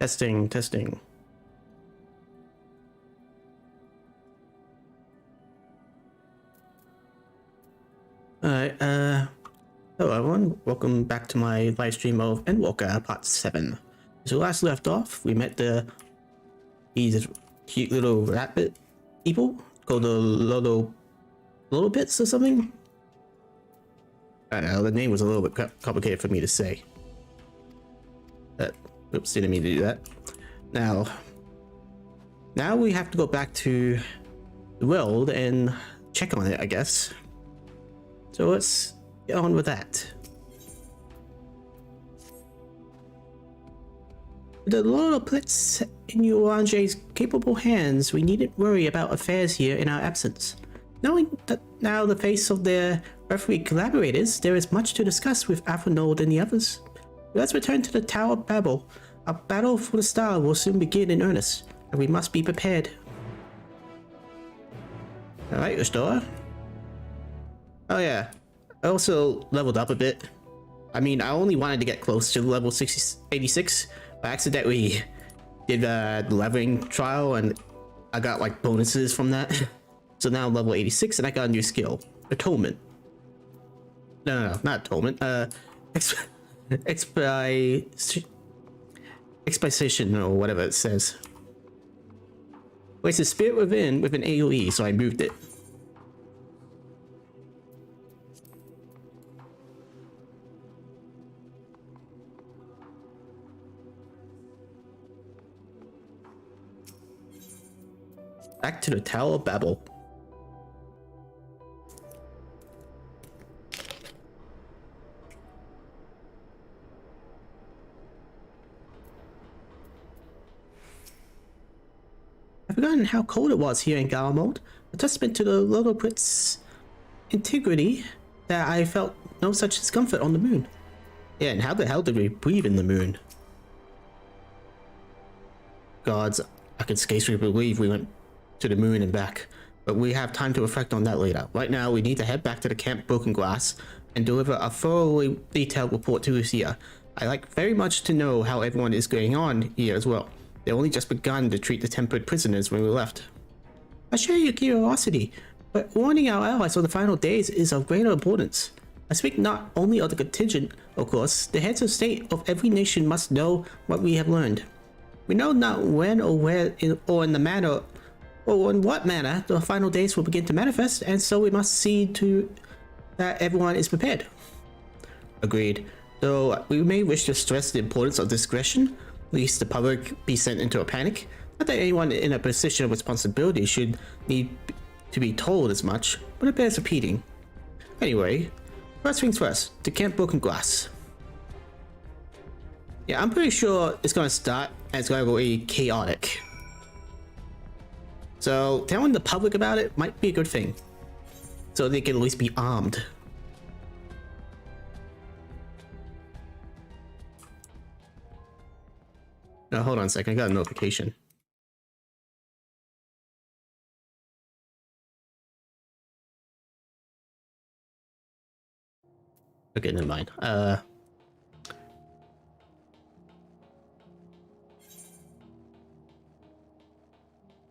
Testing, testing. Alright, hello everyone, welcome back to my live stream of ENDWALKER Part 7. So last left off, we met these cute little rabbit people called the little bits or something? I don't know, the name was a little bit complicated for me to say. Oops, didn't mean to do that. Now we have to go back to the world and check on it, I guess. So let's get on with that. With the little plits in Yuanjie's capable hands, we needn't worry about affairs here in our absence. Knowing that now the face of their earthly collaborators, there is much to discuss with Aphronold and the others. Let's return to the Tower of Babel. Our battle for the star will soon begin in earnest, and we must be prepared. Alright, Restore. Oh yeah, I also leveled up a bit. I mean, I only wanted to get close to level 86, but I accidentally did the leveling trial and I got like bonuses from that. So now I'm level 86 and I got a new skill. Atonement. No, not atonement. Exposition or whatever it says. Wait, it's spirit within with an AoE, so I moved it. Back to the Tower of Babel. I've forgotten how cold it was here in Xanmoas. A testament to the little Prit's integrity that I felt no such discomfort on the moon. Yeah, and how the hell did we breathe in the moon? Gods, I can scarcely believe we went to the moon and back, but we have time to reflect on that later. Right now, we need to head back to the Camp Broken Glass and deliver a thoroughly detailed report to Lucia. I like very much to know how everyone is going on here as well. They only just begun to treat the tempered prisoners when we left. I share your curiosity, but warning our allies of the final days is of greater importance. I speak not only of the contingent, of course. The heads of state of every nation must know what we have learned. We know not when or where or in the manner or in what manner the final days will begin to manifest, and so we must see to that everyone is prepared. Agreed. Though we may wish to stress the importance of discretion, lest the public be sent into a panic. Not that anyone in a position of responsibility should need to be told as much, but it bears repeating. Anyway, first things first, to Camp Broken Glass. Yeah, I'm pretty sure it's gonna start and it's gonna go chaotic. So telling the public about it might be a good thing, so they can at least be armed. Now hold on a second, I got a notification. Okay, never mind.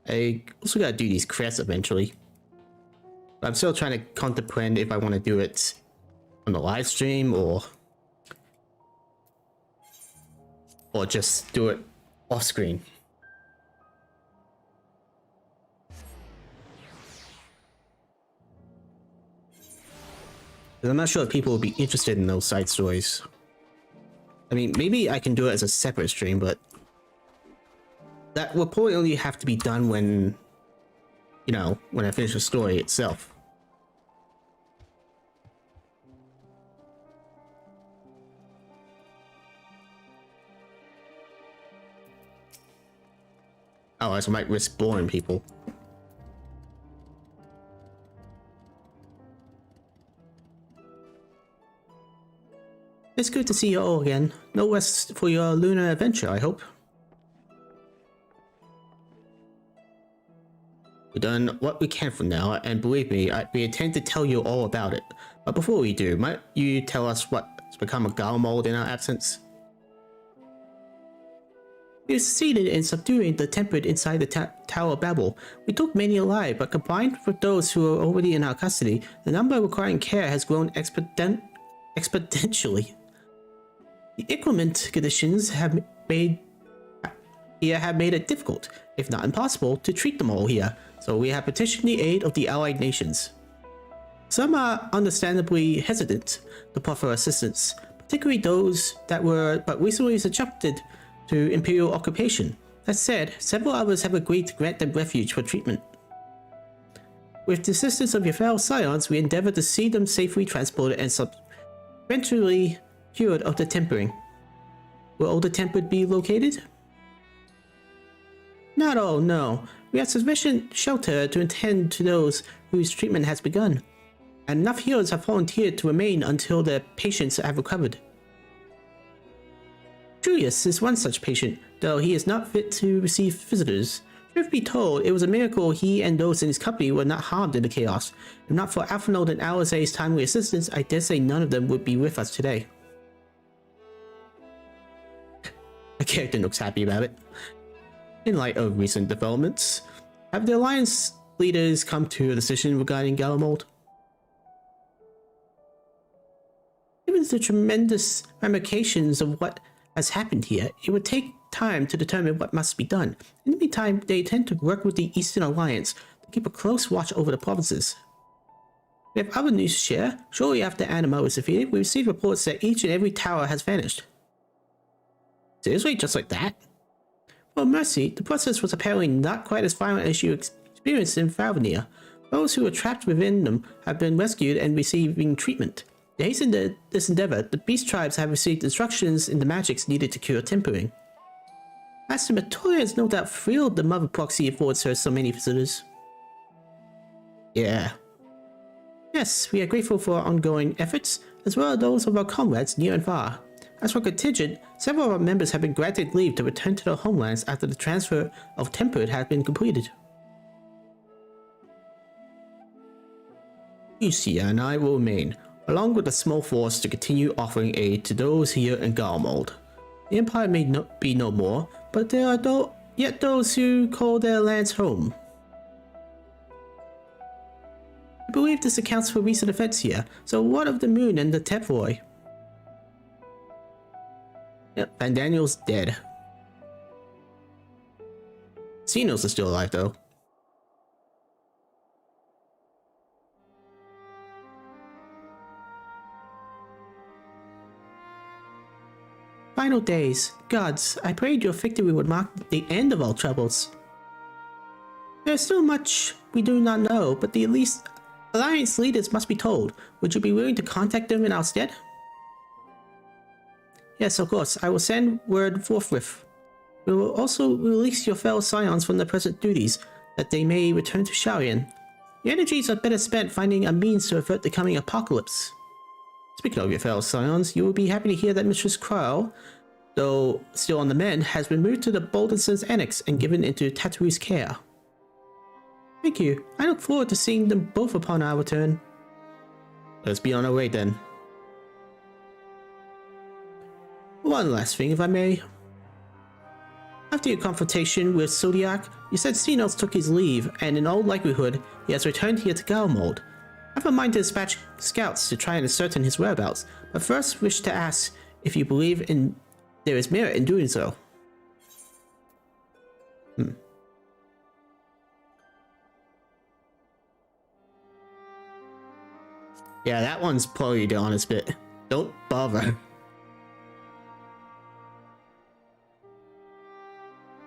I also gotta do these quests eventually. But I'm still trying to contemplate if I want to do it on the live stream or just do it off screen. I'm not sure if people will be interested in those side stories. I mean, maybe I can do it as a separate stream, but that will probably only have to be done when, you know, when I finish the story itself. Otherwise I might risk boring people. It's good to see you all again. No rest for your lunar adventure, I hope. We've done what we can for now, and believe me, we intend to tell you all about it. But before we do, might you tell us what's become of Xanmoas in our absence? We succeeded in subduing the tempered inside the Tower of Babel. We took many alive, but combined with those who are already in our custody, the number requiring care has grown exponentially. The inclement conditions have made it difficult, if not impossible, to treat them all here, so we have petitioned the aid of the allied nations. Some are understandably hesitant to proffer assistance, particularly those that were but recently subjected to imperial occupation. That said, several others have agreed to grant them refuge for treatment. With the assistance of your fellow scions, we endeavor to see them safely transported and eventually cured of the tempering. Will all the tempered be located? Not all, no. We have sufficient shelter to attend to those whose treatment has begun, and enough healers have volunteered to remain until their patients have recovered. Julius is one such patient, though he is not fit to receive visitors. Truth be told, it was a miracle he and those in his company were not harmed in the chaos. If not for Alphinaud and Alisaie's timely assistance, I dare say none of them would be with us today. The character looks happy about it. In light of recent developments, have the Alliance leaders come to a decision regarding Galamold? Given the tremendous ramifications of what has happened here, it would take time to determine what must be done. In the meantime, they intend to work with the Eastern Alliance to keep a close watch over the provinces. We have other news to share. Shortly after Anima was defeated, we received reports that each and every tower has vanished. Seriously, just like that? Well, mercy, the process was apparently not quite as violent as you experienced in Falvanir. Those who were trapped within them have been rescued and receiving treatment. To hasten this endeavor, the beast tribes have received instructions in the magics needed to cure tempering. Master Matoya is no doubt thrilled the Mother Proxy affords her so many visitors. Yeah. Yes, we are grateful for our ongoing efforts, as well as those of our comrades near and far. As for contingent, several of our members have been granted leave to return to their homelands after the transfer of Tempered has been completed. Lucia and I will remain, along with a small force, to continue offering aid to those here in Galamold. The Empire may be no more, but there are yet those who call their lands home. I believe this accounts for recent events here, so what of the Moon and the Tepvoy? Yep, Van Daniel's dead. Xenos is still alive though. Final days. Gods, I prayed your victory would mark the end of all troubles. There is still much we do not know, but the Alliance leaders must be told. Would you be willing to contact them in our stead? Yes, of course. I will send word forthwith. We will also release your fellow scions from their present duties, that they may return to Shaoyan. Your energies are better spent finding a means to avert the coming apocalypse. Speaking of your fellow scions, you will be happy to hear that Mistress Cryle, though still on the mend, has been moved to the Boldenson's Annex and given into Tatoo's care. Thank you. I look forward to seeing them both upon our return. Let's be on our way then. One last thing, if I may. After your confrontation with Zodiac, you said Xenos took his leave, and in all likelihood, he has returned here to Galamold. I have a mind to dispatch scouts to try and ascertain his whereabouts, but first wish to ask if you believe there is merit in doing so. Yeah, that one's probably the honest bit. Don't bother.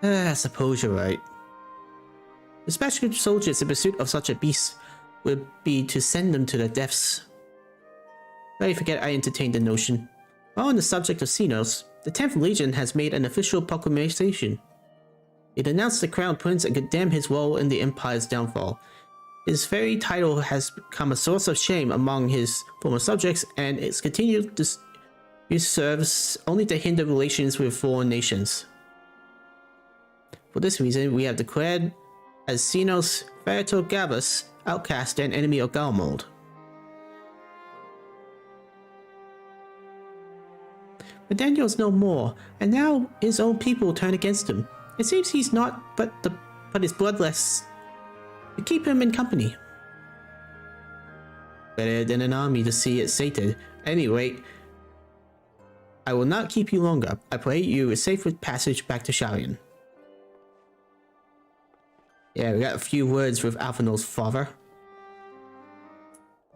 I suppose you're right. Dispatching soldiers in pursuit of such a beast would be to send them to their deaths. I forget I entertained the notion. While on the subject of Xenos, the 10th Legion has made an official proclamation. It denounced the Crown Prince and condemned his role in the Empire's downfall. His very title has become a source of shame among his former subjects, and its continued use serves only to hinder relations with foreign nations. For this reason, we have declared as Xenos Ferrator Gavus outcast and enemy of Galamold. but Daniel's no more, and now his own people turn against him. It seems he's not but his bloodless to keep him in company. Better than an army to see it sated. Anyway, I will not keep you longer. I pray you a safe passage back to Sharian. Yeah, we got a few words with Alphanol's father.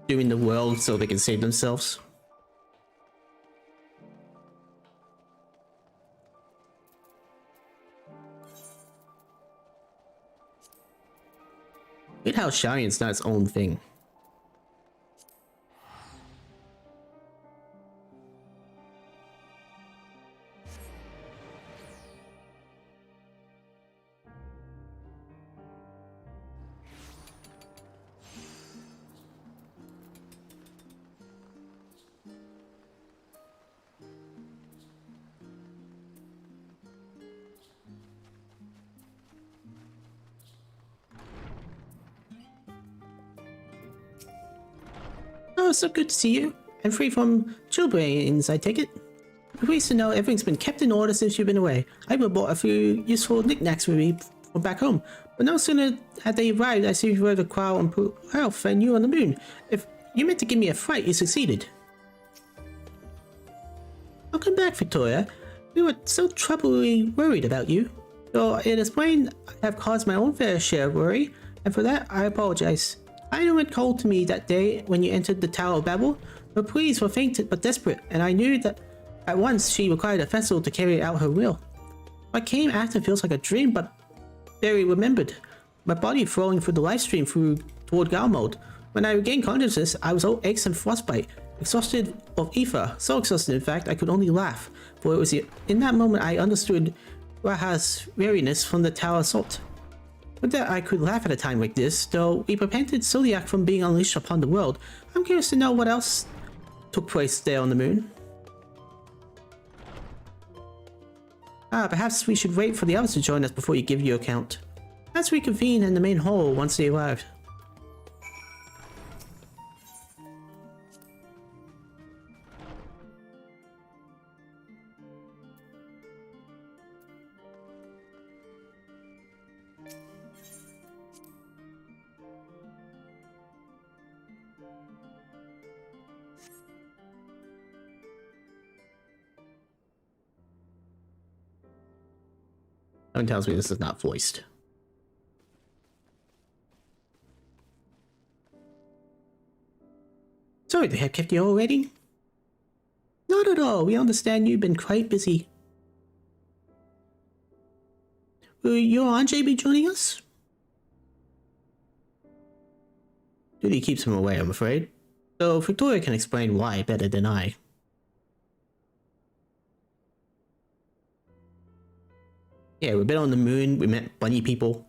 Doing the world so they can save themselves. Look at how Sharian's not its own thing. Oh, so good to see you. And free from chilblains, I take it. I'm pleased to know everything's been kept in order since you've been away. I even bought a few useful knickknacks with me from back home. But no sooner had they arrived, I see you were the Qual and Ralph and you on the moon. If you meant to give me a fright, you succeeded. Welcome back, Victoria. We were so troubly worried about you. Though it is plain I have caused my own fair share of worry, and for that I apologize. I knew it called to me that day when you entered the Tower of Babel. Her pleas were faint but desperate, and I knew that at once she required a vessel to carry out her will. What came after feels like a dream, but very remembered. My body flowing through the life stream toward Galmode. When I regained consciousness, I was all aches and frostbite, exhausted of ether, so exhausted in fact I could only laugh, for it was in that moment I understood Raha's weariness from the Tower Assault. Would that I could laugh at a time like this, though we prevented Zodiac from being unleashed upon the world. I'm curious to know what else took place there on the moon. Perhaps we should wait for the others to join us before you give your account. Let's reconvene in the main hall once they arrive. Someone tells me this is not voiced. Sorry to have kept you all waiting. Not at all. We understand you've been quite busy. Will your Anjay be joining us? Duty keeps him away, I'm afraid. So Victoria can explain why better than I. Yeah, we've been on the moon, we met bunny people.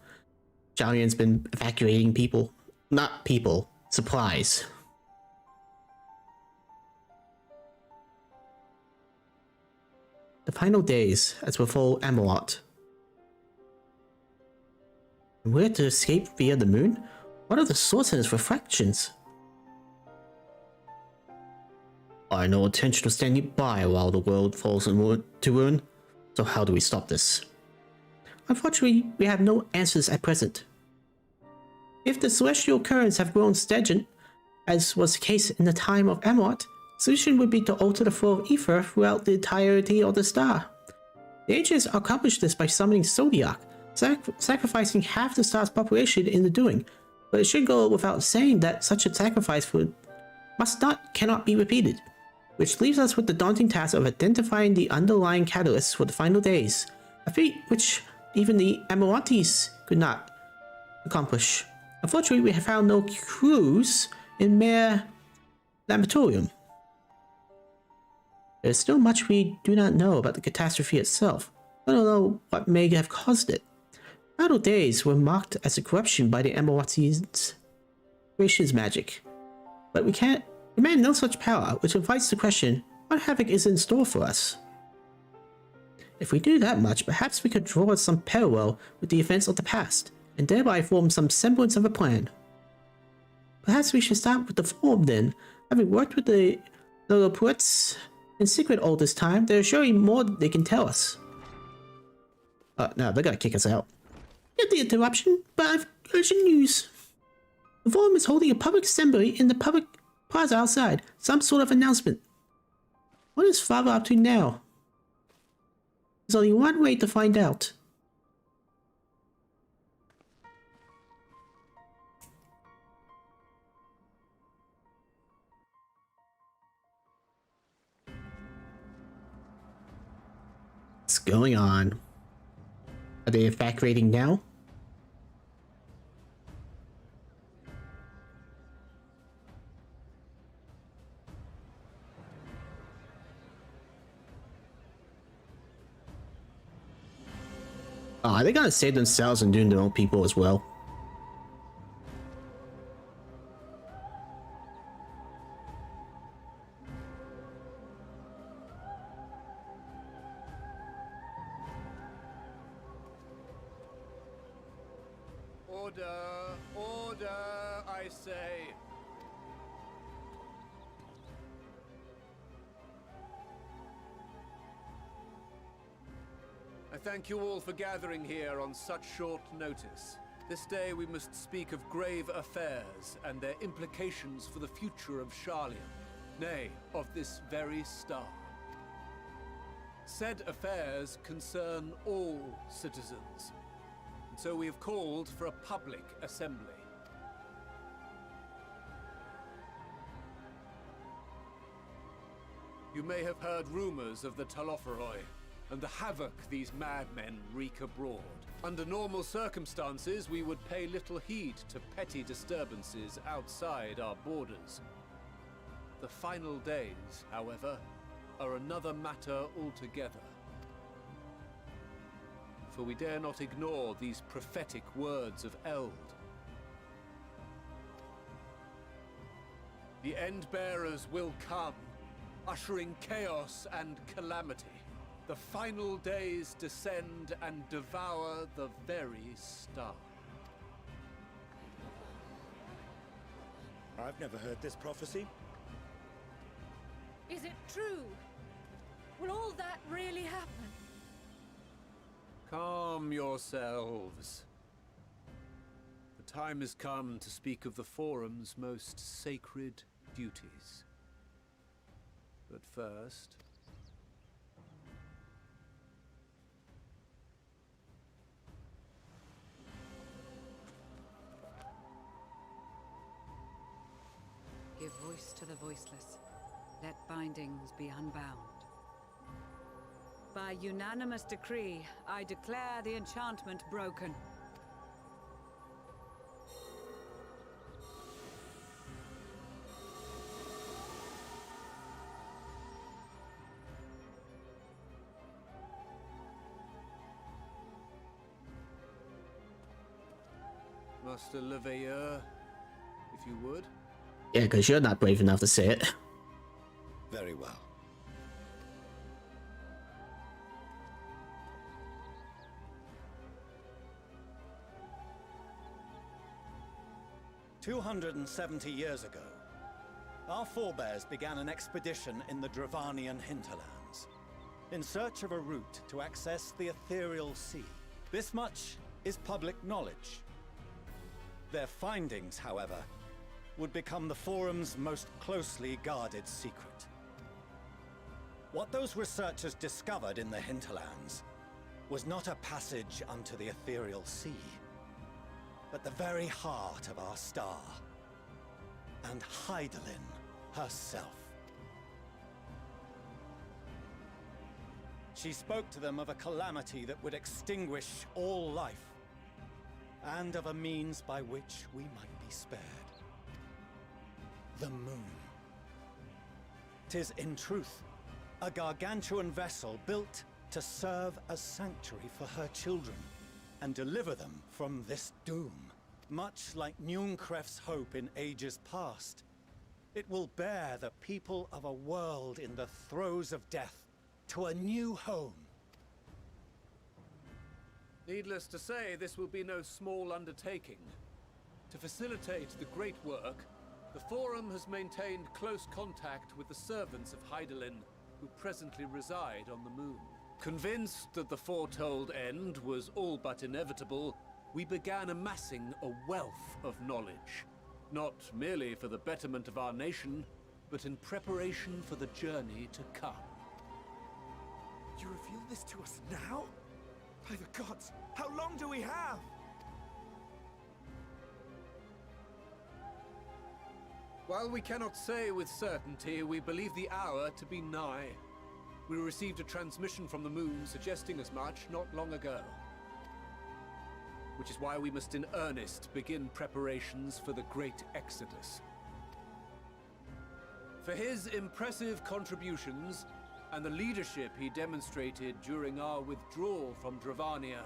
Jalian's been evacuating people. Not people, supplies. The final days as before Amalot. And we're to escape via the moon? What are the sources of reflections? I have no intention of standing by while the world falls to ruin, so how do we stop this? Unfortunately, we have no answers at present. If the celestial currents have grown stagnant, as was the case in the time of Amalot, the solution would be to alter the flow of ether throughout the entirety of the star. The ancients accomplished this by summoning Zodiac, sacrificing half the star's population in the doing, but it should go without saying that such a sacrifice cannot be repeated, which leaves us with the daunting task of identifying the underlying catalysts for the final days, a feat which even the Amalatis could not accomplish. Unfortunately, we have found no clues in Mare Laboratorium. There is still much we do not know about the catastrophe itself. I don't know what may have caused it. Battle days were marked as a corruption by the Amalatis' creation's magic. But we command no such power, which invites the question, what havoc is in store for us? If we do that much, perhaps we could draw some parallel with the events of the past, and thereby form some semblance of a plan. Perhaps we should start with the form then. Having worked with the Lilliputians in secret all this time. There's surely more they can tell us. No, they're gonna kick us out. Get the interruption, but I've urgent news. The forum is holding a public assembly in the public plaza outside. Some sort of announcement. What is Father up to now? There's only one way to find out. What's going on? Are they evacuating now? Oh, are they gonna save themselves and doing their own people as well? Order! Order, I say! I thank you all for gathering here on such short notice. This day we must speak of grave affairs and their implications for the future of Charlian, nay, of this very star. Said affairs concern all citizens, and so we have called for a public assembly. You may have heard rumors of the Talopheroi, and the havoc these madmen wreak abroad. Under normal circumstances, we would pay little heed to petty disturbances outside our borders. The final days, however, are another matter altogether. For we dare not ignore these prophetic words of Eld. The End-Bearers will come, ushering chaos and calamity. The final days descend and devour the very star. I've never heard this prophecy. Is it true? Will all that really happen? Calm yourselves. The time has come to speak of the Forum's most sacred duties. But first... Give voice to the voiceless. Let bindings be unbound. By unanimous decree, I declare the enchantment broken. Master Leveilleur, if you would. Yeah, because you're not brave enough to say it. Very well. "270 years ago, our forebears began an expedition in the Dravanian hinterlands, in search of a route to access the ethereal sea. This much is public knowledge. Their findings, however, would become the Forum's most closely guarded secret. What those researchers discovered in the hinterlands was not a passage unto the ethereal sea, but the very heart of our star, and Hydaelyn herself. She spoke to them of a calamity that would extinguish all life, and of a means by which we might be spared. The moon. 'Tis in truth a gargantuan vessel built to serve as sanctuary for her children and deliver them from this doom. Much like Nunkref's hope in ages past, it will bear the people of a world in the throes of death to a new home. Needless to say, this will be no small undertaking. To facilitate the great work, the Forum has maintained close contact with the servants of Hydaelyn who presently reside on the moon. Convinced that the foretold end was all but inevitable, we began amassing a wealth of knowledge, not merely for the betterment of our nation, but in preparation for the journey to come. You reveal this to us now? By the gods, how long do we have? While we cannot say with certainty, we believe the hour to be nigh. We received a transmission from the moon suggesting as much not long ago. Which is why we must in earnest begin preparations for the Great Exodus. For his impressive contributions and the leadership he demonstrated during our withdrawal from Dravania,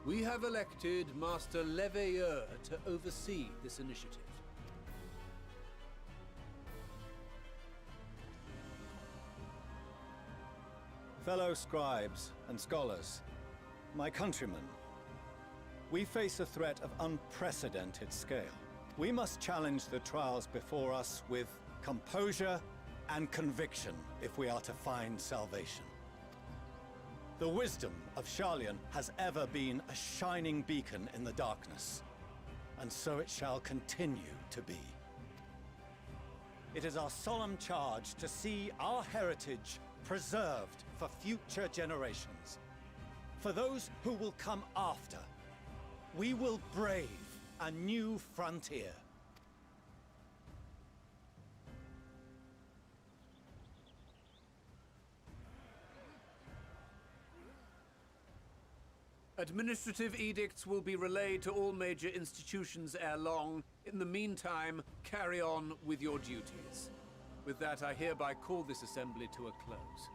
we have elected Master Leveilleur to oversee this initiative. Fellow scribes and scholars, my countrymen, we face a threat of unprecedented scale. We must challenge the trials before us with composure and conviction if we are to find salvation. The wisdom of Sharlayan has ever been a shining beacon in the darkness, and so it shall continue to be. It is our solemn charge to see our heritage preserved for future generations. For those who will come after, we will brave a new frontier. Administrative edicts will be relayed to all major institutions ere long. In the meantime, carry on with your duties. With that, I hereby call this assembly to a close.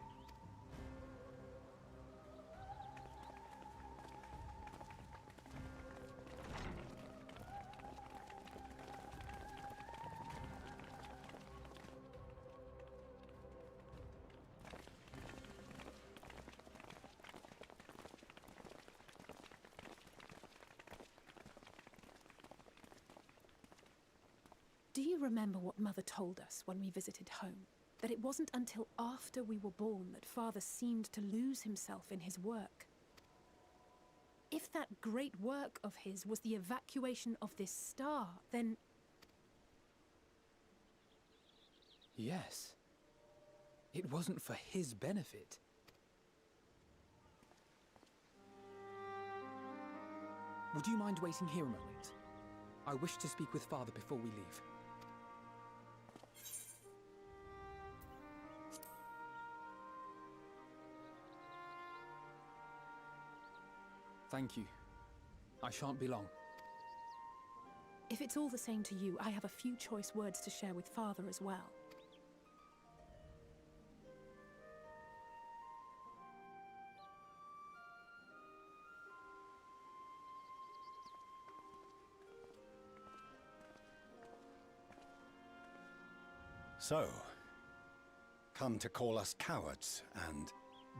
Do you remember what Mother told us when we visited home? That it wasn't until after we were born that Father seemed to lose himself in his work. If that great work of his was the evacuation of this star, then... Yes. It wasn't for his benefit. Would you mind waiting here a moment? I wish to speak with Father before we leave. Thank you. I shan't be long. If it's all the same to you, I have a few choice words to share with Father as well. So, come to call us cowards and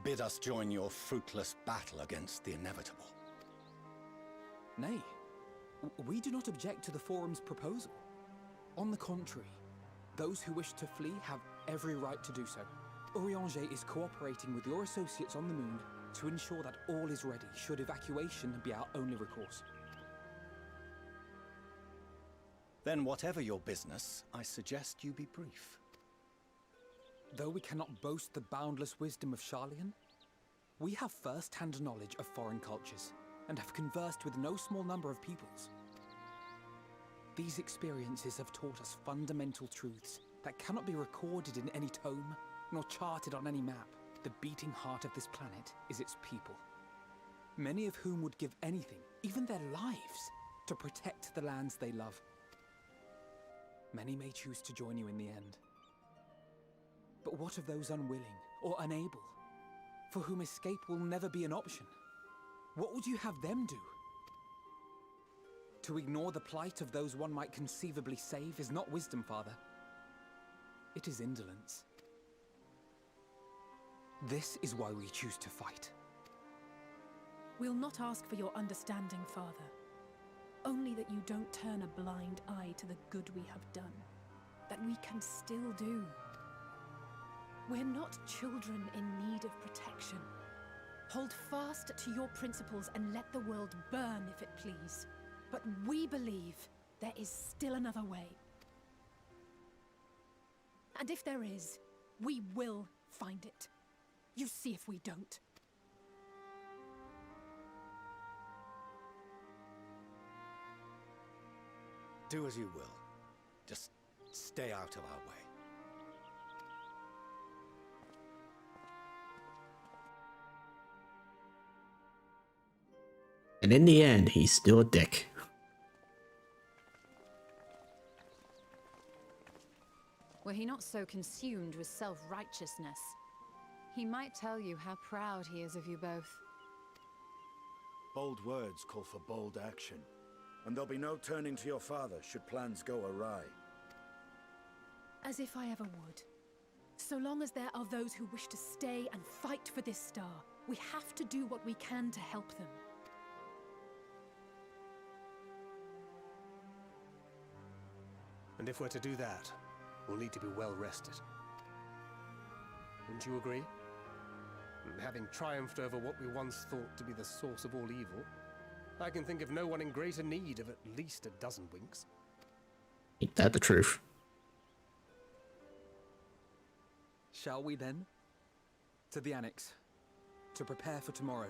bid us join your fruitless battle against the inevitable. Nay, we do not object to the Forum's proposal. On the contrary, those who wish to flee have every right to do so. Urianger is cooperating with your associates on the moon to ensure that all is ready should evacuation be our only recourse. Then whatever your business, I suggest you be brief. Though we cannot boast the boundless wisdom of Sharlayan, we have first-hand knowledge of foreign cultures and have conversed with no small number of peoples. These experiences have taught us fundamental truths that cannot be recorded in any tome, nor charted on any map. The beating heart of this planet is its people, many of whom would give anything, even their lives, to protect the lands they love. Many may choose to join you in the end. But what of those unwilling or unable, for whom escape will never be an option? What would you have them do? To ignore the plight of those one might conceivably save is not wisdom, Father. It is indolence. This is why we choose to fight. We'll not ask for your understanding, Father. Only that you don't turn a blind eye to the good we have done. That we can still do. We're not children in need of protection. Hold fast to your principles and let the world burn if it please. But we believe there is still another way. And if there is, we will find it. You see if we don't. Do as you will. Just stay out of our way. And in the end, he's still a dick. Were he not so consumed with self-righteousness, he might tell you how proud he is of you both. Bold words call for bold action. And there'll be no turning to your father should plans go awry. As if I ever would. So long as there are those who wish to stay and fight for this star, we have to do what we can to help them. And if we're to do that, we'll need to be well rested. Wouldn't you agree? And having triumphed over what we once thought to be the source of all evil, I can think of no one in greater need of at least a dozen winks. Ain't that the truth? Shall we then? To the Annex, to prepare for tomorrow.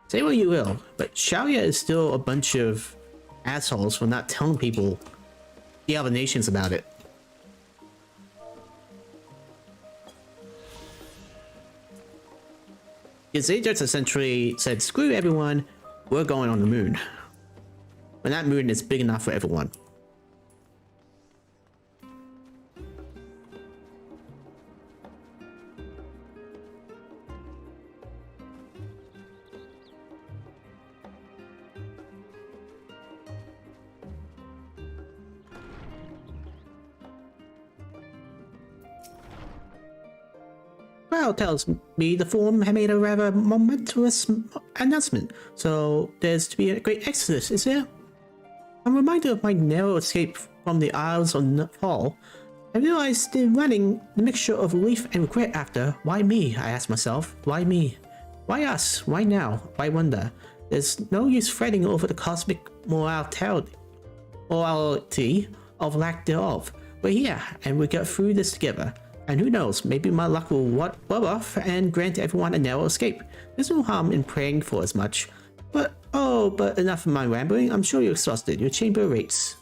Say what you will, but Shaoya is still a bunch of assholes for not telling people, the other nations, about it. Because they just essentially said, screw everyone, we're going on the moon. When that moon is big enough for everyone. Well, tells me the forum had made a rather momentous announcement, so there's to be a great exodus, is there? I'm reminded of my narrow escape from the Isles of Fall. I realized in running the mixture of relief and regret after. Why me? I asked myself. Why me? Why us? Why now? Why wonder? There's no use fretting over the cosmic morality of lack thereof. We're here, and we got through this together. And who knows, maybe my luck will rub off and grant everyone a narrow escape. There's no harm in praying for as much. But enough of my rambling. I'm sure you're exhausted. Your chamber rates.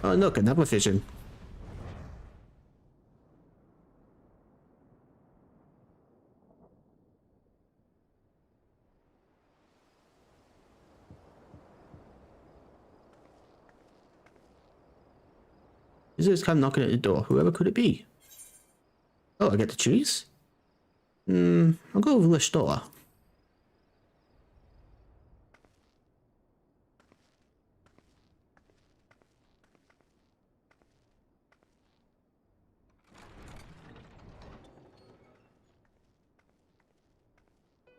Oh look, another vision. Visitors come knocking at the door. Whoever could it be? Oh, I get to choose? I'll go with restore.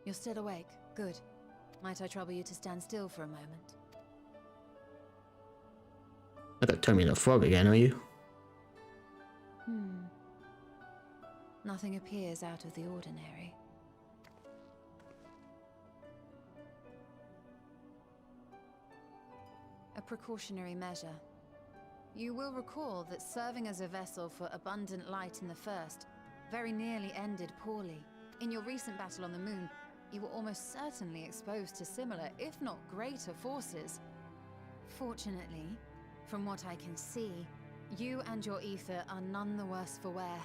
You're still awake. Good. Might I trouble you to stand still for a moment? Not gonna turn me into a frog again, are you? Nothing appears out of the ordinary. A precautionary measure. You will recall that serving as a vessel for abundant light in the First very nearly ended poorly. In your recent battle on the moon, you were almost certainly exposed to similar, if not greater, forces. Fortunately, From what I can see, you and your ether are none the worse for wear.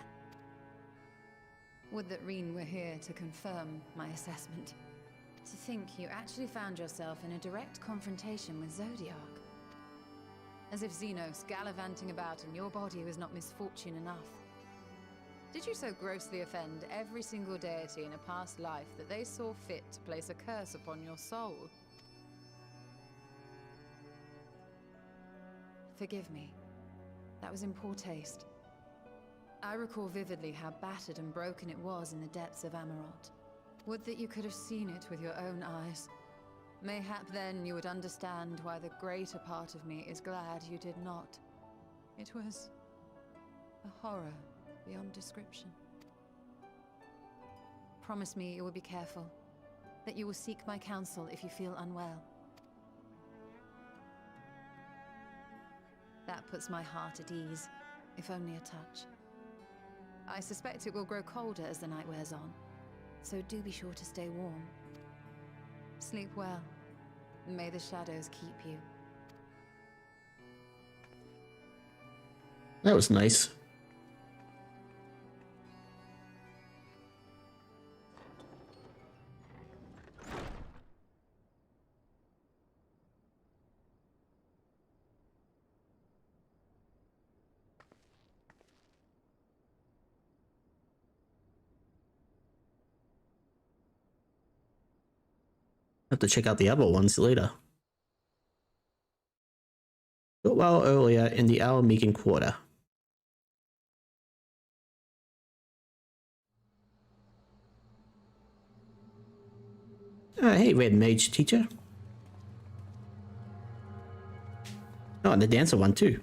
Would that Reen were here to confirm my assessment. To think you actually found yourself in a direct confrontation with Zodiark. As if Xenos gallivanting about in your body was not misfortune enough. Did you so grossly offend every single deity in a past life that they saw fit to place a curse upon your soul? Forgive me. That was in poor taste. I recall vividly how battered and broken it was in the depths of Amarant. Would that you could have seen it with your own eyes. Mayhap then you would understand why the greater part of me is glad you did not. It was a horror beyond description. Promise me you will be careful, that you will seek my counsel if you feel unwell. That puts my heart at ease, if only a touch. I suspect it will grow colder as the night wears on, so do be sure to stay warm. Sleep well. May the shadows keep you. That was nice. Have to check out the other ones later. A little while earlier in the Meeking Quarter. Hey, Red Mage teacher. Oh, and the dancer one too.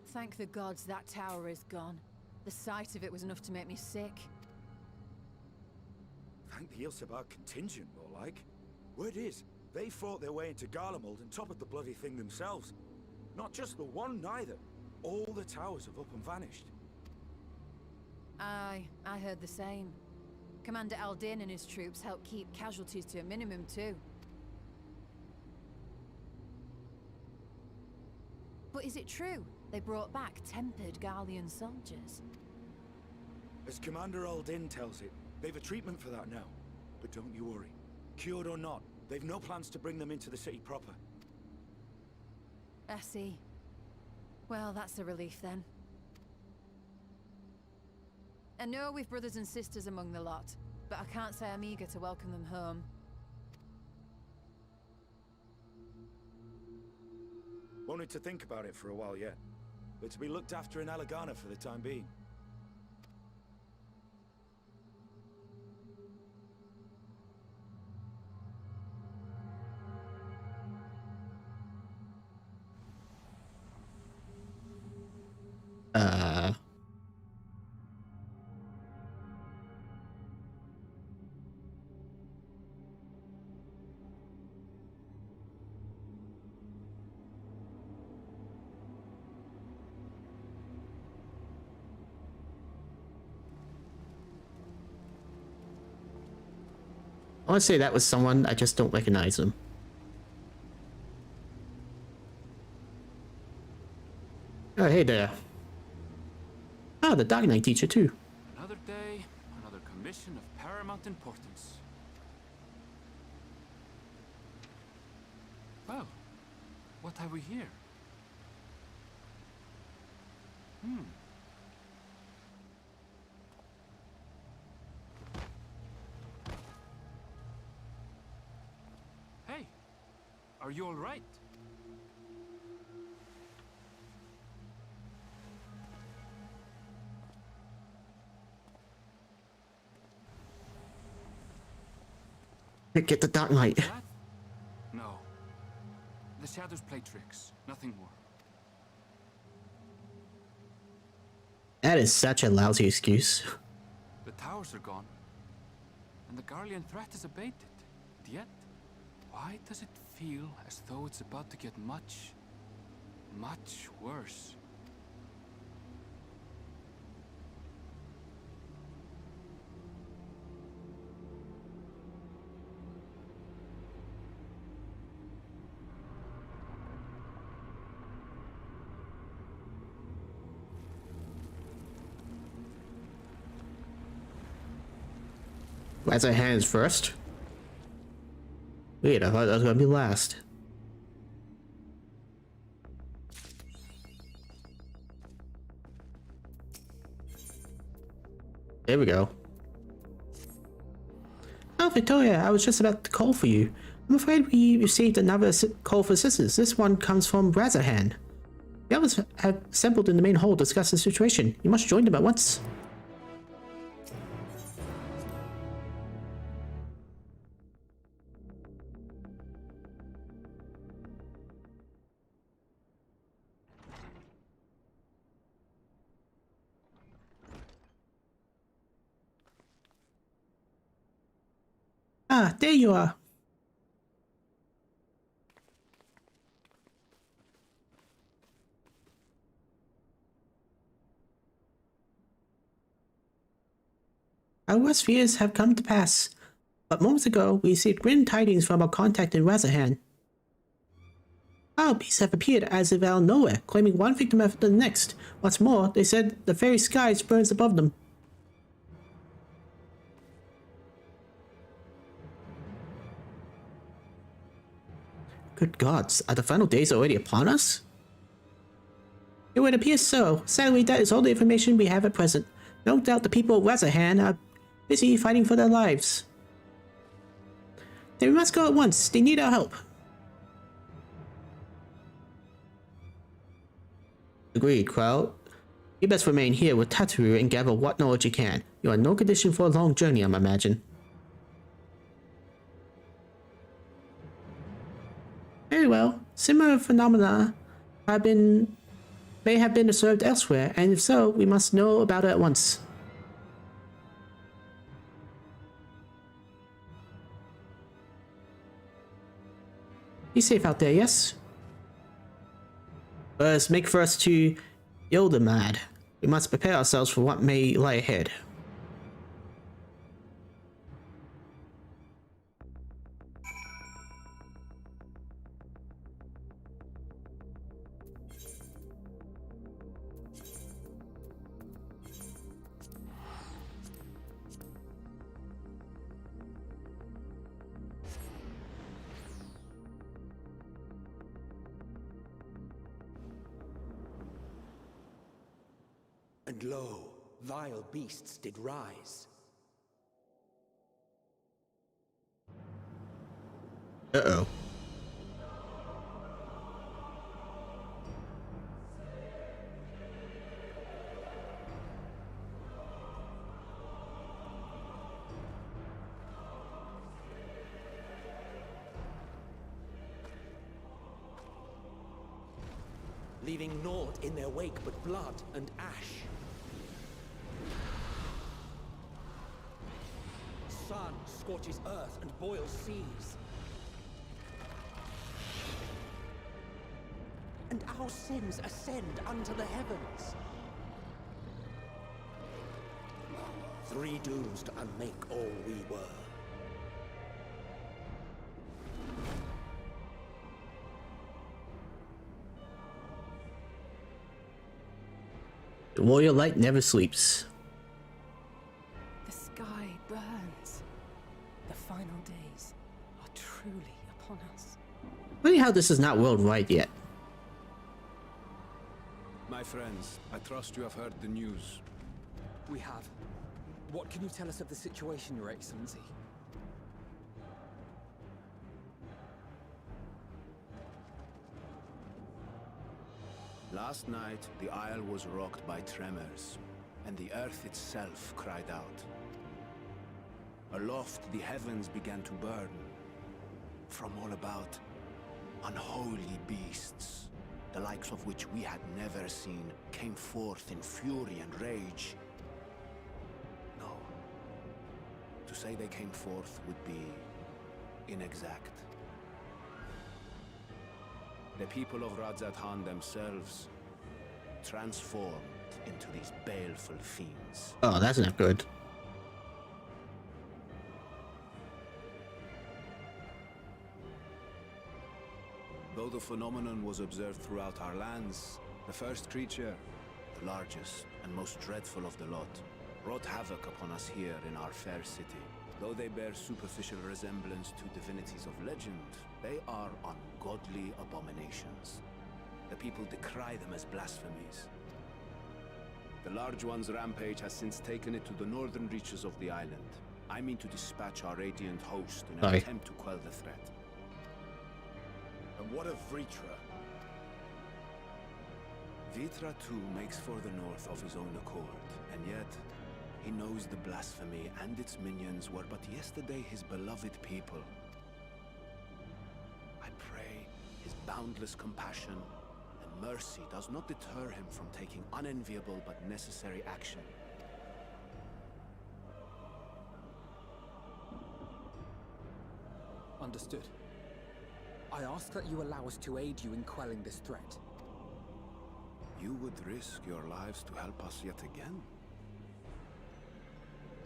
Thank the gods that tower is gone. The sight of it was enough to make me sick. Thank the Ilsebar contingent, more like. Word is, they fought their way into Garlemald and toppled the bloody thing themselves. Not just the one, neither. All the towers have up and vanished. Aye, I heard the same. Commander Aldin and his troops helped keep casualties to a minimum too. But is it true they brought back tempered Garlean soldiers? As Commander Aldin tells it, they've a treatment for that now. But don't you worry. Cured or not, they've no plans to bring them into the city proper. I see. Well, that's a relief then. I know we've brothers and sisters among the lot, but I can't say I'm eager to welcome them home. Wanted to think about it for a while yet. They're to be looked after in Alagana for the time being. I want to say that was someone, I just don't recognize them. Oh, hey there. Ah, the Dark Knight teacher too. Another day, another commission of paramount importance. Well, what have we here? Hey, are you all right? Get the Dark Knight. That? No. The shadows play tricks, nothing more. That is such a lousy excuse. The towers are gone, and the Garlean threat is abated. And yet, why does it feel as though it's about to get much, much worse? As our hands first. Wait, I thought that was gonna be last. There we go. Oh, Victoria, I was just about to call for you. I'm afraid we received another call for assistance. This one comes from Razahan. The others have assembled in the main hall to discuss the situation. You must join them at once. Ah, there you are. Our worst fears have come to pass, but moments ago we received grim tidings from our contact in Razahan. Our beasts have appeared as if out of nowhere, claiming one victim after the next. What's more, they said the very sky burns above them. Good gods, are the final days already upon us? It would appear so. Sadly, that is all the information we have at present. No doubt the people of Razahan are busy fighting for their lives. Then we must go at once. They need our help. Agreed, Crowd. You best remain here with Tataru and gather what knowledge you can. You are in no condition for a long journey, I imagine. Very well. Similar phenomena may have been observed elsewhere, and if so, we must know about it at once. Be safe out there, yes? Let's make for us to Yildamad. We must prepare ourselves for what may lie ahead. And lo, vile beasts did rise. Uh-oh. Leaving naught in their wake but blood and ash. Sun scorches earth and boils seas. And our sins ascend unto the heavens. Three dooms to unmake all we were. The warrior light never sleeps. The sky burns. The final days are truly upon us. Funny how this is not worldwide yet. My friends, I trust you have heard the news. We have. What can you tell us of the situation, Your Excellency? Last night, the isle was rocked by tremors, and the earth itself cried out. Aloft, the heavens began to burn. From all about, unholy beasts, the likes of which we had never seen, came forth in fury and rage. No. To say they came forth would be inexact. The people of Radzatan themselves transformed into these baleful fiends. Oh, that's not good. Though the phenomenon was observed throughout our lands, the first creature, the largest and most dreadful of the lot, wrought havoc upon us here in our fair city. Though they bear superficial resemblance to divinities of legend, they are ungodly abominations. The people decry them as blasphemies. The Large One's rampage has since taken it to the northern reaches of the island. I mean to dispatch our radiant host in an attempt to quell the threat. And what of Vritra? Vritra too makes for the north of his own accord, and yet he knows the blasphemy and its minions were but yesterday his beloved people. I pray his boundless compassion and mercy does not deter him from taking unenviable but necessary action. Understood. I ask that you allow us to aid you in quelling this threat. You would risk your lives to help us yet again?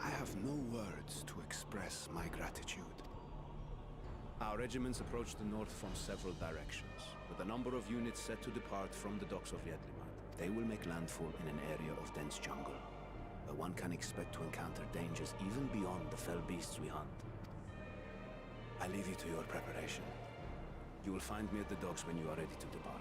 I have no words to express my gratitude. Our regiments approach the north from several directions, with a number of units set to depart from the docks of Yedlimat. They will make landfall in an area of dense jungle, where one can expect to encounter dangers even beyond the fell beasts we hunt. I leave you to your preparation. You will find me at the docks when you are ready to depart.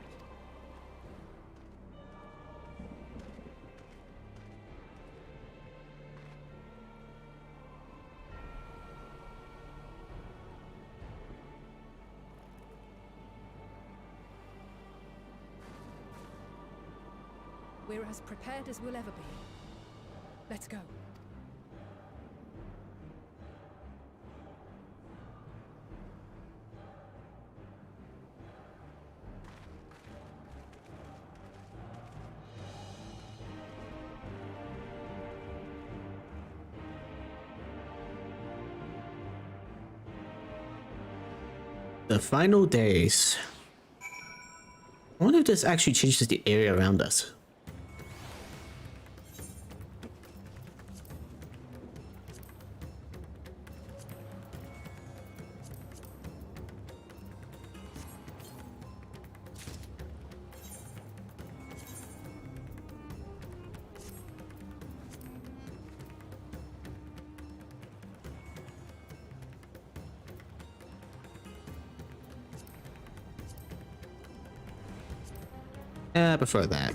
We're as prepared as we'll ever be. Let's go. The final days. I wonder if this actually changes the area around us. I prefer that.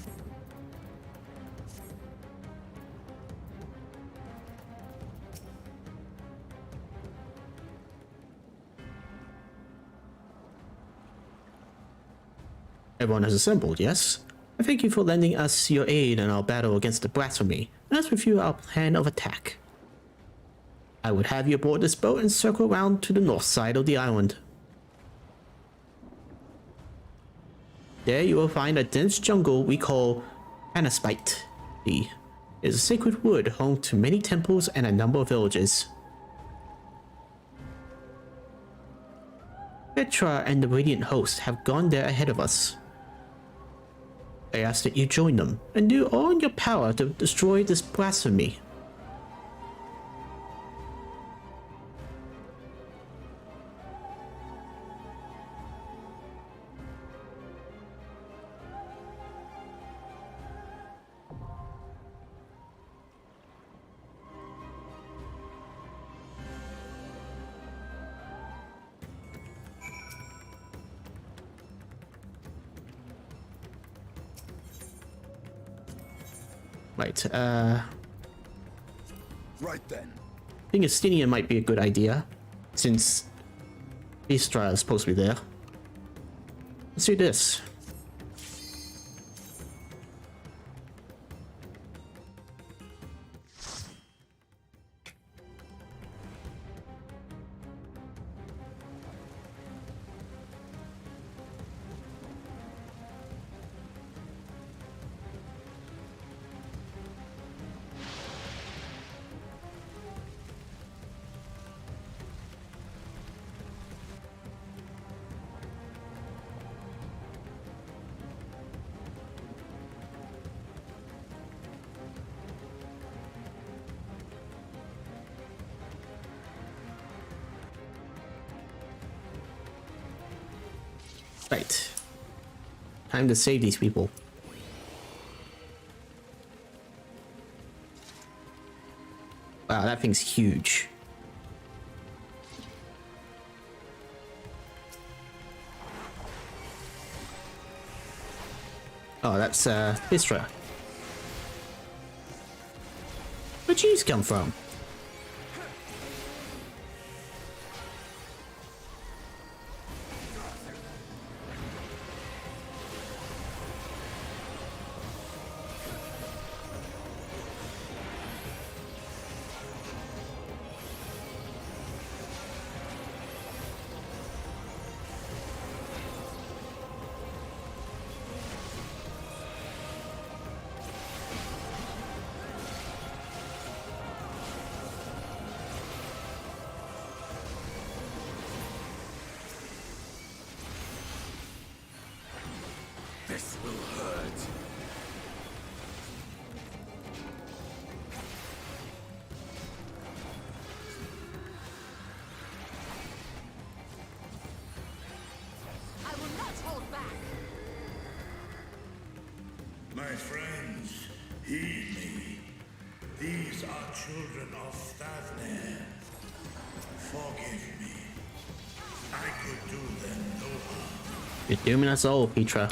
Everyone has assembled, yes? I thank you for lending us your aid in our battle against the blasphemy. Let's review our plan of attack. I would have you aboard this boat and circle around to the north side of the island. There you will find a dense jungle we call Anaspite. It is a sacred wood home to many temples and a number of villages. Petra and the Radiant Host have gone there ahead of us. I ask that you join them and do all in your power to destroy this blasphemy. Right, Right then. I think Astinia might be a good idea, since Istra is supposed to be there. Let's do this. Right. Time to save these people. Wow, that thing's huge. Oh, that's Vistra. Where'd you come from? This will hurt. I will not hold back. My friends, heed me. These are children of Thavner. Forgive me. I could do them no harm. You're dooming us all, Petra.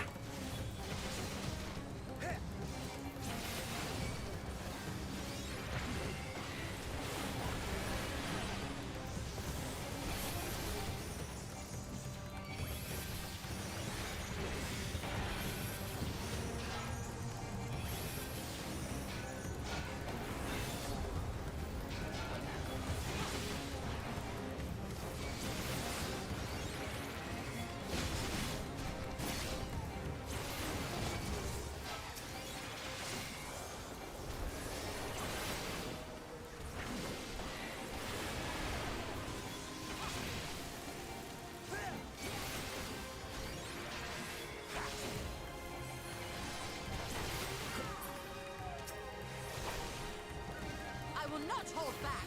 I will not hold back.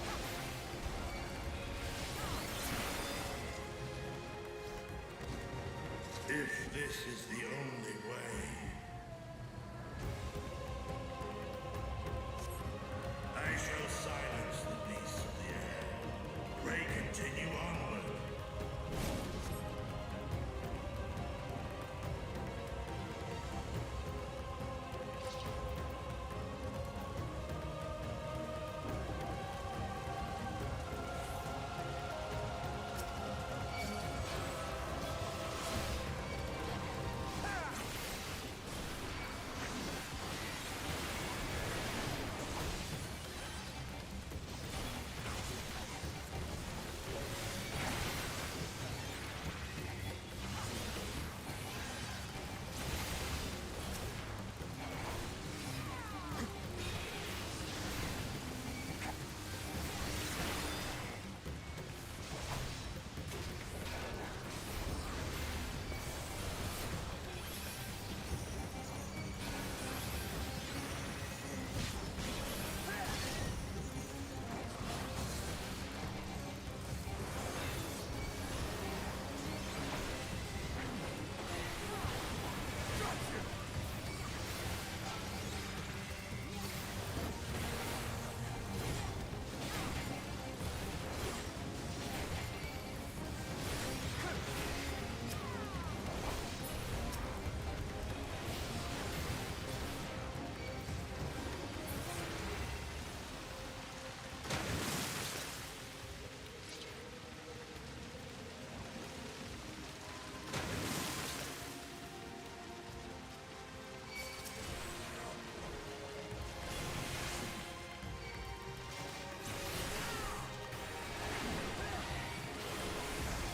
If this is the only way, I shall silence the beasts of the air. Pray continue onward.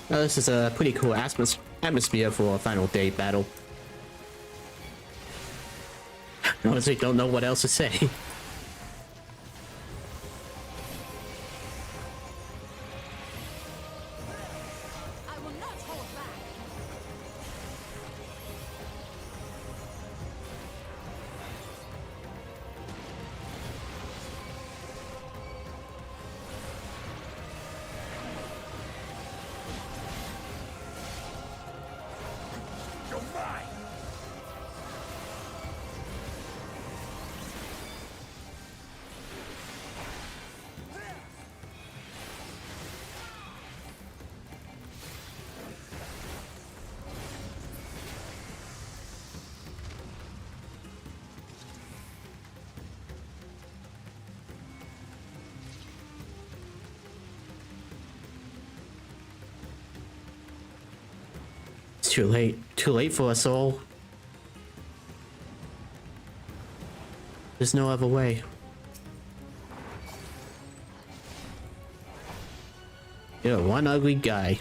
Now, this is a pretty cool atmosphere for a final day battle. I honestly don't know what else to say. I will not hold back. Too late. Too late for us all. There's no other way. You're one ugly guy.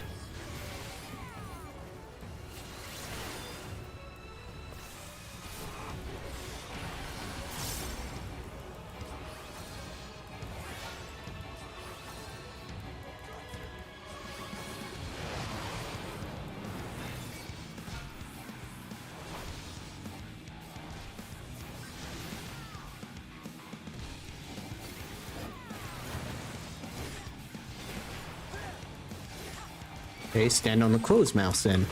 Okay, stand on the crow's mouth then.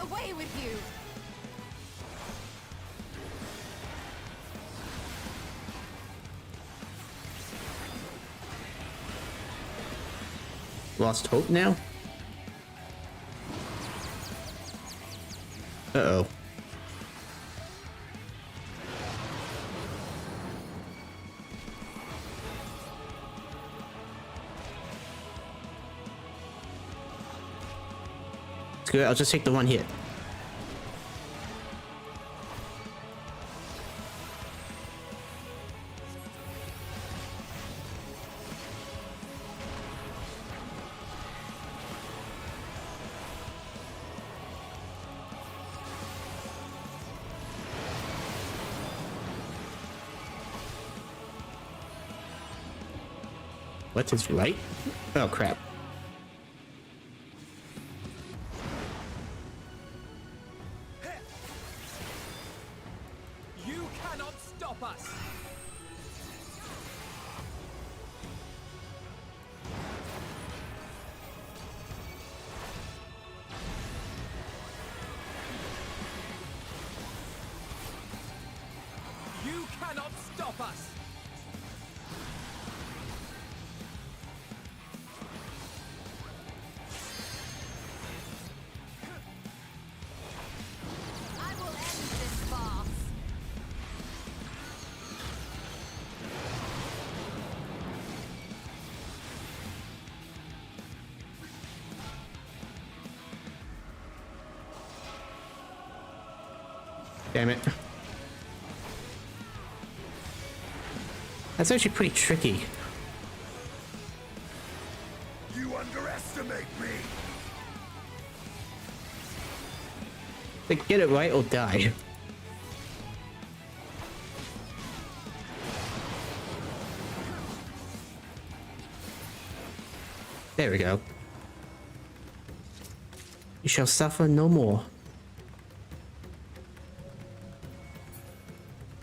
Away with you! Lost hope now? Uh-oh. It's good, I'll just take the one hit. What is right? Oh crap. You cannot stop us! You cannot stop us! I will end this farce. Damn it. That's actually pretty tricky. You underestimate me! Like, get it right or die. There we go. You shall suffer no more.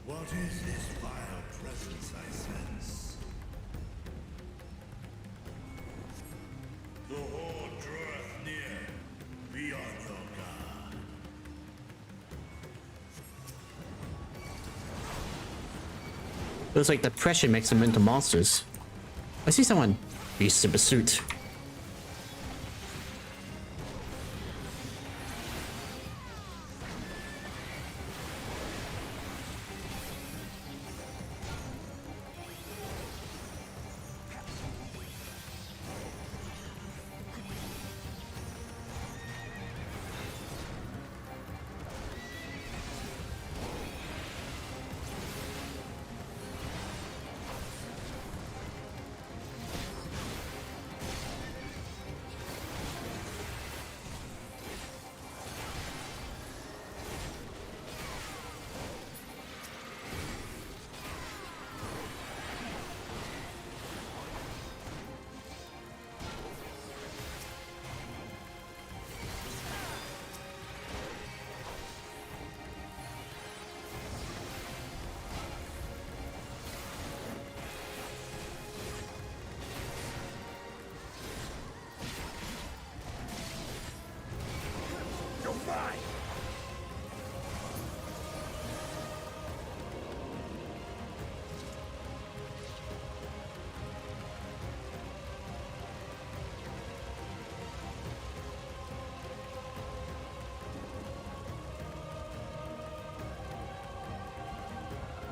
What is this vile presence I sense? The horde draweth near. Be on your guard. Feels like the pressure makes them into monsters. I see someone. Beast in pursuit.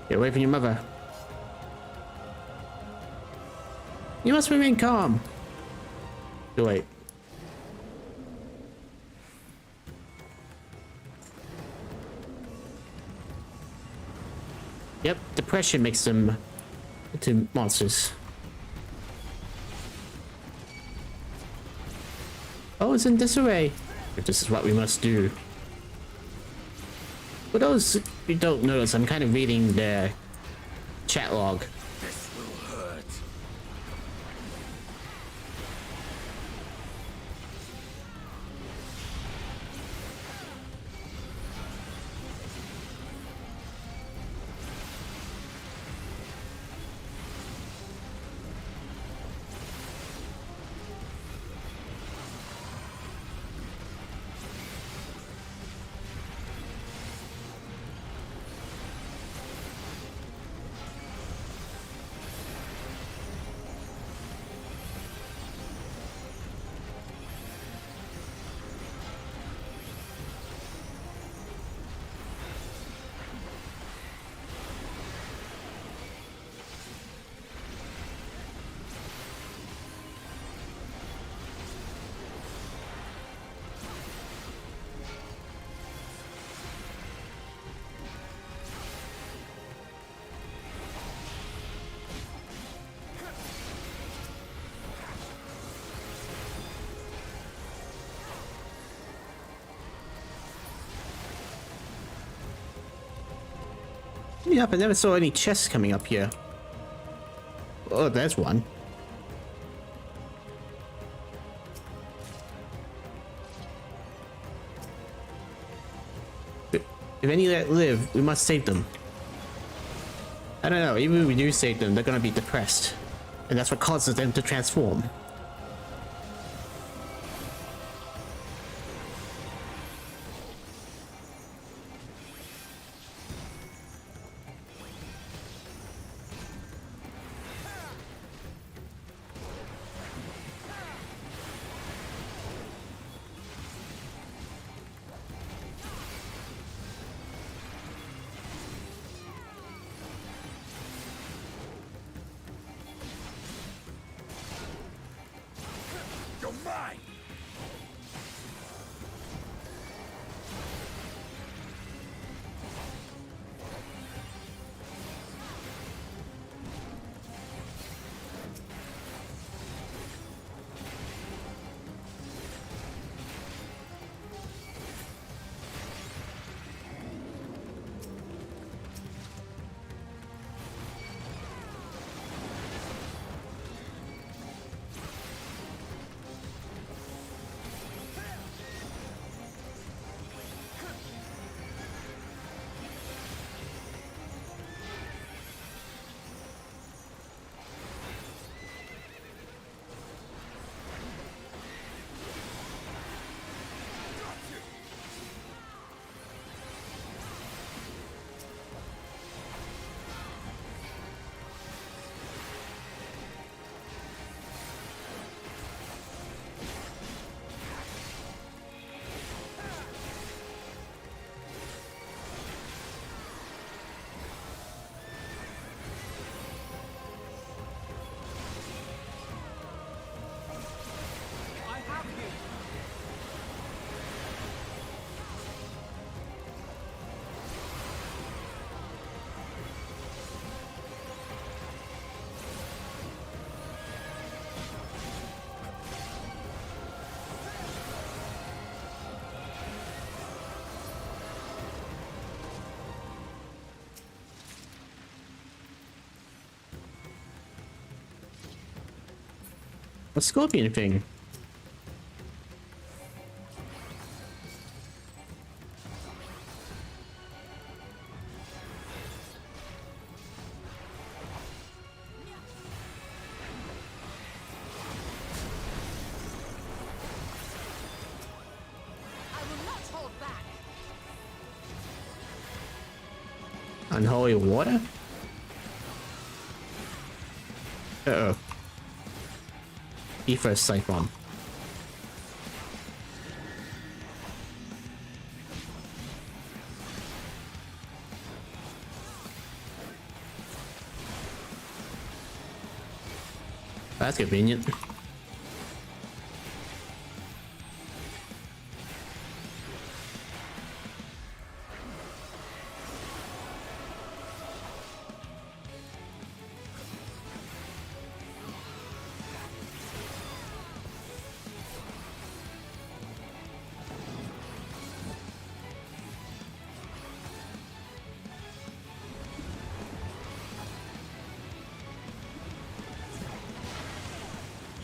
Get away from your mother. You must remain calm. Too late. Yep, depression makes them into monsters. Oh, it's in disarray. If this is what we must do. For those who don't notice, I'm kind of reading the chat log. This will hurt. Yep, I never saw any chests coming up here. Oh, there's one. If any that live, we must save them. I don't know, even if we do save them, they're gonna be depressed. And that's what causes them to transform. You're mine! A scorpion thing. Unholy water? Uh-oh. Ether Siphon. That's convenient.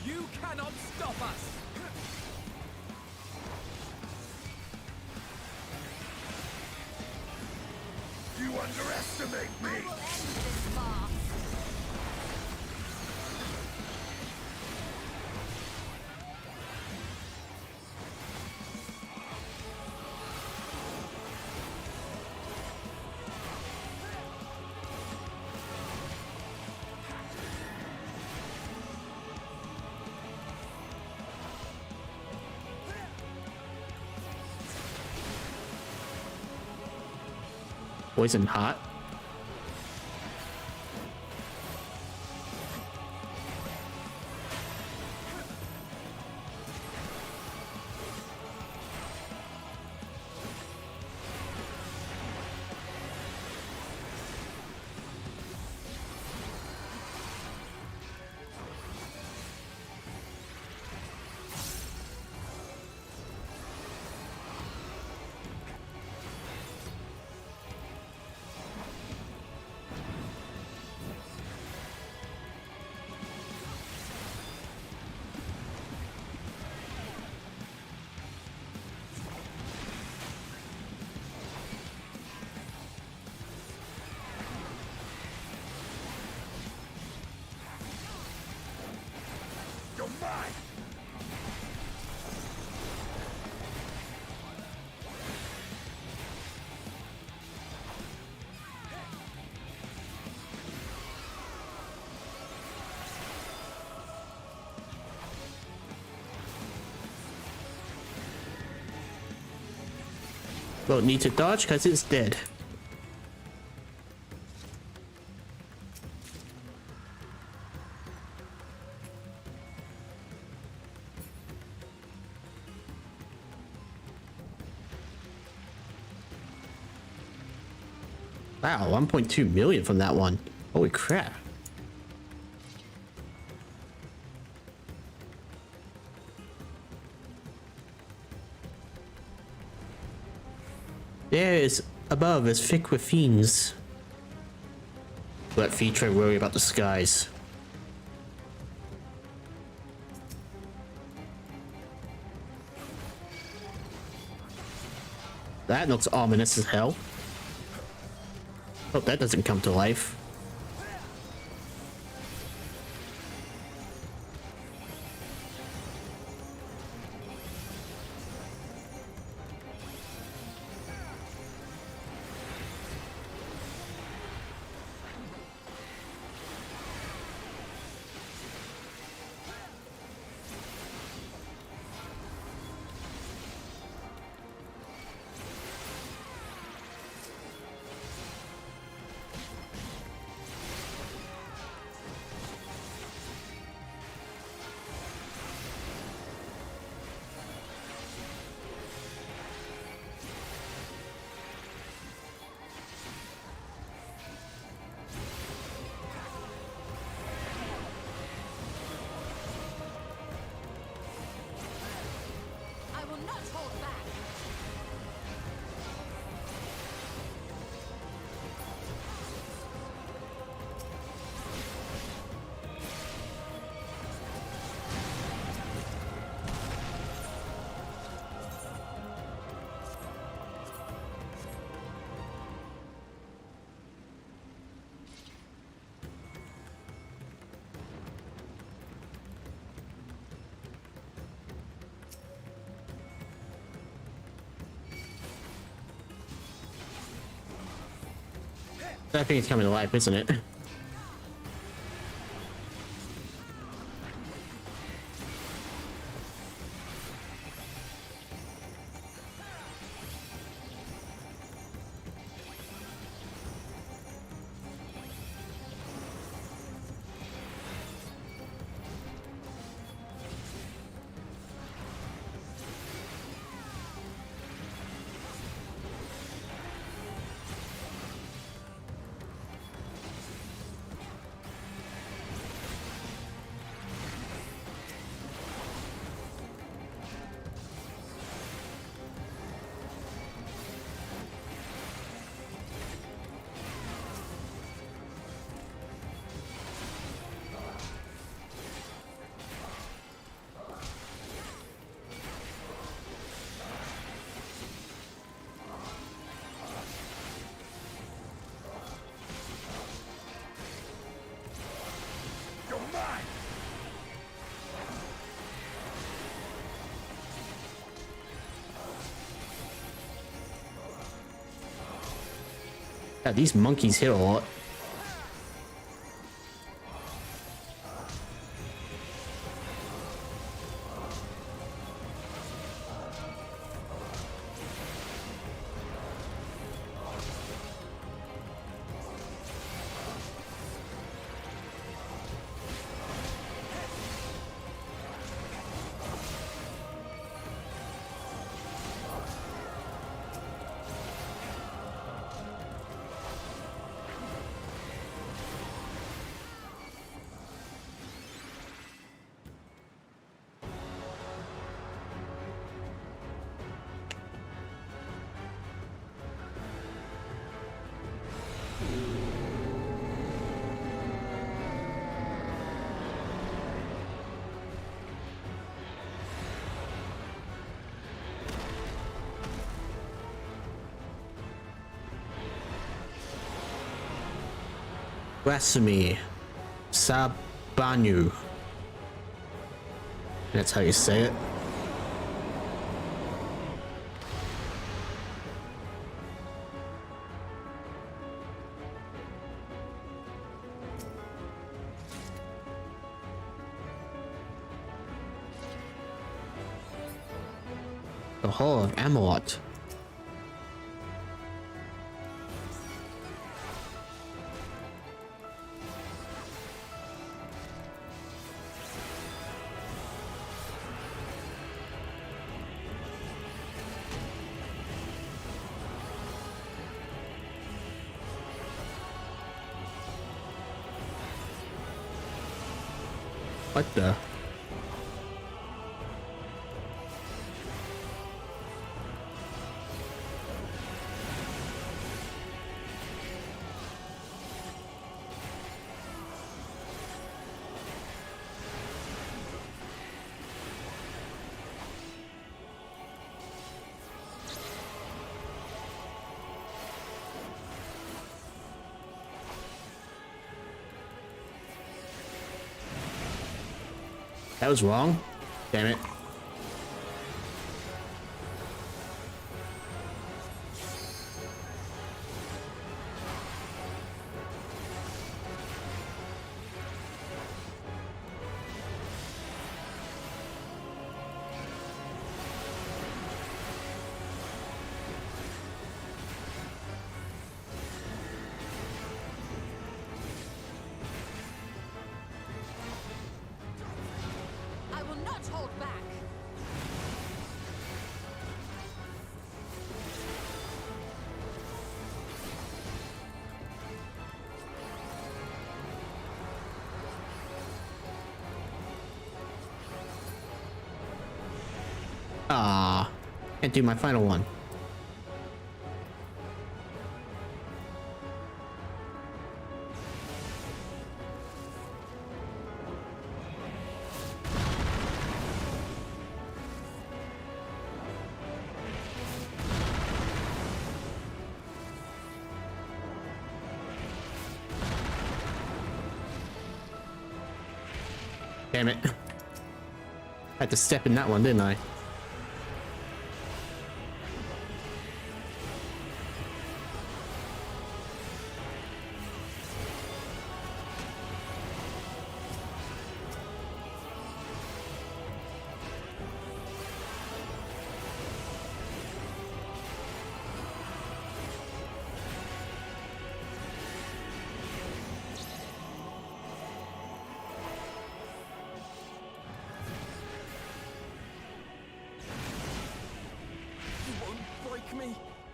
You cannot stop us! You underestimate me! Poison hot. You're mine! Don't need to dodge because it's dead. Wow, 1.2 million from that one. Holy crap. There is above is thick with fiends. Let Feature worry about the skies. That looks ominous as hell. Hope that doesn't come to life. I think it's coming to life, isn't it? Yeah, these monkeys hit a lot. Blasphemy. Sabanu. That's how you say it. The Hall of Amalot. What the? That was wrong. Damn it. Ah, can't do my final one. Damn it. Had to step in that one, didn't I?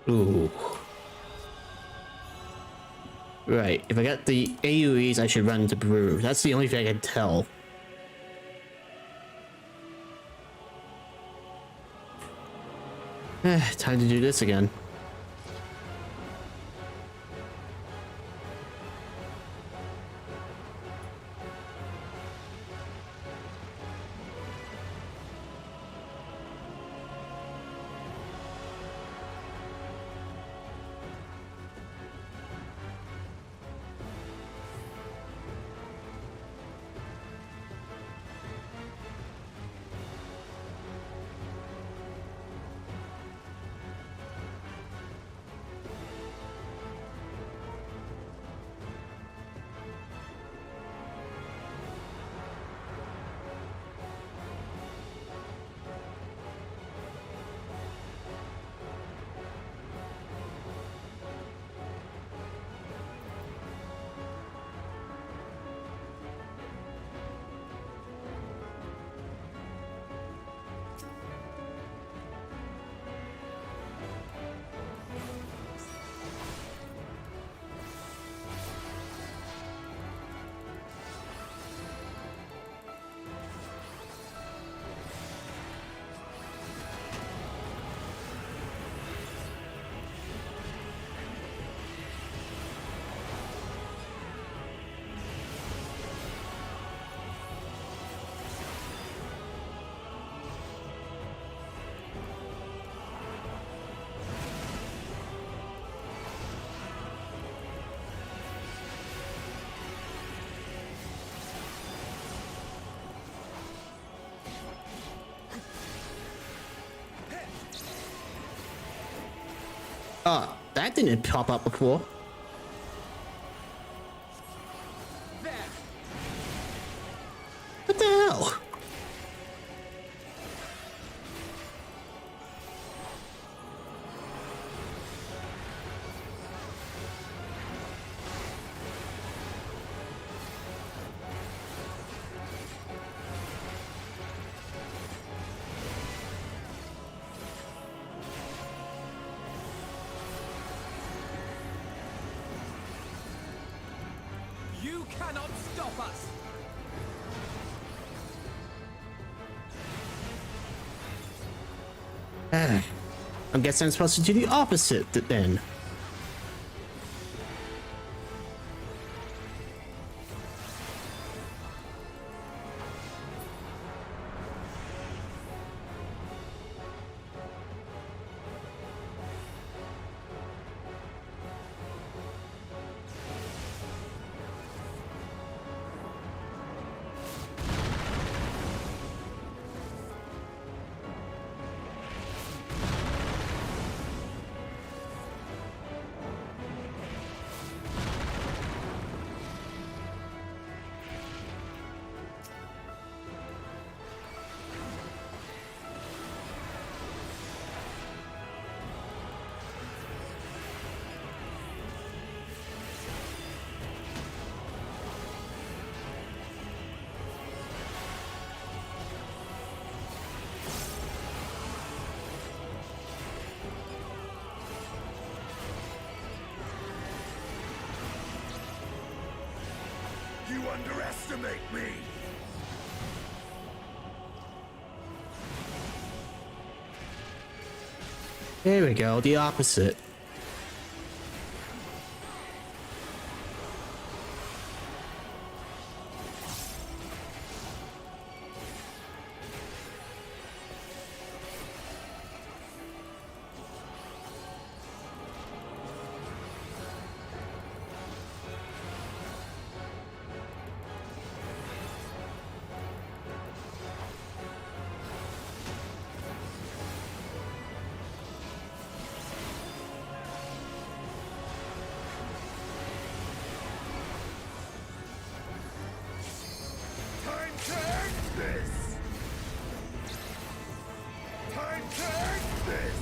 Ooh. Right, if I got the AoEs, I should run into Brew. That's the only thing I can tell. Time to do this again. Oh, that didn't pop up before. What the hell? You cannot stop us! I guess I'm supposed to do the opposite then. You underestimate me! There we go, the opposite. Time to end this! Time to end this!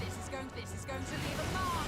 This is going to leave a mark. This is going to leave a mark.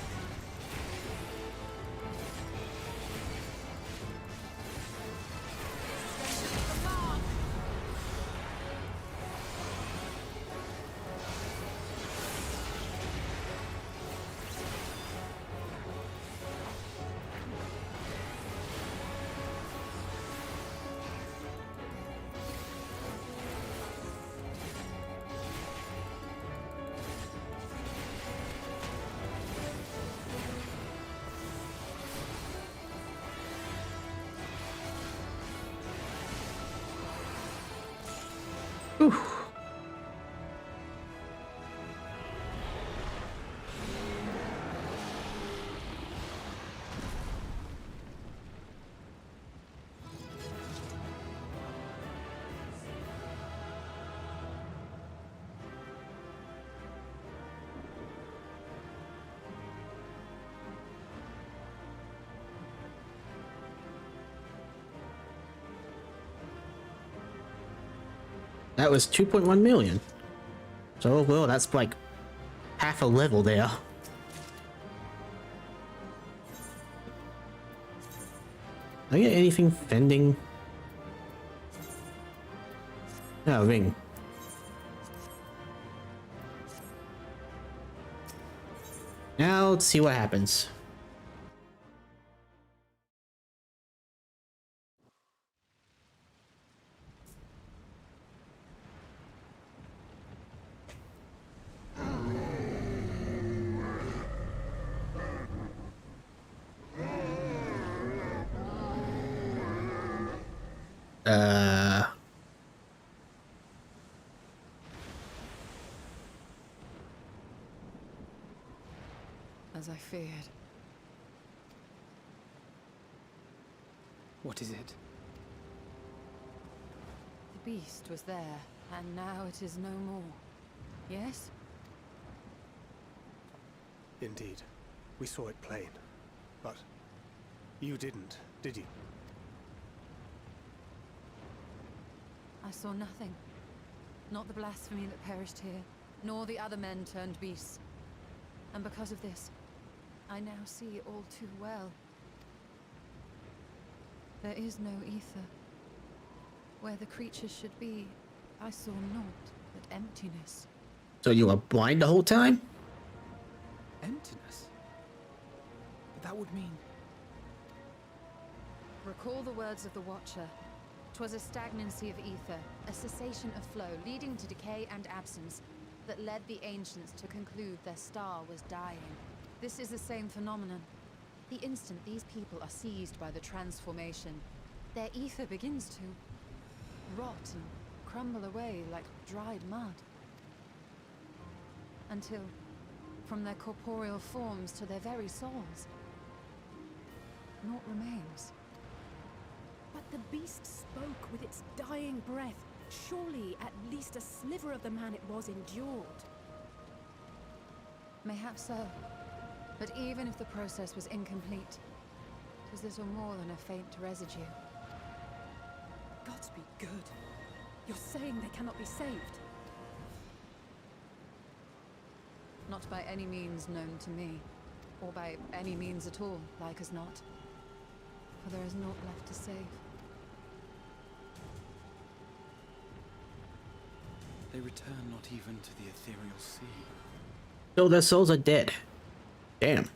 Whew. That was 2.1 million. So, well, that's like half a level there. I get anything fending? Oh, ring. Now let's see what happens. As I feared. What is it? The beast was there, and now it is no more. Yes? Indeed. We saw it plain. But you didn't, did you? I saw nothing. Not the blasphemy that perished here, nor the other men turned beasts. And because of this, I now see all too well. There is no ether. Where the creatures should be, I saw naught but emptiness. So you were blind the whole time? Emptiness? But that would mean... Recall the words of the Watcher. 'Twas a stagnancy of ether, a cessation of flow, leading to decay and absence, that led the ancients to conclude their star was dying. This is the same phenomenon. The instant these people are seized by the transformation, their ether begins to rot and crumble away like dried mud. Until, from their corporeal forms to their very souls, naught remains. But the beast spoke with its dying breath. Surely at least a sliver of the man it was endured. Mayhaps so. But even if the process was incomplete, it was little more than a faint residue. Gods be good. You're saying they cannot be saved? Not by any means known to me. Or by any means at all, like as not. For there is naught left to save. They return not even to the ethereal sea. So their souls are dead. Damn.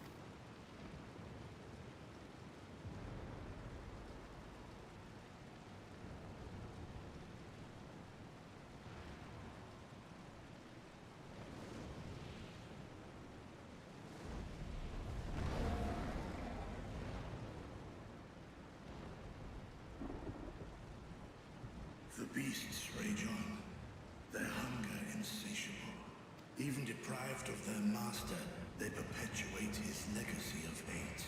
The beasts rage on, their hunger insatiable. Even deprived of their master, they perpetuate his legacy of hate.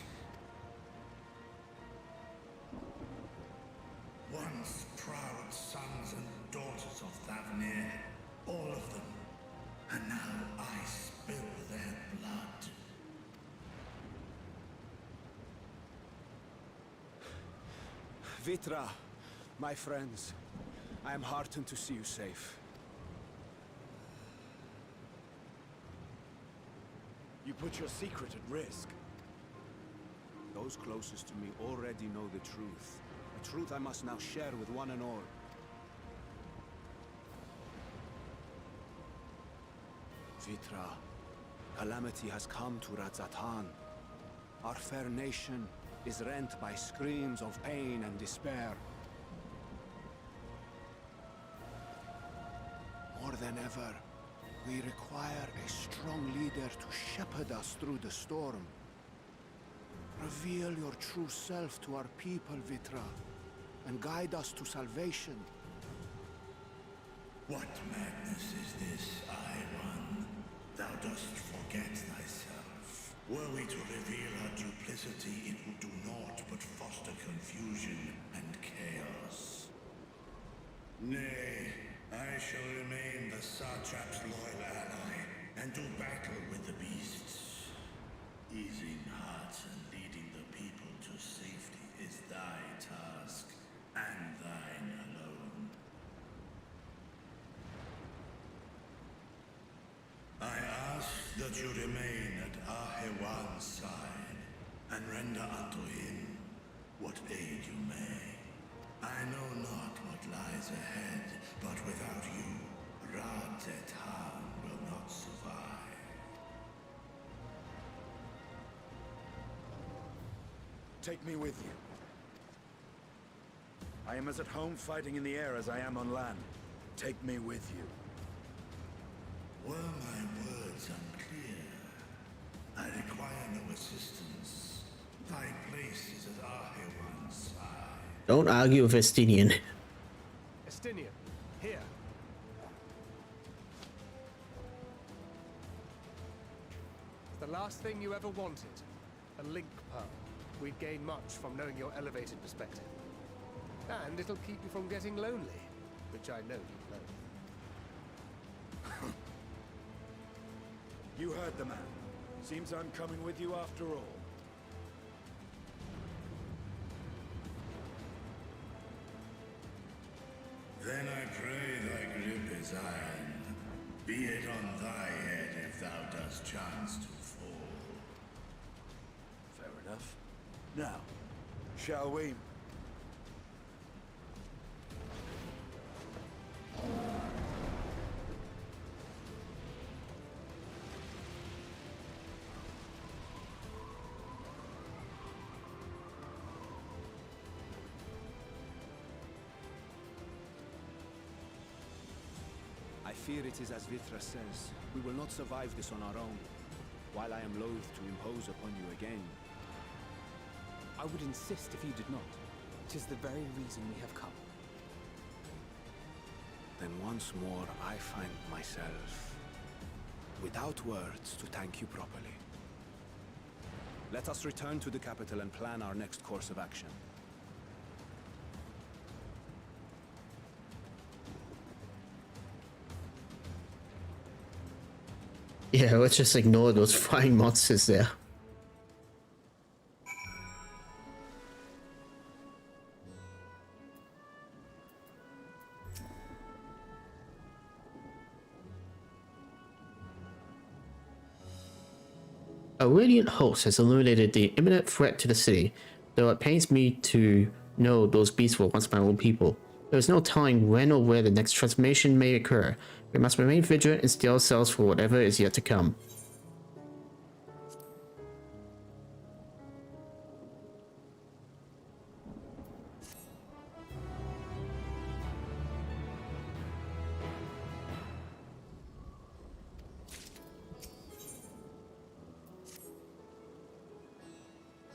Once proud sons and daughters of Thavnir, all of them, and now I spill their blood. Vitra, my friends, I am heartened to see you safe. You put your secret at risk. Those closest to me already know the truth. A truth I must now share with one and all. Vitra, calamity has come to Radzatan. Our fair nation is rent by screams of pain and despair. More than ever, we require a strong leader to shepherd us through the storm. Reveal your true self to our people, Vitra, and guide us to salvation. What madness is this, I-One? Thou dost forget thyself. Were we to reveal our duplicity, it would do naught but foster confusion and chaos. Nay, I shall remain the Satrap's loyal ally, and do battle with the beasts. Easing hearts and leading the people to safety is thy task, and thine alone. I ask that you remain at Ahewan's side, and render unto him what aid you may. I know not what lies ahead, but without you, Radzatan will not survive. Take me with you. I am as at home fighting in the air as I am on land. Take me with you. Were my words unclear? I require no assistance. Thy place is at Ahewan's side. Don't argue with Estinian. Estinian, here. It's the last thing you ever wanted. A link pearl. We'd gain much from knowing your elevated perspective. And it'll keep you from getting lonely, which I know you know. You heard the man. Seems I'm coming with you after all. Then I pray thy grip is iron. Be it on thy head if thou dost chance to fall. Fair enough. Now, shall we? I fear it is as Vithra says. We will not survive this on our own. While I am loath to impose upon you again. I would insist if you did not. 'Tis the very reason we have come. Then once more I find myself without words to thank you properly. Let us return to the capital and plan our next course of action. Yeah, let's just ignore those flying monsters there. A radiant host has eliminated the imminent threat to the city, though it pains me to know those beasts were once my own people. There is no telling when or where the next transformation may occur. We must remain vigilant and steel ourselves for whatever is yet to come.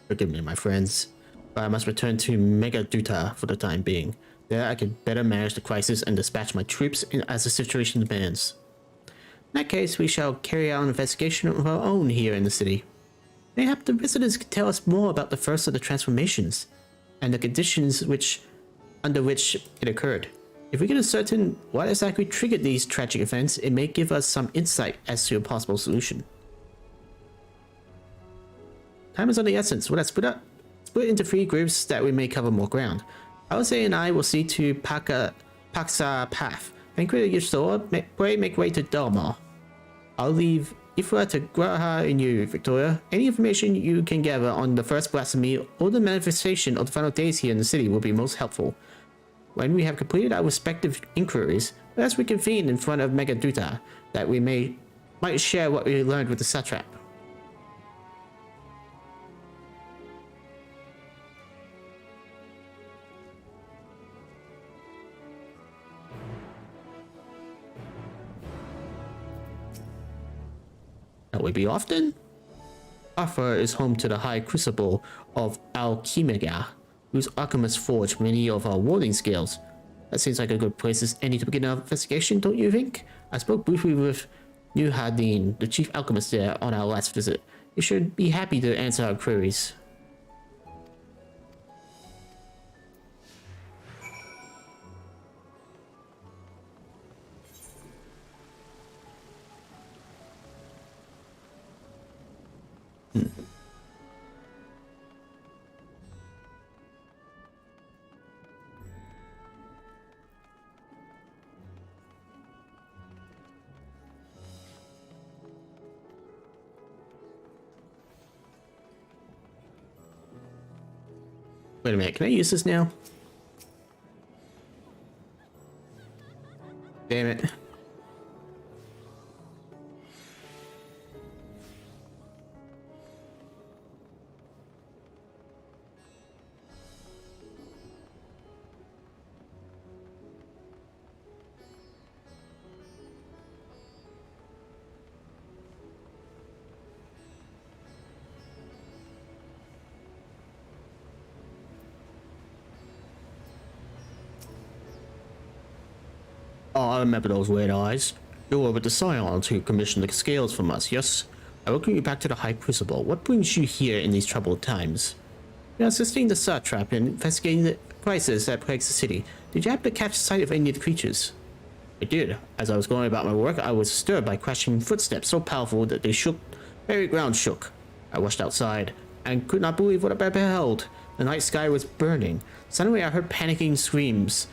Forgive me, my friends, but I must return to Megaduta for the time being. There I can better manage the crisis and dispatch my troops as the situation demands. In that case, we shall carry out an investigation of our own here in the city. Mayhap the visitors can tell us more about the first of the transformations, and the conditions under which it occurred. If we can ascertain what exactly triggered these tragic events, it may give us some insight as to a possible solution. Time is of the essence. We'll split into 3 groups that we may cover more ground. Alze and I will see to Paksa Path. Vanquish your sword, make way to Delmar. I'll leave Ifra to Graha and you, Victoria. Any information you can gather on the first blasphemy or the manifestation of the final days here in the city will be most helpful. When we have completed our respective inquiries, let us reconvene in front of Megaduta, that we might share what we learned with the satrap. That would be often? Arthur is home to the High Crucible of Alchemega, whose alchemists forge many of our warding skills. That seems like a good place as any to begin our investigation, don't you think? I spoke briefly with Nuhadin, the chief alchemist there, on our last visit. He should be happy to answer our queries. Wait a minute, can I use this now? Damn it. Oh, I remember those weird eyes. You were with the Scions who commissioned the scales from us, yes? I welcome you back to the High Crucible. What brings you here in these troubled times? We are assisting the satrap in investigating the crisis that plagues the city. Did you happen to catch sight of any of the creatures? I did. As I was going about my work, I was disturbed by crashing footsteps so powerful that they shook Very ground shook. I rushed outside and could not believe what I beheld. The night sky was burning. Suddenly I heard panicking screams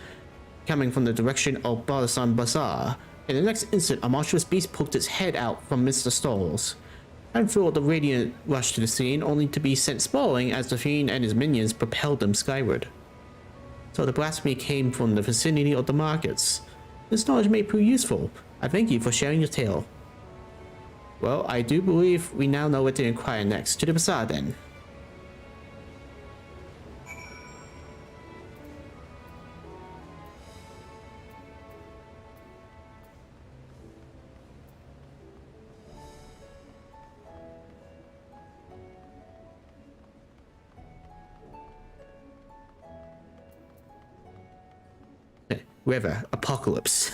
coming from the direction of Balasan Bazaar. In the next instant, a monstrous beast poked its head out from amidst the stalls. Handful the Radiant rushed to the scene, only to be sent sprawling as the Fiend and his minions propelled them skyward. So the blasphemy came from the vicinity of the markets. This knowledge may prove useful. I thank you for sharing your tale. Well, I do believe we now know what to inquire next. To the bazaar, then. River Apocalypse.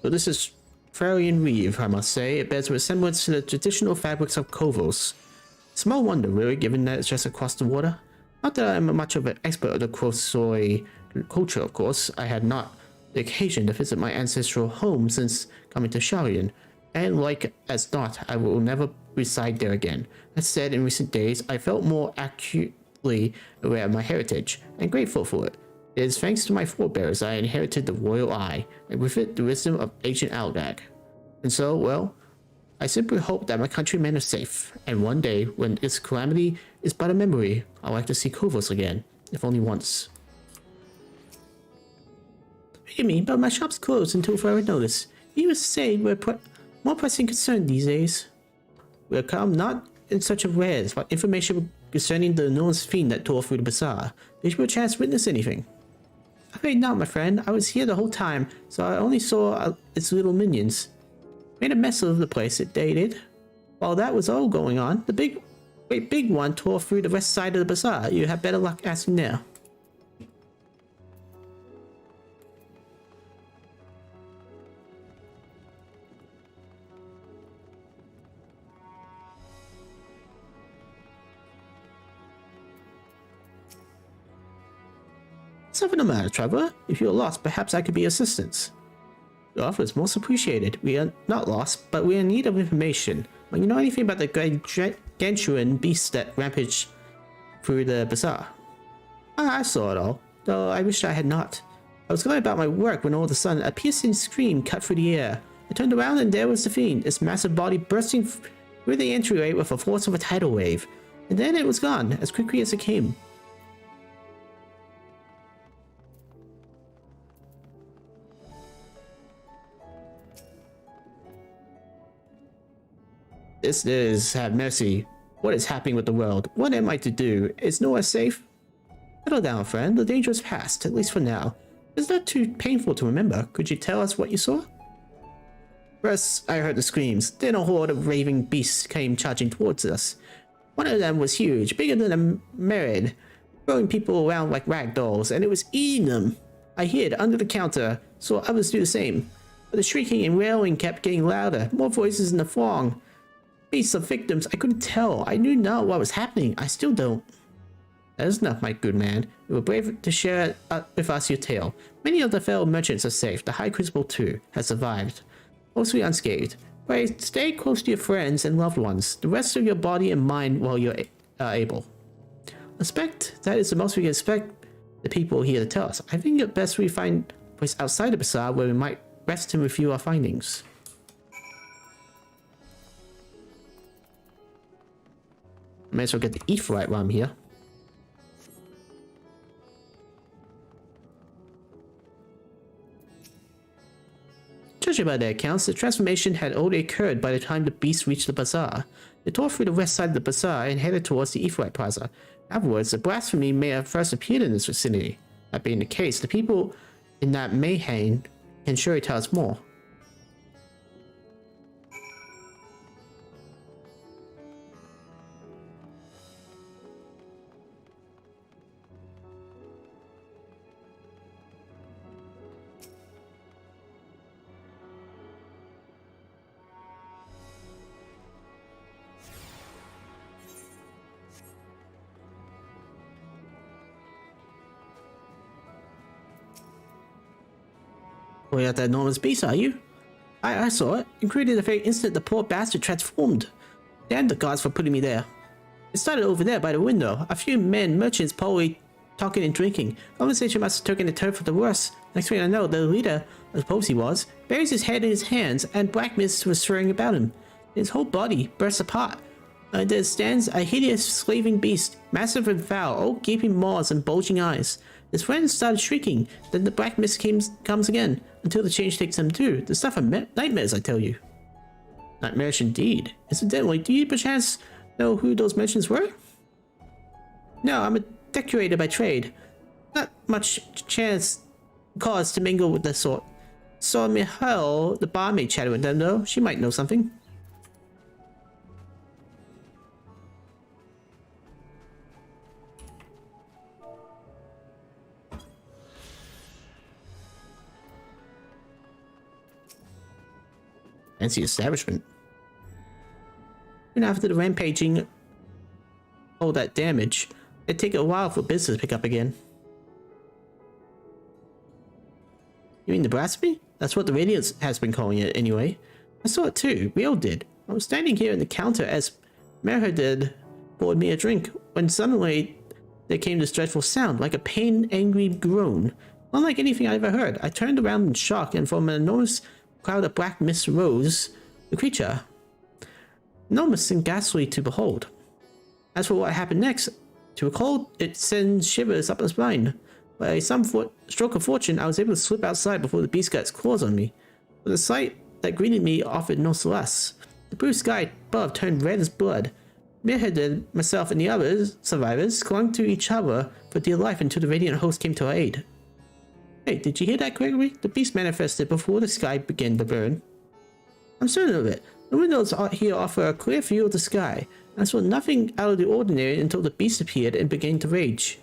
So this is Frarian Reeve, I must say. It bears a resemblance to the traditional fabrics of Kovos. Small wonder, really, given that it's just across the water. Not that I'm much of an expert of the Krosoi culture, of course. I had not the occasion to visit my ancestral home since coming to Sharian, and like as not, I will never reside there again. That said, in recent days, I felt more acutely aware of my heritage, and grateful for it. It is thanks to my forebears I inherited the royal eye, and with it the wisdom of ancient Aldag. And so, well, I simply hope that my countrymen are safe, and one day, when this calamity is but a memory, I'd like to see Kovos again, if only once. What do you mean? But my shop's closed until further notice. You must say we're more pressing concern these days. We'll come not in search of wares, but information concerning the enormous fiend that tore through the bazaar. Did you perchance witness anything? Afraid not, my friend. I was here the whole time, so I only saw its little minions. Made a mess of the place, it did. While that was all going on, the great big one tore through the west side of the bazaar. You have better luck asking there. Something the matter, traveler? If you're lost, perhaps I could be of assistance. Your offer is most appreciated. We are not lost, but we are in need of information. When you know anything about the gargantuan beasts that rampage through the bazaar? I saw it all, though I wish I had not. I was going about my work when all of a sudden a piercing scream cut through the air. I turned around and there was the fiend, its massive body bursting through the entryway with the force of a tidal wave. And then it was gone, as quickly as it came. This is, have mercy. What is happening with the world? What am I to do? Is nowhere safe? Settle down, friend. The danger is past, at least for now. It's not too painful to remember. Could you tell us what you saw? First, I heard the screams. Then a horde of raving beasts came charging towards us. One of them was huge, bigger than a Merid, throwing people around like rag dolls, and it was eating them. I hid under the counter, saw others do the same. But the shrieking and wailing kept getting louder, more voices in the throng. Beasts of victims, I couldn't tell. I knew not what was happening. I still don't. That is enough, my good man. You were brave to share with us your tale. Many of the fellow merchants are safe. The High Crucible, too, has survived. Mostly unscathed. But stay close to your friends and loved ones. The rest of your body and mind while you're able. Expect that is the most we can expect the people here to tell us. I think it's best we find a place outside the bazaar where we might rest and review our findings. May as well get the Aephorite while I'm here. Judging by their accounts, the transformation had already occurred by the time the beast reached the bazaar. They tore through the west side of the bazaar and headed towards the Aephorite Plaza. Afterwards, the blasphemy may have first appeared in this vicinity. That being the case, the people in that mayhem can surely tell us more. Pulling out that enormous beast, are you? I saw it, including the very instant the poor bastard transformed. Damn the gods for putting me there. It started over there by the window. A few men, merchants, probably talking and drinking. Conversation must have taken a turn for the worse. Next thing I know, the leader, I suppose he was, buries his head in his hands, and black mist was swirling about him. His whole body bursts apart. There stands a hideous, slaving beast, massive and foul, all gaping maws and bulging eyes. His friends started shrieking, then the black mist comes again, until the change takes them too. The stuff of nightmares, I tell you. Nightmarish indeed. Incidentally, do you perchance know who those mentions were? No, I'm a decorator by trade. Not much cause to mingle with the sort. Saw Mihail, the barmaid, chatting with them though. She might know something. Fancy establishment. Even after the rampaging, all that damage, it'd take a while for business to pick up again. You mean the blasphemy? That's what the Radiance has been calling it anyway. I saw it too. We all did. I was standing here in the counter as Merherdad poured me a drink, when suddenly there came this dreadful sound, like a pain-angry groan. Unlike anything I ever heard, I turned around in shock, and from an enormous cloud of black mist rose the creature. Enormous and ghastly to behold. As for what happened next, to recall, it sends shivers up my spine. By some stroke of fortune, I was able to slip outside before the beast got its claws on me. But the sight that greeted me offered no solace. The blue sky above turned red as blood. Mirhadid, myself, and the others, survivors, clung to each other for dear life until the Radiant host came to our aid. Hey, did you hear that, Gregory? The beast manifested before the sky began to burn. I'm certain of it. The windows here offer a clear view of the sky. I saw nothing out of the ordinary until the beast appeared and began to rage.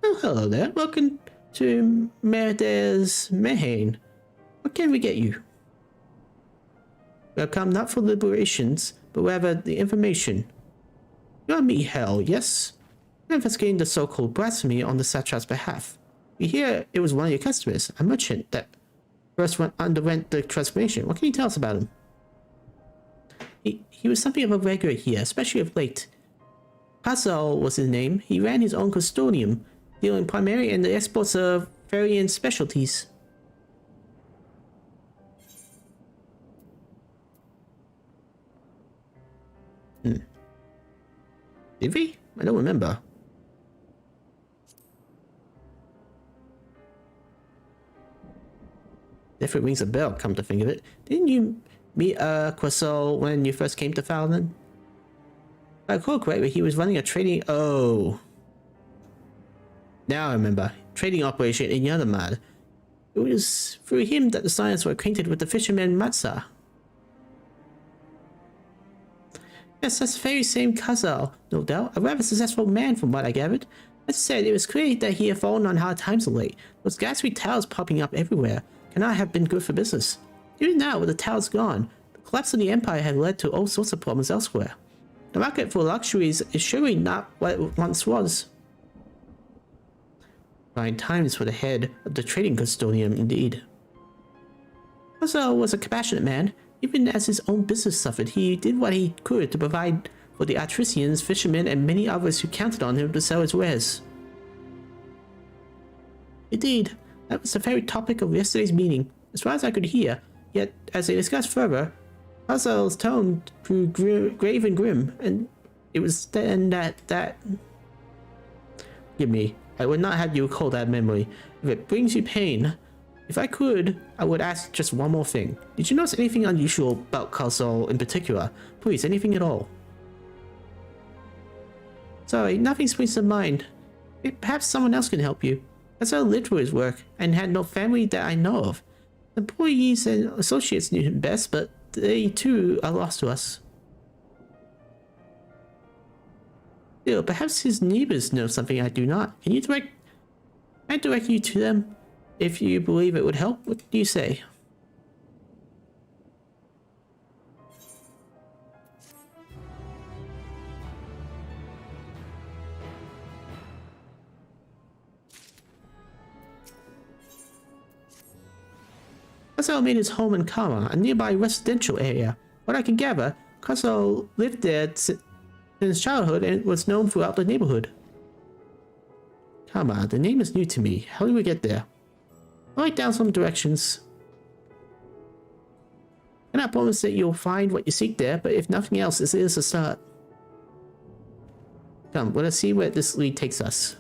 Oh, hello there. Welcome to Merhad's Mehane. What can we get you? We have come not for liberations, but rather the information. You are Mihail, yes? We're investigating the so-called blasphemy on the Satrap's behalf. We hear it was one of your customers, a merchant that first underwent the transformation. What can you tell us about him? He was something of a regular here, especially of late. Hazal was his name. He ran his own custodium, dealing primarily in the exports of Farian specialties. Did we? I don't remember. Definitely rings a bell, come to think of it. Didn't you meet Quasol when you first came to Fallon? If I recall correctly, he was running a trading... Oh. Now I remember. Trading operation in Yadamad. It was through him that the Science were acquainted with the fisherman Matsa. Yes, that's the very same Khazal, no doubt. A rather successful man from what I gathered. As said, it was clear that he had fallen on hard times of late. Those ghastly towers popping up everywhere cannot have been good for business. Even now, with the towers gone, the collapse of the Empire had led to all sorts of problems elsewhere. The market for luxuries is surely not what it once was. Trying times for the head of the trading custodian, indeed. Khazal was a compassionate man. Even as his own business suffered, he did what he could to provide for the Atricians, fishermen, and many others who counted on him to sell his wares. Indeed, that was the very topic of yesterday's meeting, as far as I could hear, yet as they discussed further, Khazal's tone grew grave and grim, and it was then that... Forgive me, I would not have you recall that memory. If it brings you pain... If I could, I would ask just one more thing. Did you notice anything unusual about Khazal in particular? Please, anything at all? Sorry, nothing springs to mind. Perhaps someone else can help you. Khazal lived for his work, and had no family that I know of. Employees and associates knew him best, but they too are lost to us. Still, perhaps his neighbors know something I do not. Can you direct you to them? If you believe it would help, what do you say? Kuzo made his home in Kama, a nearby residential area. What I can gather, Kuzo lived there since childhood and was known throughout the neighborhood. Kama, the name is new to me. How do we get there? I'll write down some directions. I cannot promise that you'll find what you seek there, but if nothing else, this is a start. Come, let us see where this lead takes us.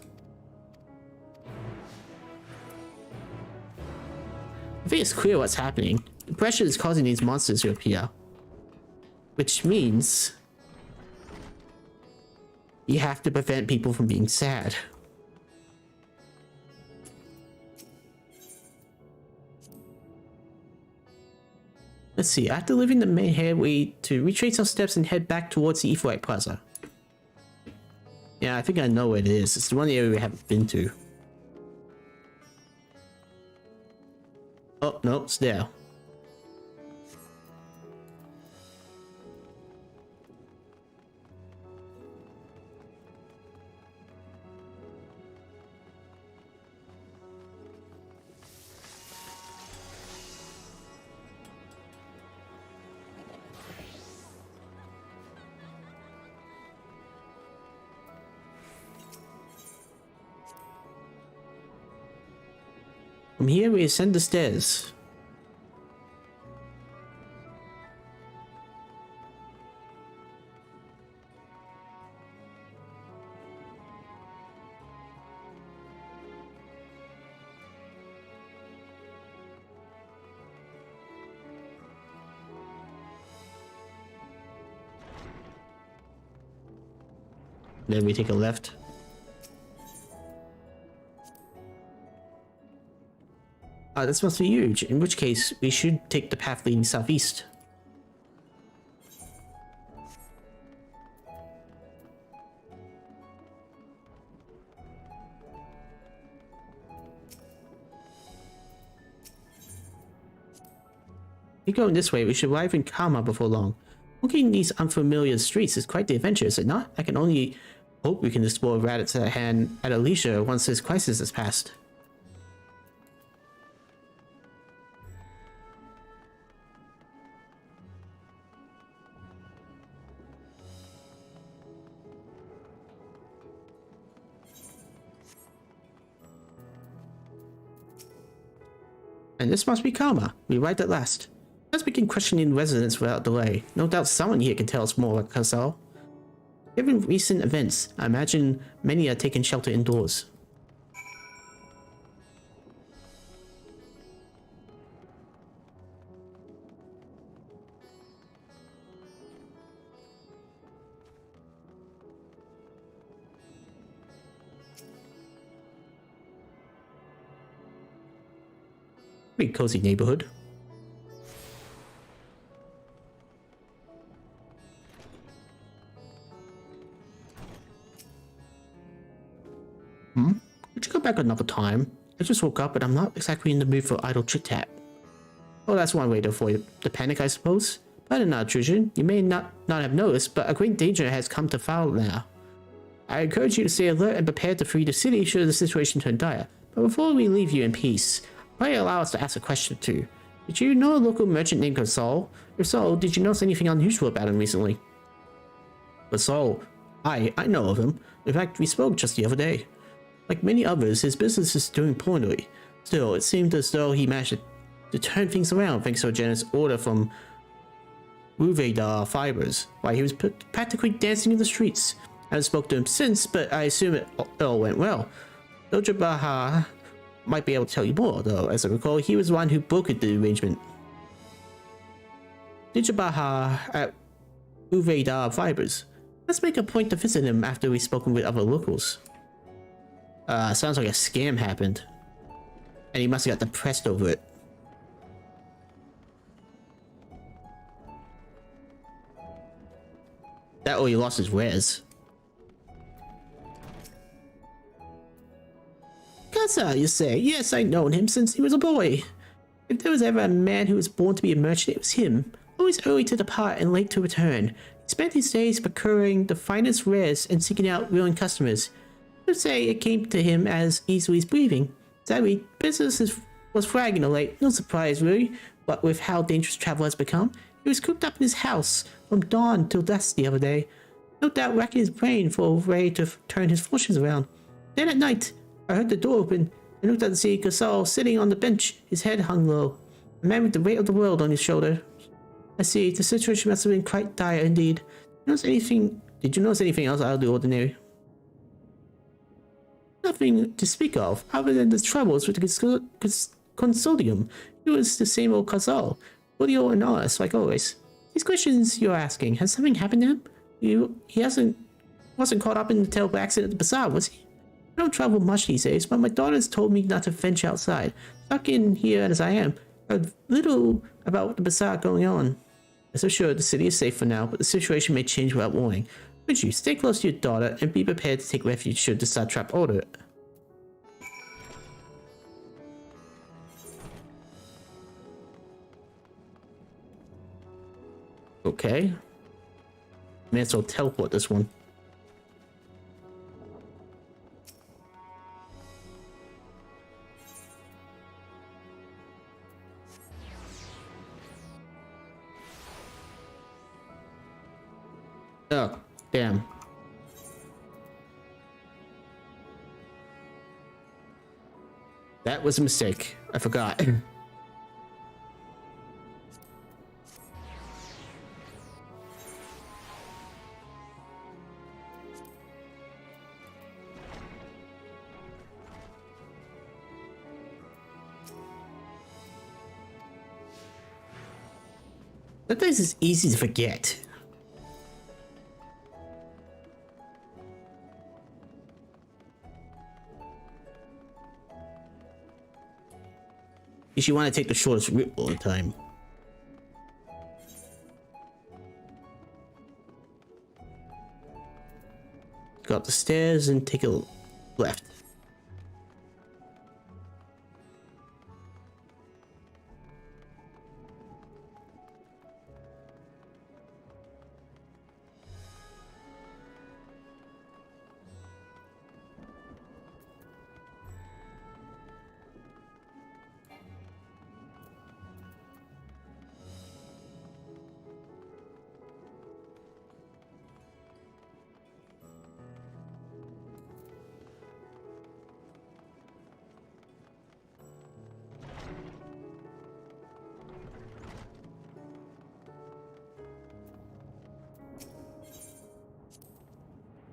I think it's clear what's happening. The pressure is causing these monsters to appear. Which means you have to prevent people from being sad. Let's see, after leaving the main headway to retrace our steps and head back towards the Ephraim Plaza. Yeah, I think I know where it is. It's the one area we haven't been to. Oh, no, it's there. From here we ascend the stairs. Then we take a left. This must be huge, in which case we should take the path leading southeast. If going this way, we should arrive in Kama before long. Walking these unfamiliar streets is quite the adventure, is it not? I can only hope we can explore Raditz at hand at a leisure once this crisis has passed. And this must be Kama. We arrived at last. Let's begin questioning residents without delay. No doubt someone here can tell us more about Kuzo. Given recent events, I imagine many are taking shelter indoors. Pretty cozy neighborhood. Would you go back another time? I just woke up and I'm not exactly in the mood for idle chit-chat. Well, that's one way to avoid the panic, I suppose. Pardon our intrusion. You may not have noticed, but a great danger has come to foul now. I encourage you to stay alert and prepared to flee the city should the situation turn dire. But before we leave you in peace, might allow us to ask a question or two. Did you know a local merchant named Gasol? If so, did you notice anything unusual about him recently? Gasol? I know of him. In fact, we spoke just the other day. Like many others, his business is doing poorly. Still, it seemed as though he managed to turn things around thanks to a generous order from Ruvedar Fibers, while he was practically dancing in the streets. I haven't spoken to him since, but I assume it all went well. Dojabaha might be able to tell you more, though. As I recall, he was the one who brokered the arrangement. Dojabaha at Ruvedar Fibers. Let's make a point to visit him after we've spoken with other locals. Sounds like a scam happened. And he must have got depressed over it. That or he lost his res. Kasa, you say? Yes, I've known him since he was a boy. If there was ever a man who was born to be a merchant, it was him. Always early to depart and late to return. He spent his days procuring the finest wares and seeking out willing customers. I would say it came to him as easily as breathing. Sadly, business was flagging of late. No surprise, really. But with how dangerous travel has become, he was cooped up in his house from dawn till dusk the other day. No doubt racking his brain for a way to turn his fortunes around. Then at night, I heard the door open and looked up to see Gasol sitting on the bench, his head hung low. A man with the weight of the world on his shoulder. I see, the situation must have been quite dire indeed. Did you notice anything else out of the ordinary? Nothing to speak of, other than the troubles with the consortium. It was the same old Gasol, Audio and honest, like always. These questions you're asking, has something happened to him? He wasn't caught up in the terrible accident at the bazaar, was he? I don't travel much these days, but my daughter's told me not to venture outside. Stuck in here as I am, a little about the bazaar going on. As I'm sure the city is safe for now, but the situation may change without warning. Would you stay close to your daughter and be prepared to take refuge should the satrap order it? Okay. May as well teleport this one. Oh, damn. That was a mistake. I forgot. Sometimes it's easy to forget. You want to take the shortest route all the time. Go up the stairs and take a left.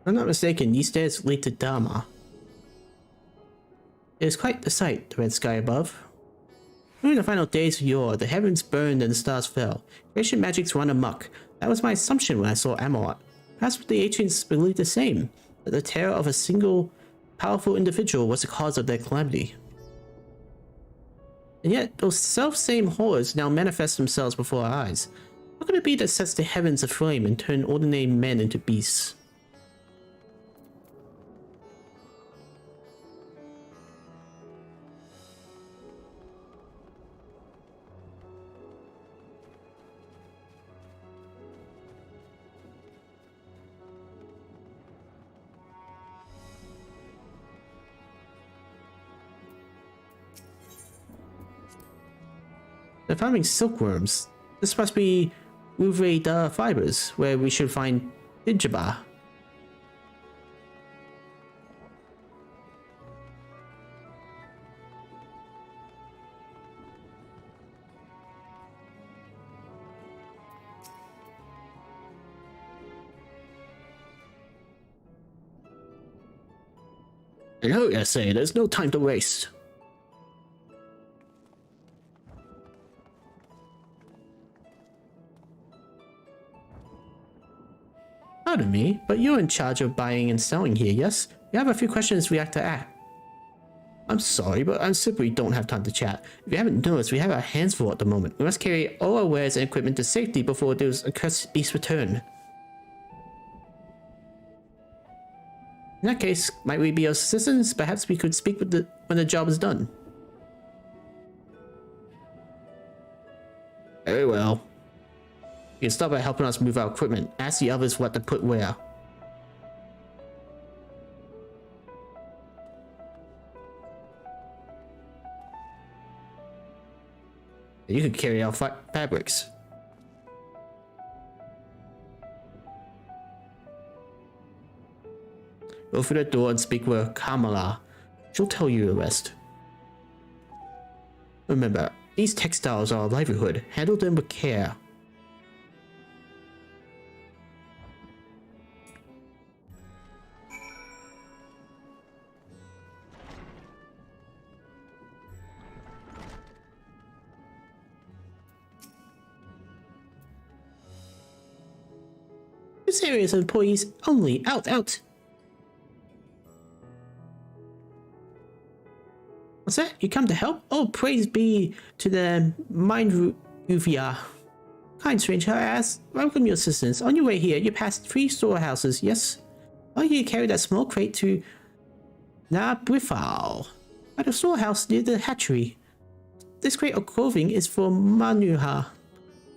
If I'm not mistaken, these stairs lead to Dharma. It is quite the sight, the red sky above. During the final days of yore, the heavens burned and the stars fell. Creation magics run amok. That was my assumption when I saw Amarot. Perhaps the ancients believed the same, that the terror of a single, powerful individual was the cause of their calamity. And yet, those self-same horrors now manifest themselves before our eyes. What could it be that sets the heavens aflame and turn ordinary men into beasts? They're farming silkworms. This must be Uvre fibers, where we should find Dijaba. Hello, I say, there's no time to waste. Pardon me, but you're in charge of buying and selling here, yes? We have a few questions we have to ask. I'm sorry, but I simply don't have time to chat. If you haven't noticed, we have our hands full at the moment. We must carry all our wares and equipment to safety before those accursed beasts return. In that case, might we be of assistance? Perhaps we could speak with when the job is done. Very well. You can start by helping us move our equipment. Ask the others what to put where. You could carry out fabrics. Go through the door and speak with Kamala. She'll tell you the rest. Remember, these textiles are a livelihood. Handle them with care. This area is employees only. Out, out. What's that? You come to help? Oh, praise be to the Mind Uvia. Kind stranger, I ask. Welcome your assistance. On your way here, you passed 3 storehouses, yes? Why do you carry that small crate to Nabrifal? At a storehouse near the hatchery. This crate of clothing is for Manuha.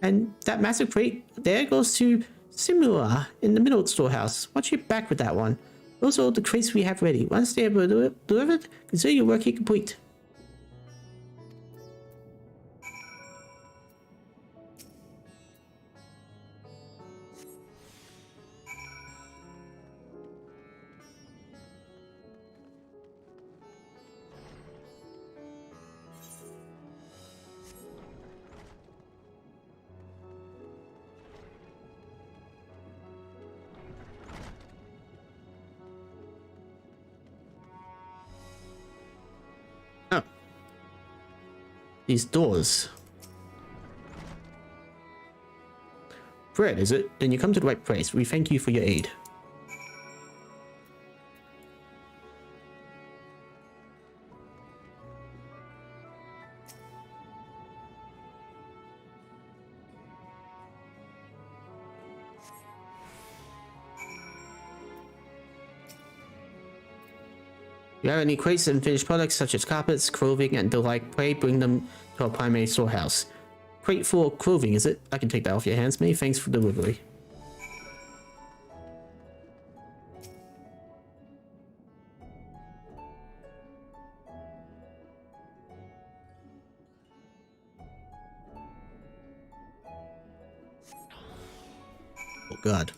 And that massive crate there goes to Simula in the middle storehouse. Watch your back with that one. Those are all the crates we have ready. Once they are delivered, consider your work here complete. These doors. Fred, is it? Then you come to the right place. We thank you for your aid. If you have any crates and finished products such as carpets, clothing, and the like, pray bring them to our primary storehouse. Crate for clothing, is it? I can take that off your hands. Many thanks for delivery. Oh god.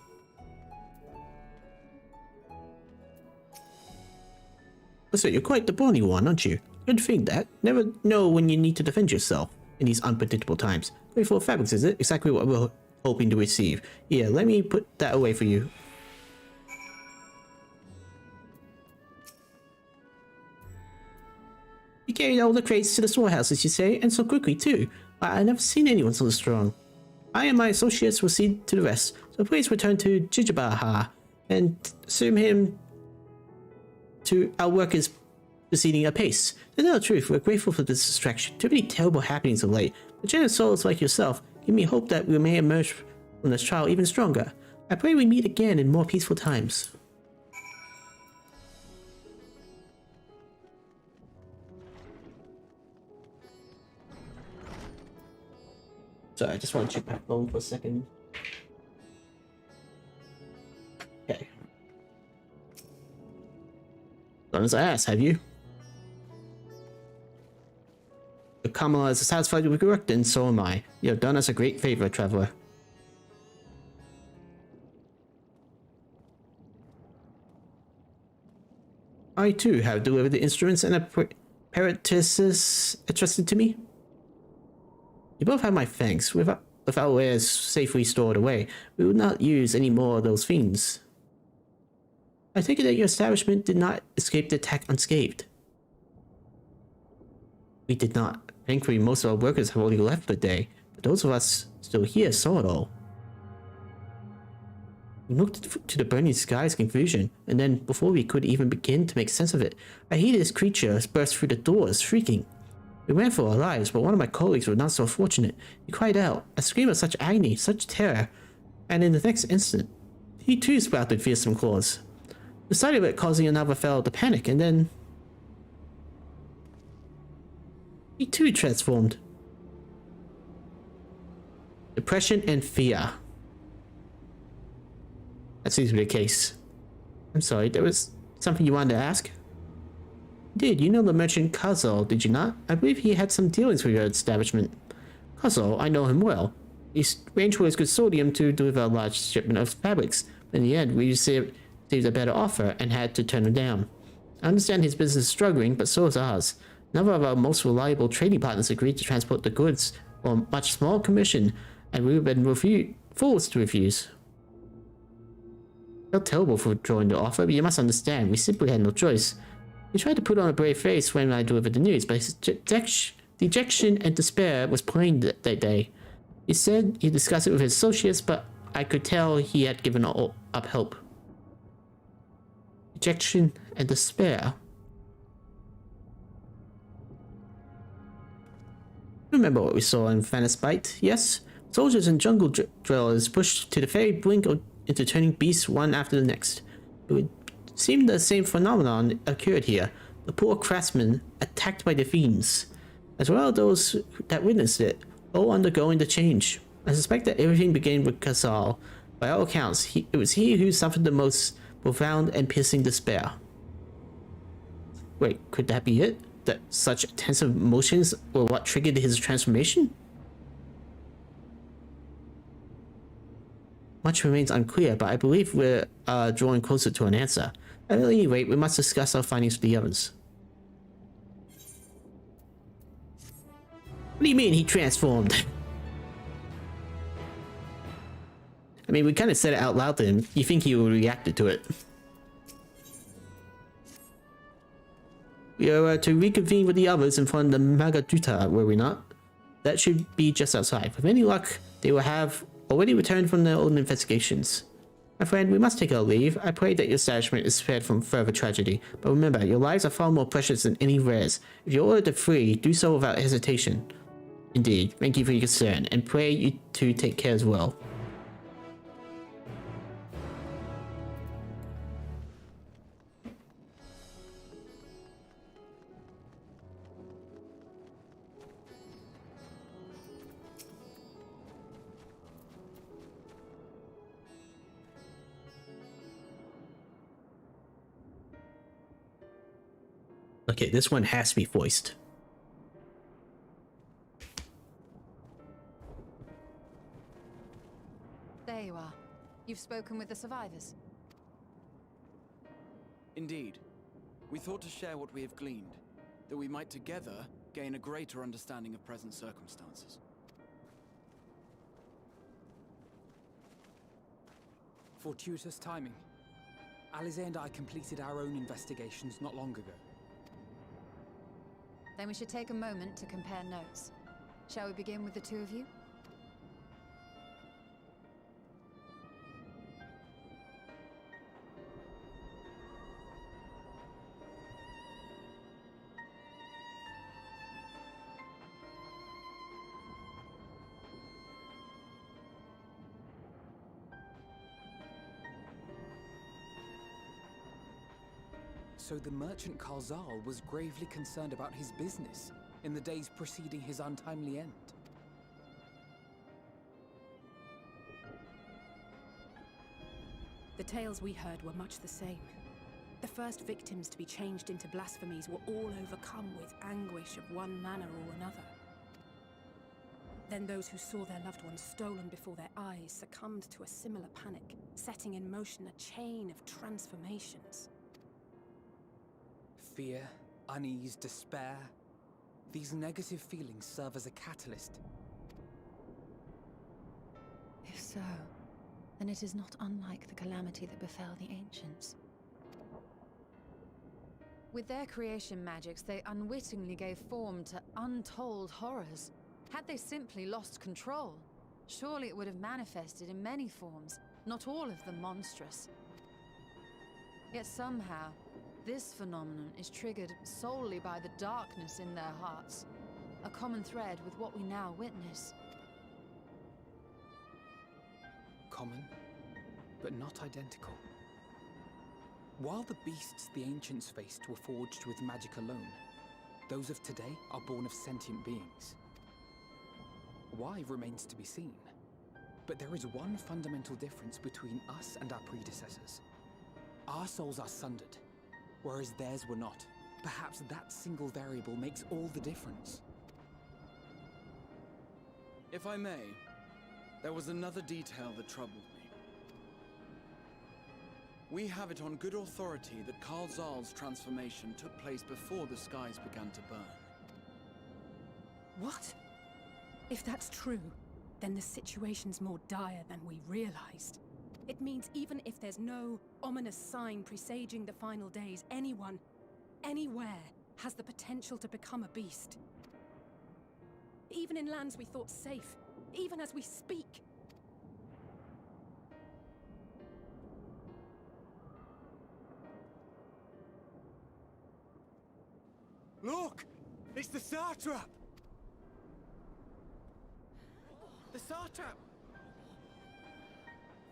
So you're quite the brawny one, aren't you? Good thing that. Never know when you need to defend yourself in these unpredictable times. Grateful fabrics, is it? Exactly what we're hoping to receive. Yeah, let me put that away for you. You carried all the crates to the storehouses, you say, and so quickly too. I've never seen anyone so strong. I and my associates will see to the rest, so please return to Jijabaha and assume him to our workers proceeding apace. To tell the truth, we're grateful for this distraction. Too many terrible happenings of late. But generous souls like yourself give me hope that we may emerge from this trial even stronger. I pray we meet again in more peaceful times. Sorry, I just want to check my phone for a second. Okay. Done as I asked, have you? If Kamala is satisfied with your work, then so am I. You have done us a great favor, traveler. I too have delivered the instruments and apparatuses entrusted to me. You both have my thanks. With our wares safely stored away, we would not use any more of those fiends. I take it that your establishment did not escape the attack unscathed. We did not. Thankfully, most of our workers have already left for the day, but those of us still here saw it all. We looked to the burning sky's confusion, and then, before we could even begin to make sense of it, a hideous creature burst through the doors, shrieking. We ran for our lives, but one of my colleagues was not so fortunate. He cried out, a scream of such agony, such terror, and in the next instant, he too sprouted fearsome claws. The sight of it causing another fellow to panic, and then he too transformed. Depression and fear. That seems to be the case. I'm sorry, there was something you wanted to ask? You did. You know the merchant Kazal, did you not? I believe he had some dealings with your establishment. Cousin, I know him well. He arranged with his consortium to deliver a large shipment of fabrics. In the end, we received a better offer and had to turn him down. I understand his business is struggling, but so is ours. Another of our most reliable trading partners agreed to transport the goods for a much smaller commission, and we've been forced to refuse. I felt terrible for withdrawing the offer, but you must understand, we simply had no choice. He tried to put on a brave face when I delivered the news, but his dejection and despair was plain that day. He said he discussed it with his associates, but I could tell he had given up hope. Dejection and despair. Remember what we saw in Fannisbite, yes? Soldiers and jungle dwellers pushed to the very brink into turning beasts one after the next. It would seem the same phenomenon occurred here. The poor craftsmen attacked by the fiends, as well as those that witnessed it, all undergoing the change. I suspect that everything began with Casal. By all accounts, it was he who suffered the most profound and piercing despair. Wait, could that be it? That such intense emotions were what triggered his transformation? Much remains unclear, but I believe we're drawing closer to an answer. At any rate, we must discuss our findings with the others. What do you mean he transformed? I mean, we kind of said it out loud to him. You think he would react to it? We are to reconvene with the others in front of the Magaduta, were we not? That should be just outside. With any luck, they will have already returned from their own investigations. My friend, we must take our leave. I pray that your establishment is spared from further tragedy. But remember, your lives are far more precious than any rares. If you're ordered to flee, do so without hesitation. Indeed, thank you for your concern, and pray you to take care as well. Okay, this one has to be voiced. There you are. You've spoken with the survivors. Indeed. We thought to share what we have gleaned, that we might together gain a greater understanding of present circumstances. Fortuitous timing. Alize and I completed our own investigations not long ago. Then we should take a moment to compare notes. Shall we begin with the two of you? So the merchant Karzal was gravely concerned about his business in the days preceding his untimely end. The tales we heard were much the same. The first victims to be changed into blasphemies were all overcome with anguish of one manner or another. Then those who saw their loved ones stolen before their eyes succumbed to a similar panic, setting in motion a chain of transformations. Fear, unease, despair. These negative feelings serve as a catalyst. If so, then it is not unlike the calamity that befell the ancients. With their creation magics, they unwittingly gave form to untold horrors. Had they simply lost control, surely it would have manifested in many forms, not all of them monstrous. Yet somehow, this phenomenon is triggered solely by the darkness in their hearts, a common thread with what we now witness. Common, but not identical. While the beasts the ancients faced were forged with magic alone, those of today are born of sentient beings. Why remains to be seen, but there is one fundamental difference between us and our predecessors. Our souls are sundered, whereas theirs were not. Perhaps that single variable makes all the difference. If I may, there was another detail that troubled me. We have it on good authority that Karl Zahl's transformation took place before the skies began to burn. What? If that's true, then the situation's more dire than we realized. It means even if there's no ominous sign presaging the final days, anyone, anywhere, has the potential to become a beast. Even in lands we thought safe, even as we speak. Look! It's the satrap! The satrap!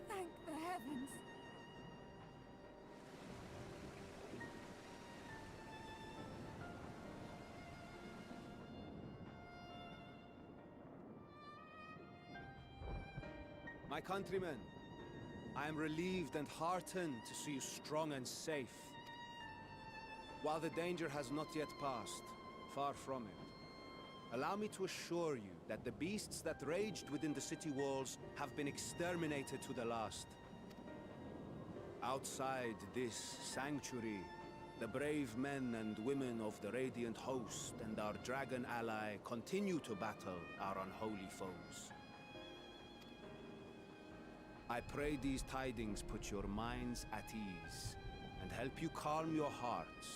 Thank the heavens. My countrymen, I am relieved and heartened to see you strong and safe. While the danger has not yet passed, far from it, allow me to assure you that the beasts that raged within the city walls have been exterminated to the last. Outside this sanctuary, the brave men and women of the Radiant Host and our dragon ally continue to battle our unholy foes. I pray these tidings put your minds at ease and help you calm your hearts.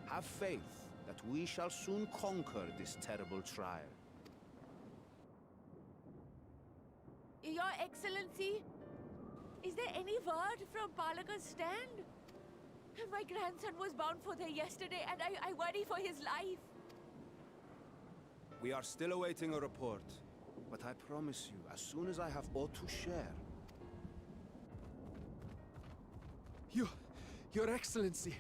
Have faith that we shall soon conquer this terrible trial. Your Excellency, is there any word from Palaka's stand? My grandson was bound for there yesterday, and I worry for his life. We are still awaiting a report, but I promise you, as soon as I have aught to share... Your Excellency,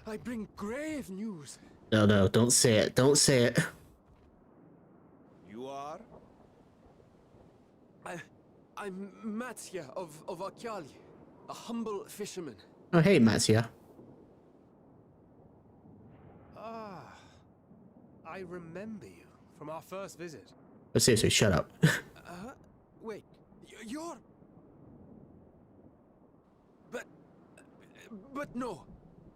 I bring grave news. No, don't say it. Don't say it. You are? I'm Matsya of Akyali, a humble fisherman. Oh, hey, Matsya. Ah, I remember you from our first visit. But seriously, shut up. Wait, you're... But no,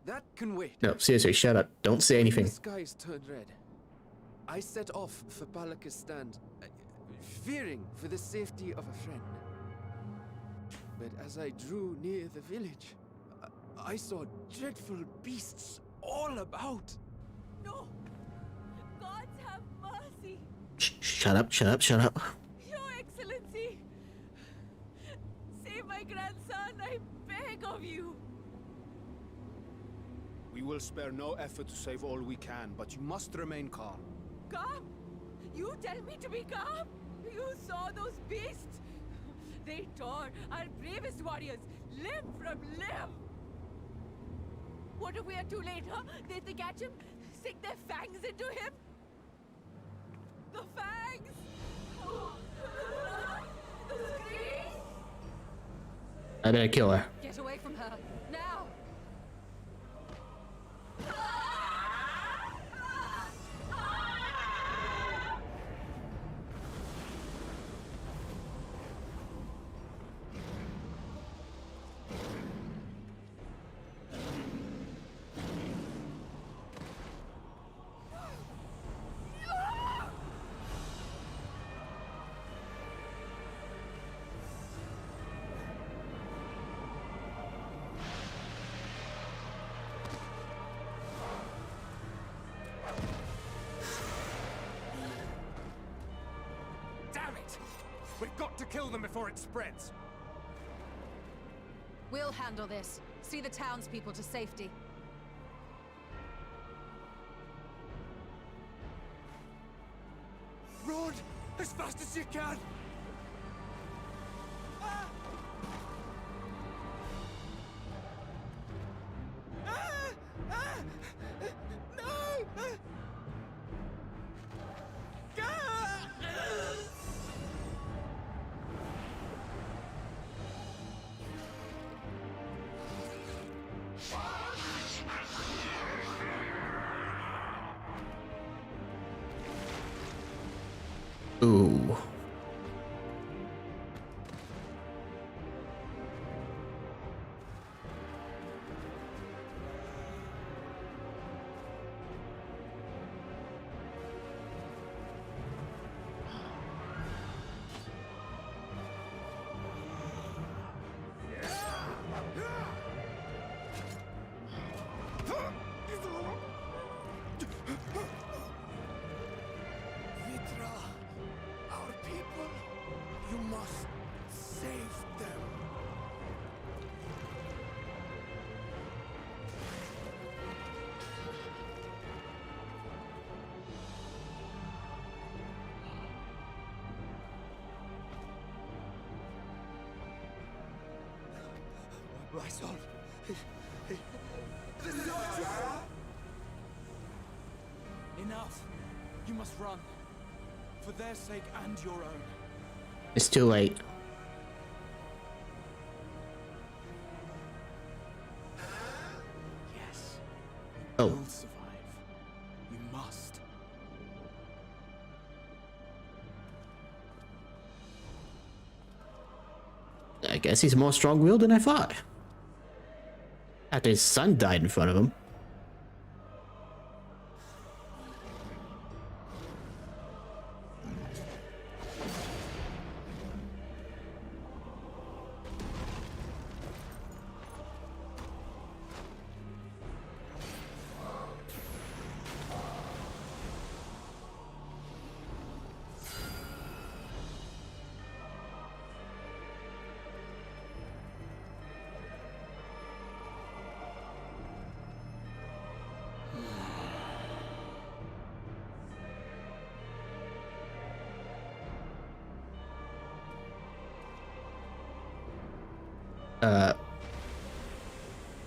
that can wait. No, seriously, shut up. Don't say anything. The skies turned red. I set off for Palaka's stand, fearing for the safety of a friend. But as I drew near the village, I saw dreadful beasts all about. No! Gods have mercy! Shut up, shut up, shut up. Your Excellency! Save my grandson, I beg of you! We will spare no effort to save all we can, but you must remain calm. Calm? You tell me to be calm? You saw those beasts? They tore our bravest warriors limb from limb! What if we are too late, huh? They catch him, sink their fangs into him? The fangs! The screams! I better kill her. Get away from her, now! We've got to kill them before it spreads. We'll handle this. See the townspeople to safety. Run as fast as you can! Ooh. Vitra, our people, you must save them. My son. Enough! You must run. For their sake and your own. It's too late. Yes. Oh. You'll survive. You must. I guess he's more strong-willed than I thought. After his son died in front of him.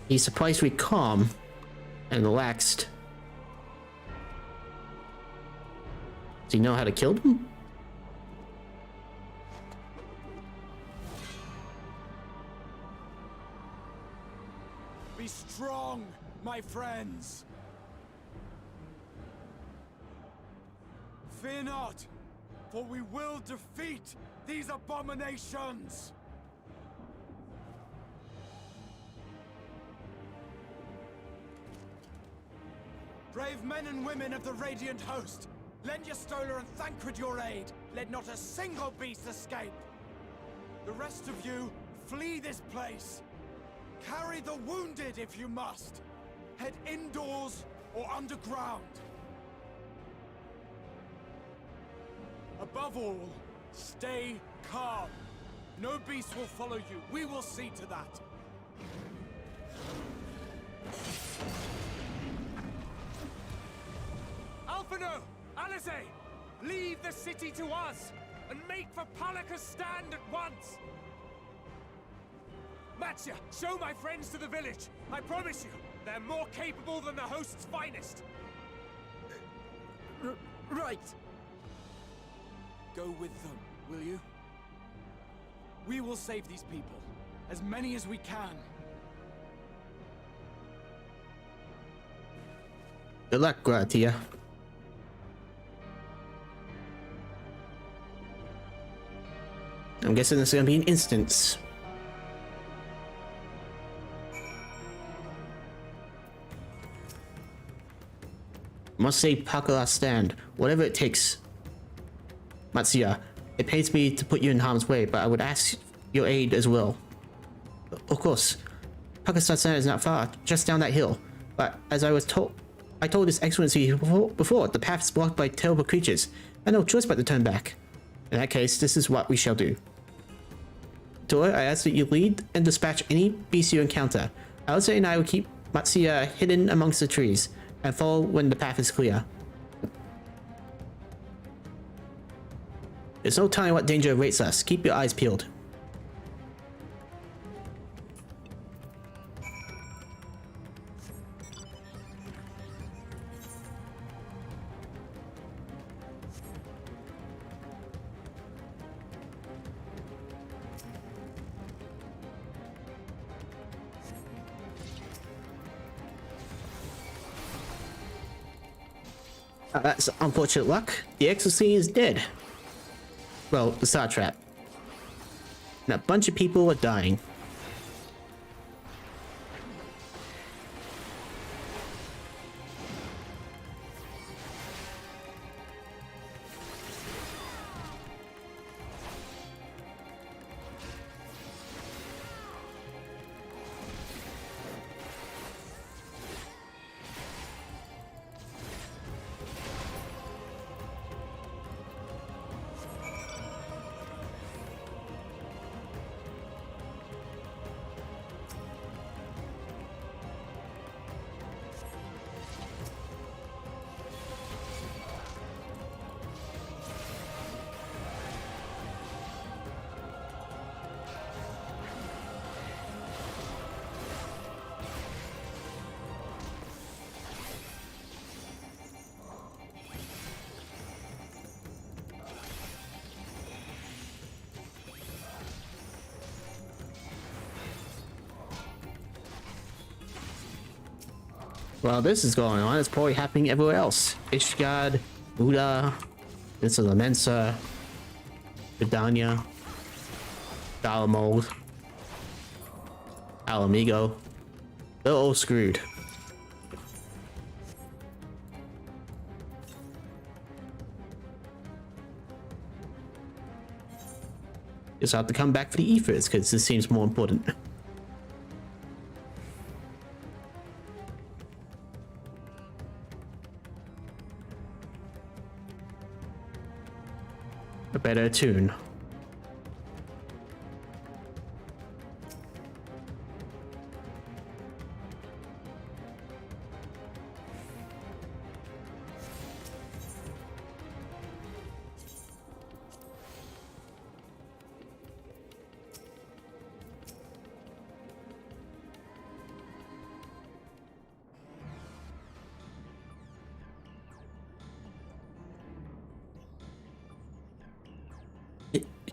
He's surprisingly calm and relaxed. Does he know how to kill them? Be strong, my friends. Fear not, for we will defeat these abominations. Brave men and women of the Radiant Host, lend your Stola and Thancred your aid. Let not a single beast escape. The rest of you, flee this place. Carry the wounded if you must. Head indoors or underground. Above all, stay calm. No beast will follow you. We will see to that. Alphino! Alice! Leave the city to us, and make for Palaka's stand at once! Matsya, show my friends to the village! I promise you, they're more capable than the host's finest! Right! Go with them, will you? We will save these people, as many as we can. Good luck, Gratia. I'm guessing this is gonna be an instance. Must say Pakala stand, whatever it takes. Matsya, it pains me to put you in harm's way, but I would ask your aid as well. Of course, Pakistan stand is not far, just down that hill. But as I told His Excellency before, the path is blocked by terrible creatures. I have no choice but to turn back. In that case, this is what we shall do. Dora, I ask that you lead and dispatch any beast you encounter. Alice and I will keep Matsya hidden amongst the trees, and follow when the path is clear. There's no telling what danger awaits us. Keep your eyes peeled. That's unfortunate luck. The Excellency is dead. Well, the star trap. And a bunch of people are dying. While this is going on, it's probably happening everywhere else. Ishgard, Buda, this is Lamensa, Vidania, Dalamold, Alamigo. They're all screwed. Just have to come back for the ethers because this seems more important. A better tune.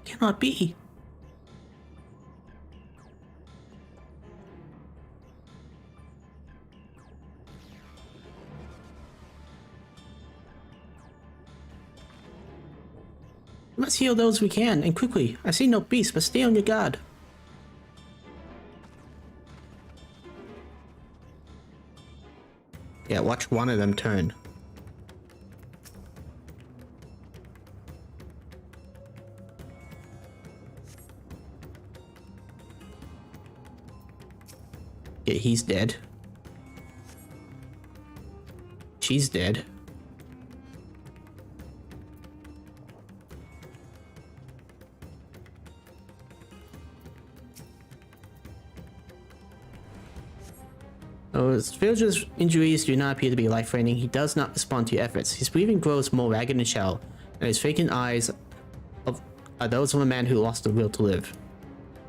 Cannot be. We must heal those we can, and quickly. I see no beast, but stay on your guard. Yeah, watch one of them turn. Yeah, he's dead. She's dead. Oh, his villager's injuries do not appear to be life-threatening. He does not respond to your efforts. His breathing grows more ragged and shallow, and his vacant eyes are those of a man who lost the will to live.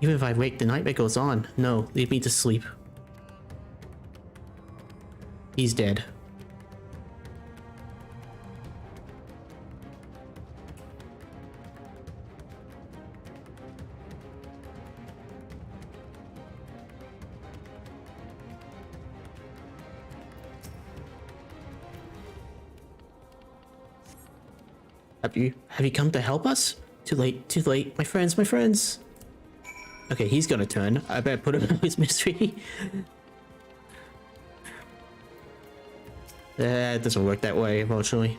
Even if I wake, the nightmare goes on. No, leave me to sleep. He's dead. Have you come to help us? Too late, my friends. Okay, he's gonna turn. I better put him in his mystery. It doesn't work that way, unfortunately.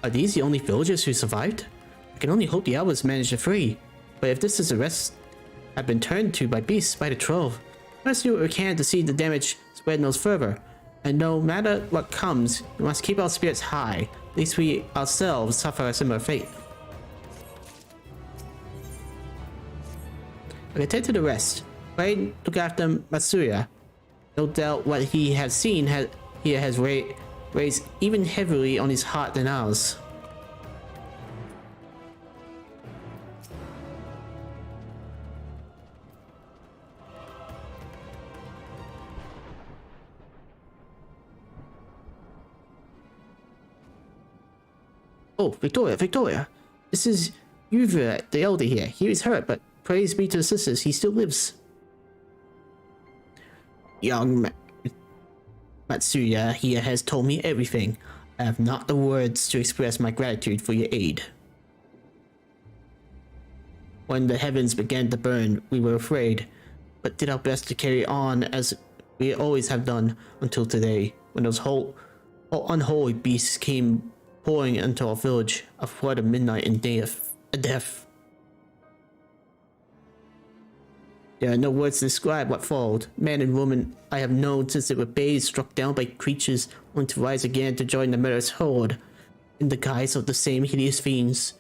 Are these the only villagers who survived? I can only hope the Albers managed to free. But if this is the rest have been turned to by beasts by the Trove, let's do what we can to see the damage spread no further. And no matter what comes, we must keep our spirits high, lest we ourselves suffer a similar fate. Okay, attend to the rest. Right, look after Matsuya. No doubt what he has seen here has raised even heavily on his heart than ours. Oh, Victoria! This is Yuva, the elder here. He is hurt, but praise be to the sisters, he still lives. Young Matsuya here has told me everything. I have not the words to express my gratitude for your aid. When the heavens began to burn, we were afraid, but did our best to carry on as we always have done until today, when those unholy beasts came pouring into our village, a flood of midnight and death. There are no words to describe what followed. Man and woman I have known since they were babes, struck down by creatures, only to rise again to join the murderous horde, in the guise of the same hideous fiends.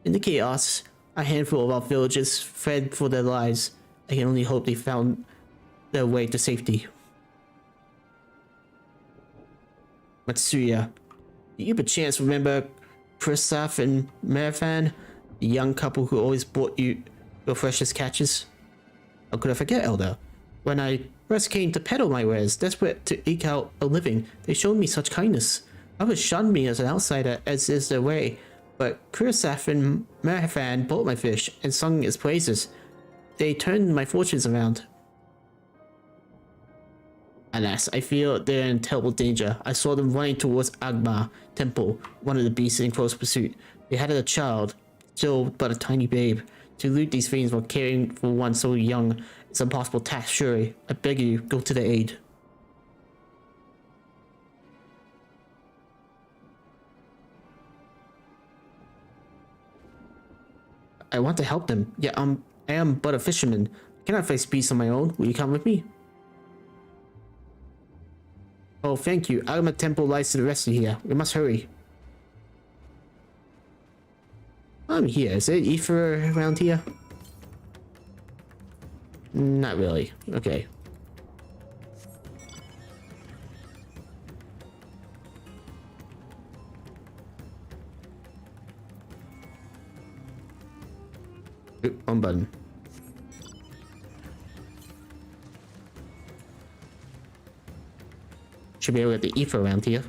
In the chaos, a handful of our villagers fled for their lives. I can only hope they found their way to safety. Matsuya, do you perchance remember Kristoff and Mervan, the young couple who always brought you your freshest catches? How could I forget, Elder? When I first came to peddle my wares, desperate to eke out a living, they showed me such kindness. Others shunned me as an outsider, as is their way, but Kristoff and Mervan bought my fish and sung its praises. They turned my fortunes around. Alas, I feel they're in terrible danger. I saw them running towards Agma Temple, one of the beasts in close pursuit. They had a child, still but a tiny babe. To loot these fiends while caring for one so young is an impossible task, surely. I beg you, go to their aid. I want to help them, yet I am but a fisherman. I cannot face beasts on my own. Will you come with me? Oh, thank you. Agma Temple lies to the rest of here. We must hurry. I'm here. Is there ether around here? Not really. Okay. Oop, one button. Should be able to get the ether around here.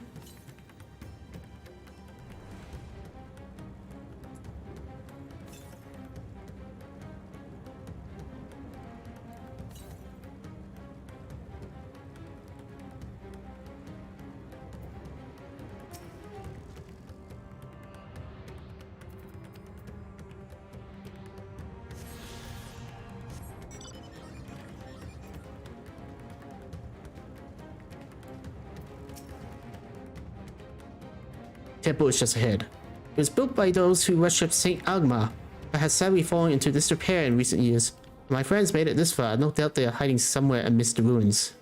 Temple is just ahead. It was built by those who worship Saint Agma, but has sadly fallen into disrepair in recent years. When my friends made it this far, no doubt they are hiding somewhere amidst the ruins.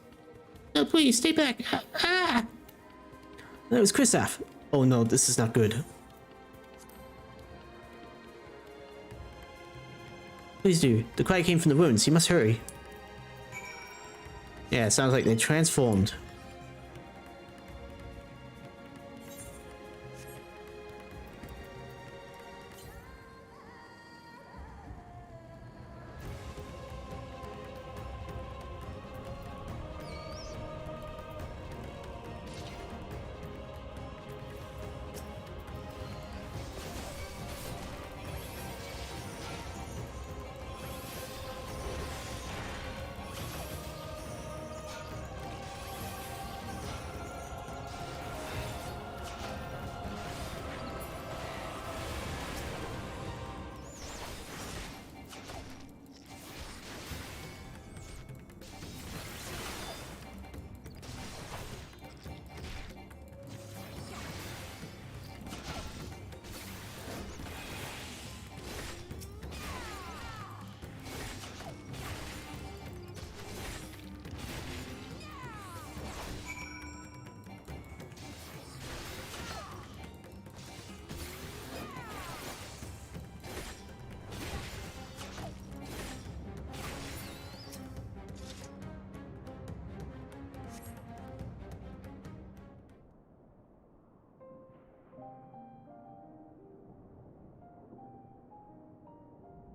No, please, stay back! Ah! That was Kristoff. Oh no, this is not good. Please do. The cry came from the ruins. You must hurry. Yeah, it sounds like they transformed.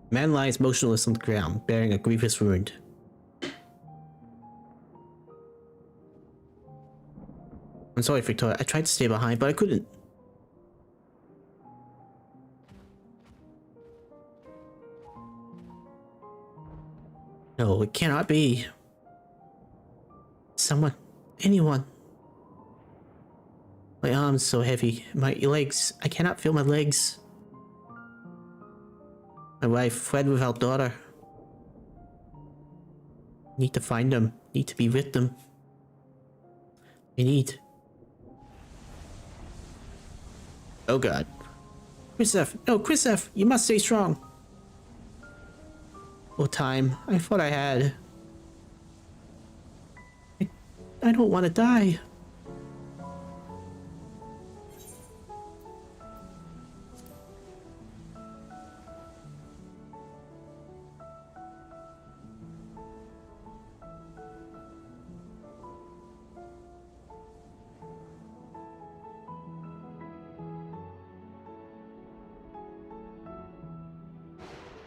Man lies motionless on the ground, bearing a grievous wound. I'm sorry, Victoria. I tried to stay behind, but I couldn't. No, it cannot be. Someone, anyone. My arms so heavy. My legs. I cannot feel my legs. My wife fled with our daughter. Need to find them. Need to be with them. I need. Oh god. Chrisef! No, Chrisef! You must stay strong! Oh, time. I thought I had. I don't want to die.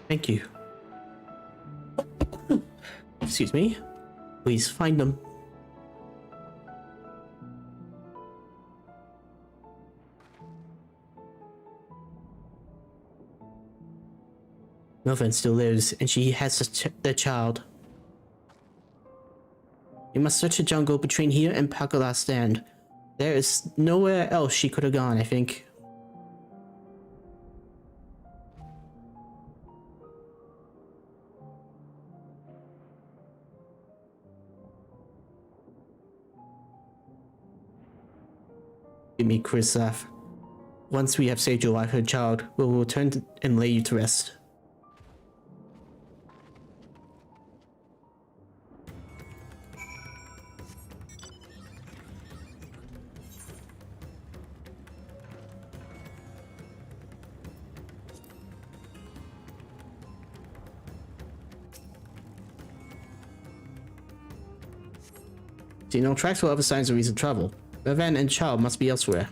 Thank you. Excuse me. Please find them. Melvin still lives, and she has the child. You must search the jungle between here and Pakala's stand. There is nowhere else she could have gone, I think. Give me Chrisaf. Once we have saved your wife and child, we will return and lay you to rest. See no tracks or other signs of recent travel. Revan and child must be elsewhere.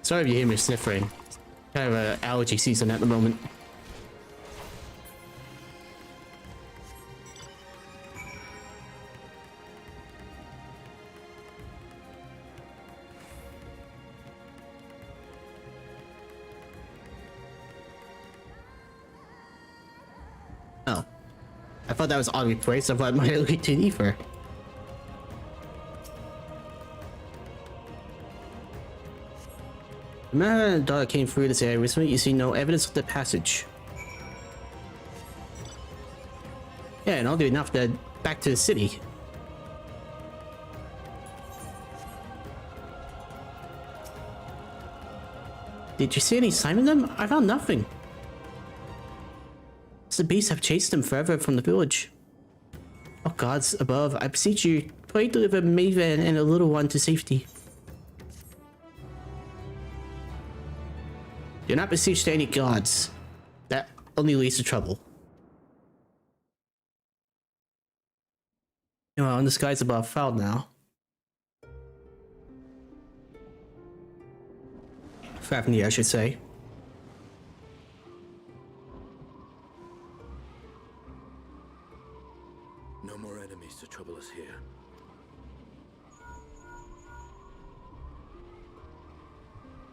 Sorry if you hear me sniffling. Kind of an allergy season at the moment. Oh. I thought that was oddly placed. I thought it might have leaked to ether. The man and daughter came through this area recently. You see no evidence of the passage. Yeah, and I'll do enough to back to the city. Did you see any sign of them? I found nothing. The beasts have chased them forever from the village. Oh gods above, I beseech you, pray deliver Maven and a little one to safety. Do not beseech to any gods. That only leads to trouble. Well, in the skies above foul now. Fafnir, I should say. No more enemies to trouble us here.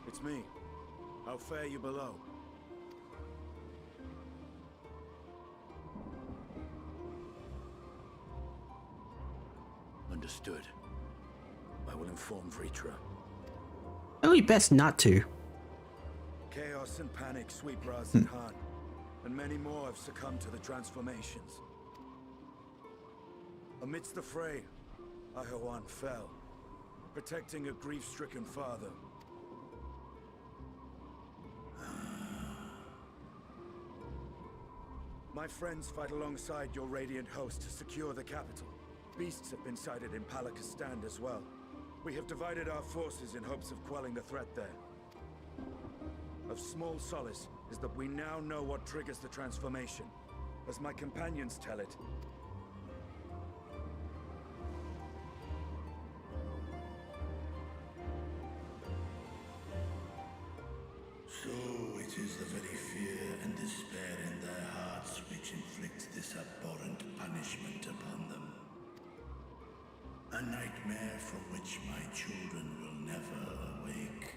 It's me. How fare you below? Understood. I will inform Vritra. Probably best not to. Chaos and panic sweep Raz and Han, and many more have succumbed to the transformations. Amidst the fray, Ahawan fell, protecting a grief-stricken father. My friends fight alongside your Radiant host to secure the capital. Beasts have been sighted in Palaka's Stand as well. We have divided our forces in hopes of quelling the threat there. Of small solace is that we now know what triggers the transformation. As my companions tell it, so it is the very fear and despair in their hearts which inflict this abhorrent punishment upon them. A nightmare from which my children will never awake.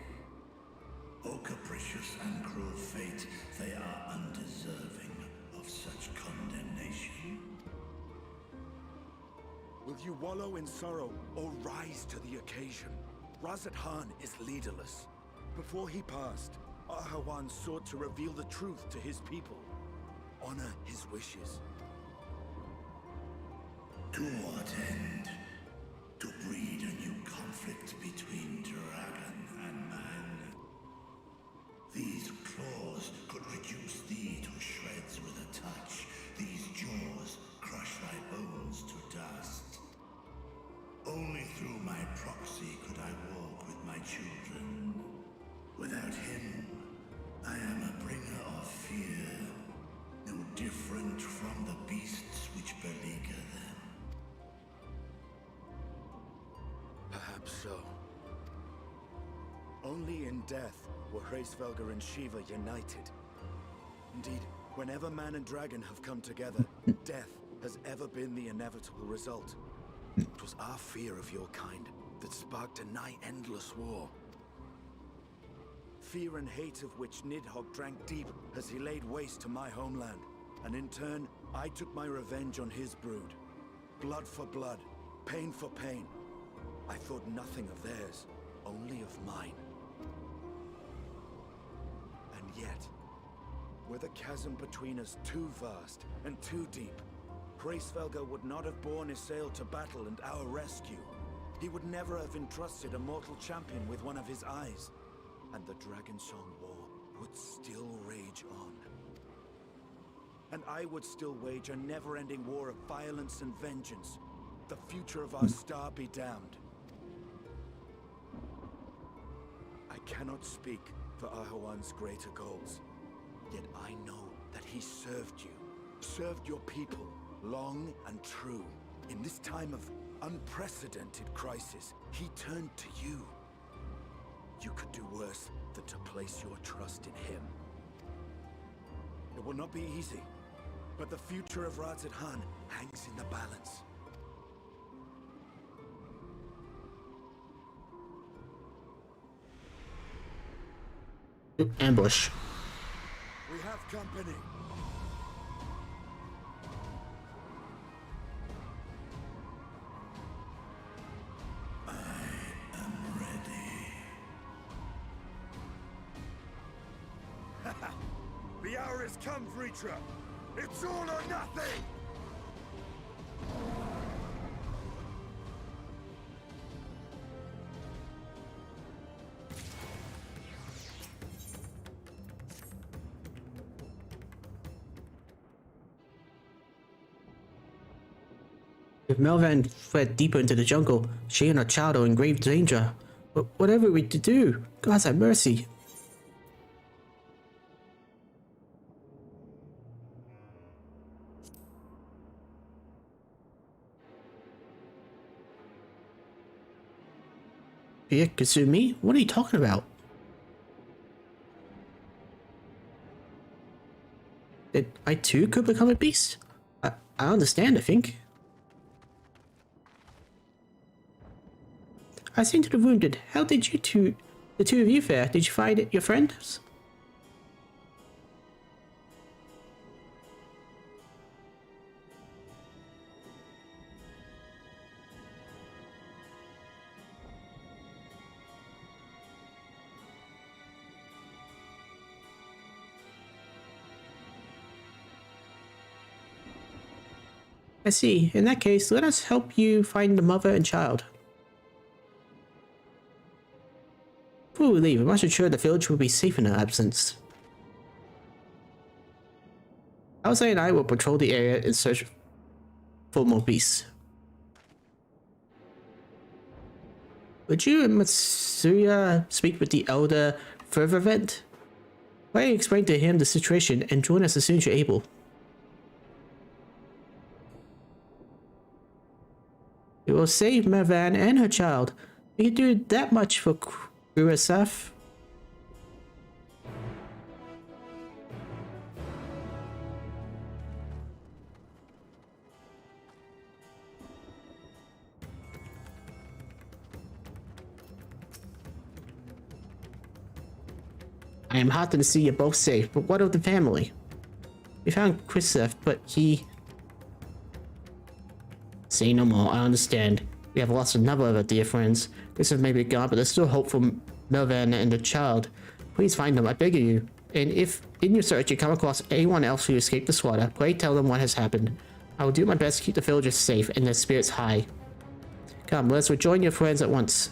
O capricious and cruel fate, they are undeserving of such condemnation. will you wallow in sorrow or rise to the occasion? Razat Khan is leaderless. Before he passed, Ahawan sought to reveal the truth to his people. Honor his wishes. To what end? To breed a new conflict between dragon and man. These claws could reduce thee to shreds with a touch. These jaws crush thy bones to dust. Only through my proxy could I walk with my children. Without him, I am a bringer of fear, no different from the beasts which beleaguer them. Perhaps so. Only in death were Hraesvelgr and Shiva united. Indeed, whenever man and dragon have come together, death has ever been the inevitable result. It was our fear of your kind that sparked a nigh-endless war. Fear and hate of which Nidhogg drank deep as he laid waste to my homeland. And in turn, I took my revenge on his brood. Blood for blood, pain for pain. I thought nothing of theirs, only of mine. And yet, were the chasm between us too vast and too deep, Hraesvelgr would not have borne Isael to battle and our rescue. He would never have entrusted a mortal champion with one of his eyes. And the Dragonsong War would still rage on. And I would still wage a never-ending war of violence and vengeance. The future of our star be damned. I cannot speak for Ahawan's greater goals. Yet I know that he served you, served your people, long and true. In this time of unprecedented crisis, he turned to you. You could do worse than to place your trust in him. It will not be easy, but the future of Razat Khan hangs in the balance. Ambush. We have company. The hour has come, Vritra! It's all or nothing! If Melvan fled deeper into the jungle, she and her child are in grave danger. But whatever we to do, gods have mercy. Pierre Kasumi? What are you talking about? That I too could become a beast? I understand, I think. I seen to the wounded. How did the two of you fare? Did you find your friends? I see. In that case, let us help you find the mother and child. Before we leave, we must ensure the village will be safe in our absence. Alzay and I will patrol the area in search for more beasts. Would you and Matsuya speak with the elder further event? Why don't you explain to him the situation and join us as soon as you're able? It will save Mervan and her child. We can do that much for Kurasaf. I am heartened to see you both safe, but what of the family? We found Kurasaf, but he... Say no more, I understand. We have lost another of our dear friends. Kurasaf may be gone, but there's still hope for Mervan and the child. Please find them, I beg of you. And if in your search you come across anyone else who escaped the slaughter, pray tell them what has happened. I will do my best to keep the villagers safe and their spirits high. Come, let's rejoin your friends at once.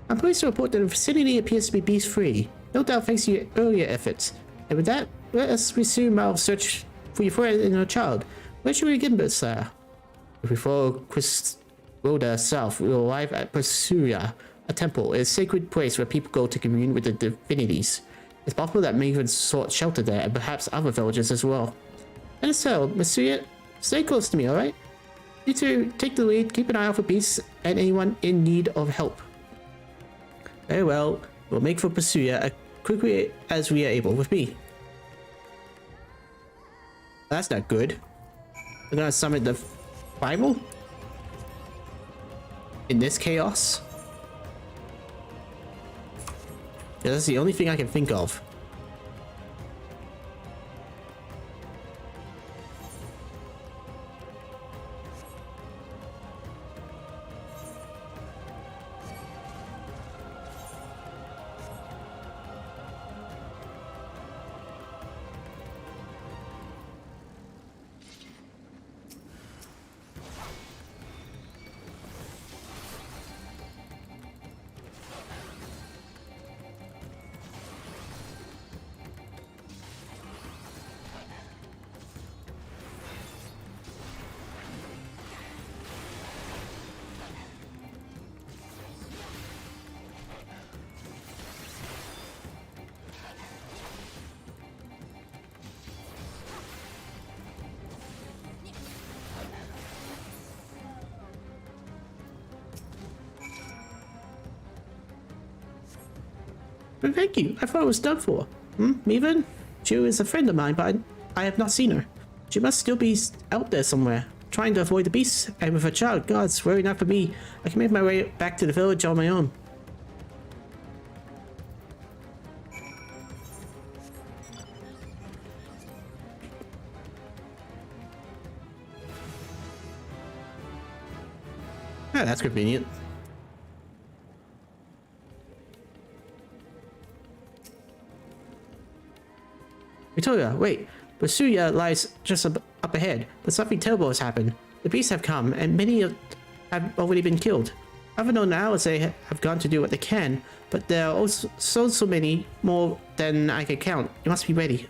I'm pleased to report that the vicinity appears to be beast-free, no doubt thanks to your earlier efforts. And with that, let us resume our search for your friend and your child. Where should we begin, sir? If we follow Chris Rhoda south, we will arrive at Pasuria, a temple, a sacred place where people go to commune with the divinities. It's possible that Maven sought shelter there, and perhaps other villages as well. And so, Masuya, stay close to me, alright? You two, take the lead, keep an eye out for beasts and anyone in need of help. Very well, we'll make for Pasuya as quickly as we are able with me. That's not good. We're gonna summon the Bible? In this chaos? Yeah, that's the only thing I can think of. But thank you. I thought it was done for. Maven? She is a friend of mine, but I have not seen her. She must still be out there somewhere, trying to avoid the beasts. And with her child, God's worry not for me. I can make my way back to the village on my own. Ah, that's convenient. Victoria, wait. Pasuya lies just up ahead, but something terrible has happened. The beasts have come, and many have already been killed. I've known now as they have gone to do what they can, but there are also so many more than I can count. You must be ready.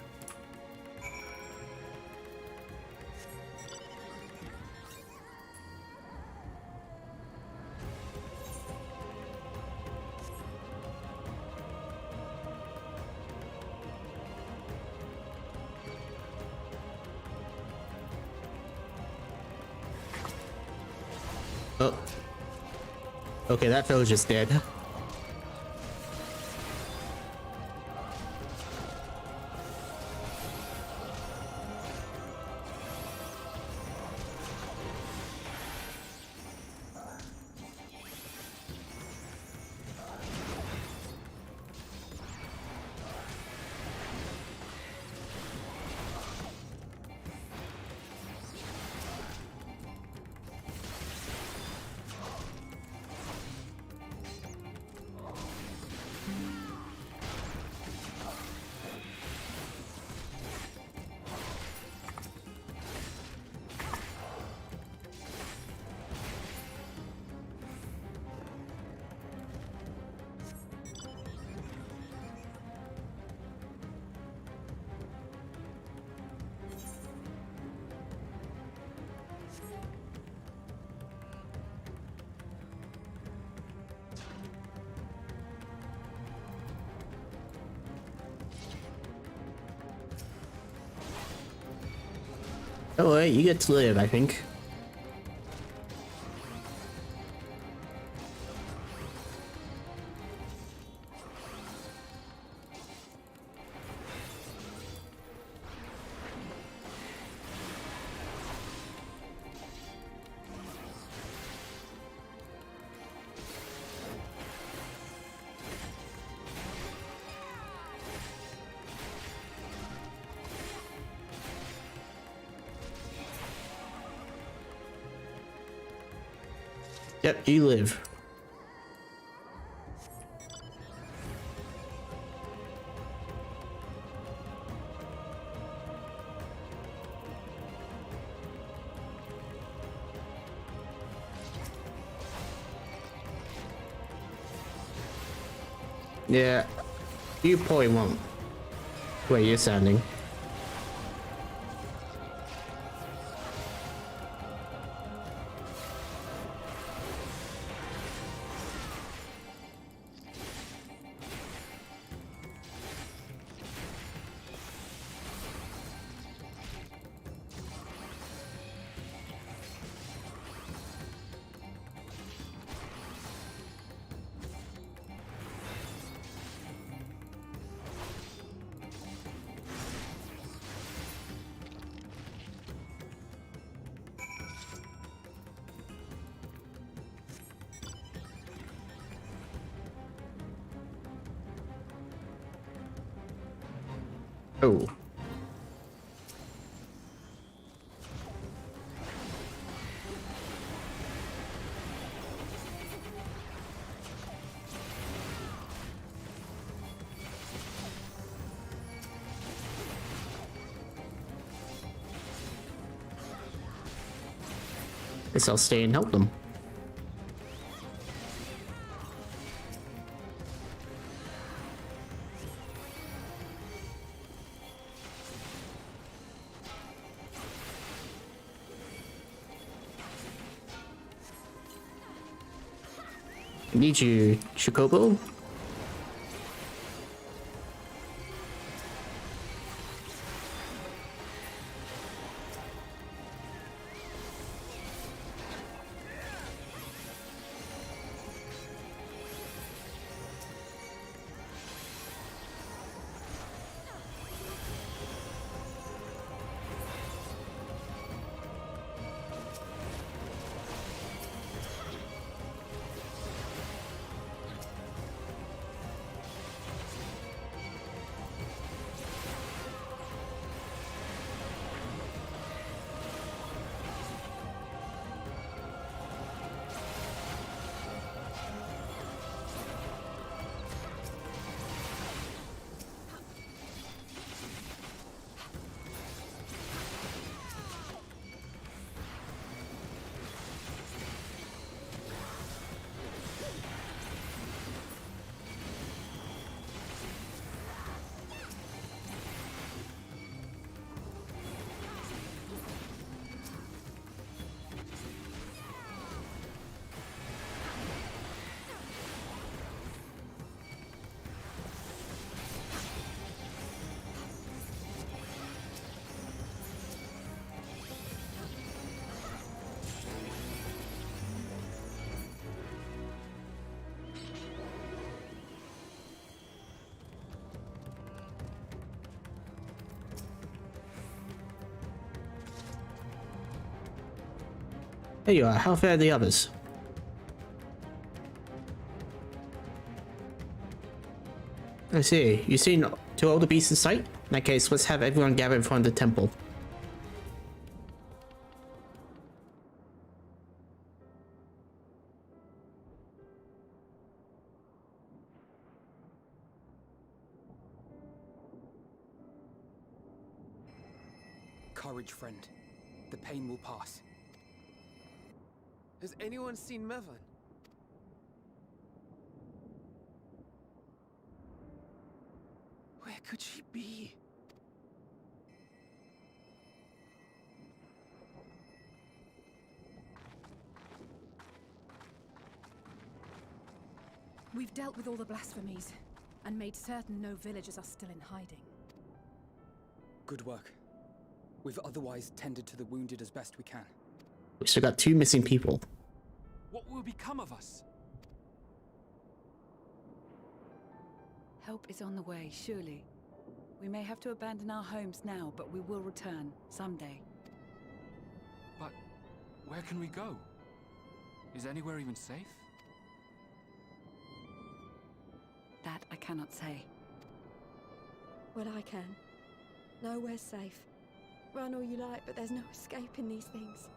Oh. Okay, that fella's just dead. Don't worry, you get to live, I think. Yep, you live. Yeah, you probably won't. Where you're standing. Oh. Guess I'll stay and help them. Need you, Chocobo? There you are. How fare the others? I see. You seen to all the beasts in sight? In that case, let's have everyone gather in front of the temple. Courage, friend. The pain will pass. Has anyone seen Mevan? Where could she be? We've dealt with all the blasphemies, and made certain no villagers are still in hiding. Good work. We've otherwise tended to the wounded as best we can. We still got 2 missing people. What will become of us? Help is on the way, surely. We may have to abandon our homes now, but we will return someday. But where can we go? Is anywhere even safe? That I cannot say. Well, I can. Nowhere's safe. Run all you like, but there's no escaping these things.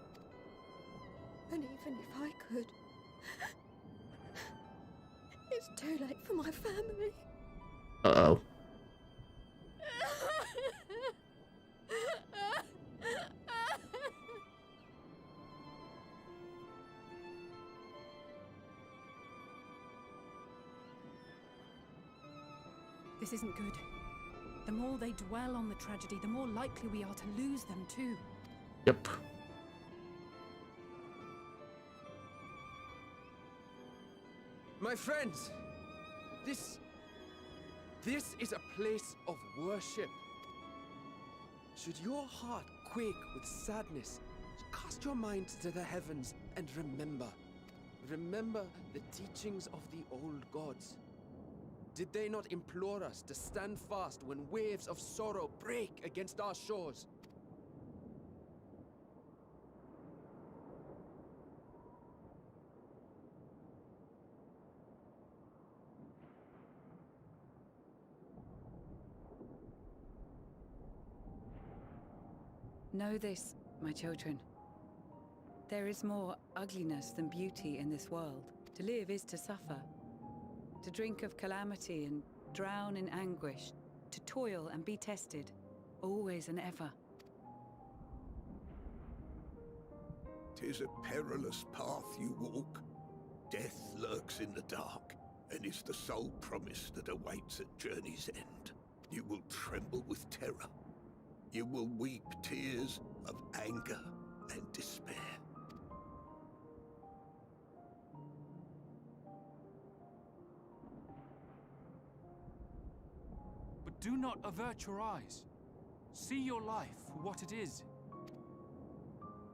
And even if I could, it's too late for my family. Uh-oh. This isn't good. The more they dwell on the tragedy, the more likely we are to lose them too. Yep. My friends, this is a place of worship. Should your heart quake with sadness, cast your mind to the heavens and remember the teachings of the old gods. Did they not implore us to stand fast when waves of sorrow break against our shores? Know this, my children. There is more ugliness than beauty in this world. To live is to suffer. To drink of calamity and drown in anguish. To toil and be tested, always and ever. 'Tis a perilous path you walk. Death lurks in the dark, and is the sole promise that awaits at journey's end. You will tremble with terror. You will weep tears of anger and despair. But do not avert your eyes. See your life for what it is.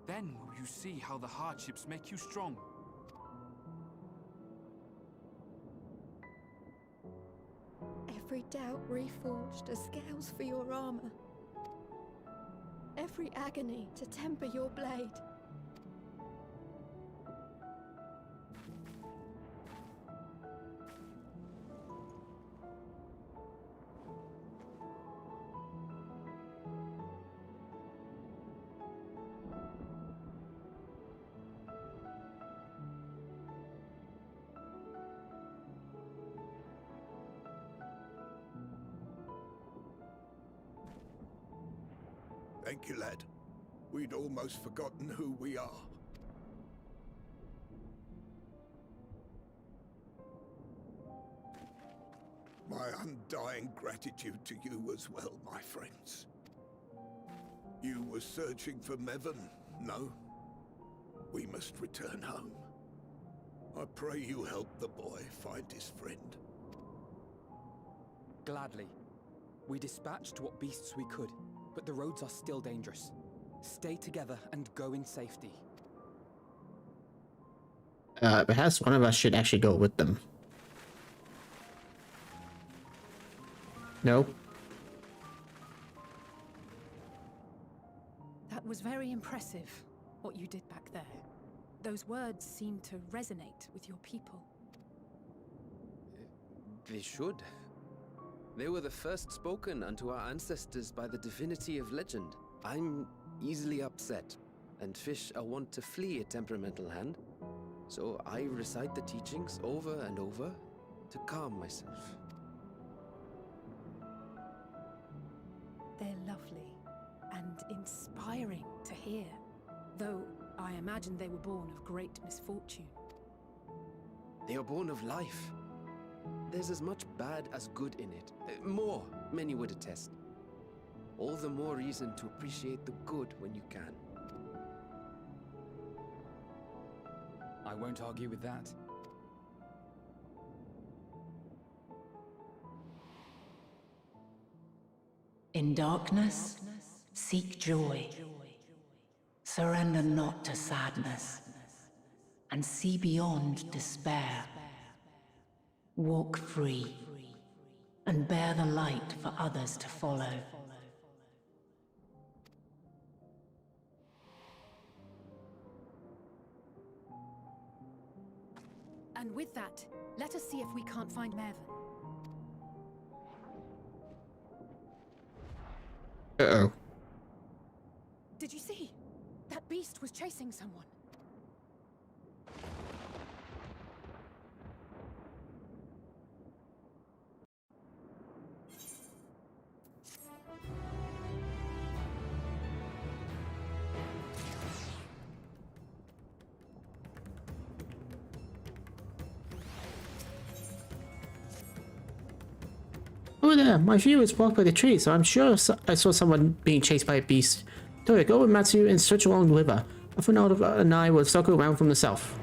Then will you see how the hardships make you strong. Every doubt reforged as scales for your armor. Every agony to temper your blade. Thank you, lad. We'd almost forgotten who we are. My undying gratitude to you as well, my friends. You were searching for Mevon, no? We must return home. I pray you help the boy find his friend. Gladly. We dispatched what beasts we could, but the roads are still dangerous. Stay together and go in safety. Perhaps one of us should actually go with them. No? That was very impressive, what you did back there. Those words seem to resonate with your people. They should. They were the first spoken unto our ancestors by the divinity of legend. I'm easily upset, and fish are wont to flee a temperamental hand, so I recite the teachings over and over to calm myself. They're lovely and inspiring to hear, though I imagine they were born of great misfortune. They are born of life. There's as much bad as good in it. More, many would attest. All the more reason to appreciate the good when you can. I won't argue with that. In darkness, Seek joy. Surrender not to sadness, and see beyond despair. Walk free, and bear the light for others to follow. And with that, let us see if we can't find Mervyn. Uh-oh. Did you see? That beast was chasing someone. Oh there, my view is blocked by the tree, so I'm sure I saw someone being chased by a beast. Tori, go with Matsu and search along the river. Afanada and I will circle around from the south.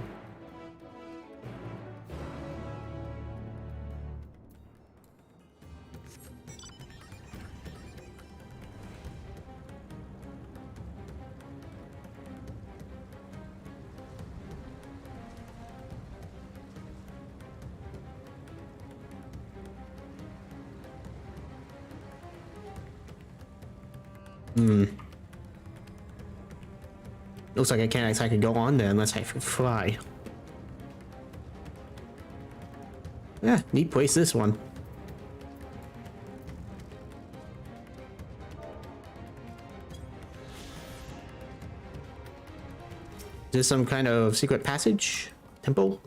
Looks like I can't exactly go on there unless I fly. Yeah, neat place this one. Is this some kind of secret passage? Temple?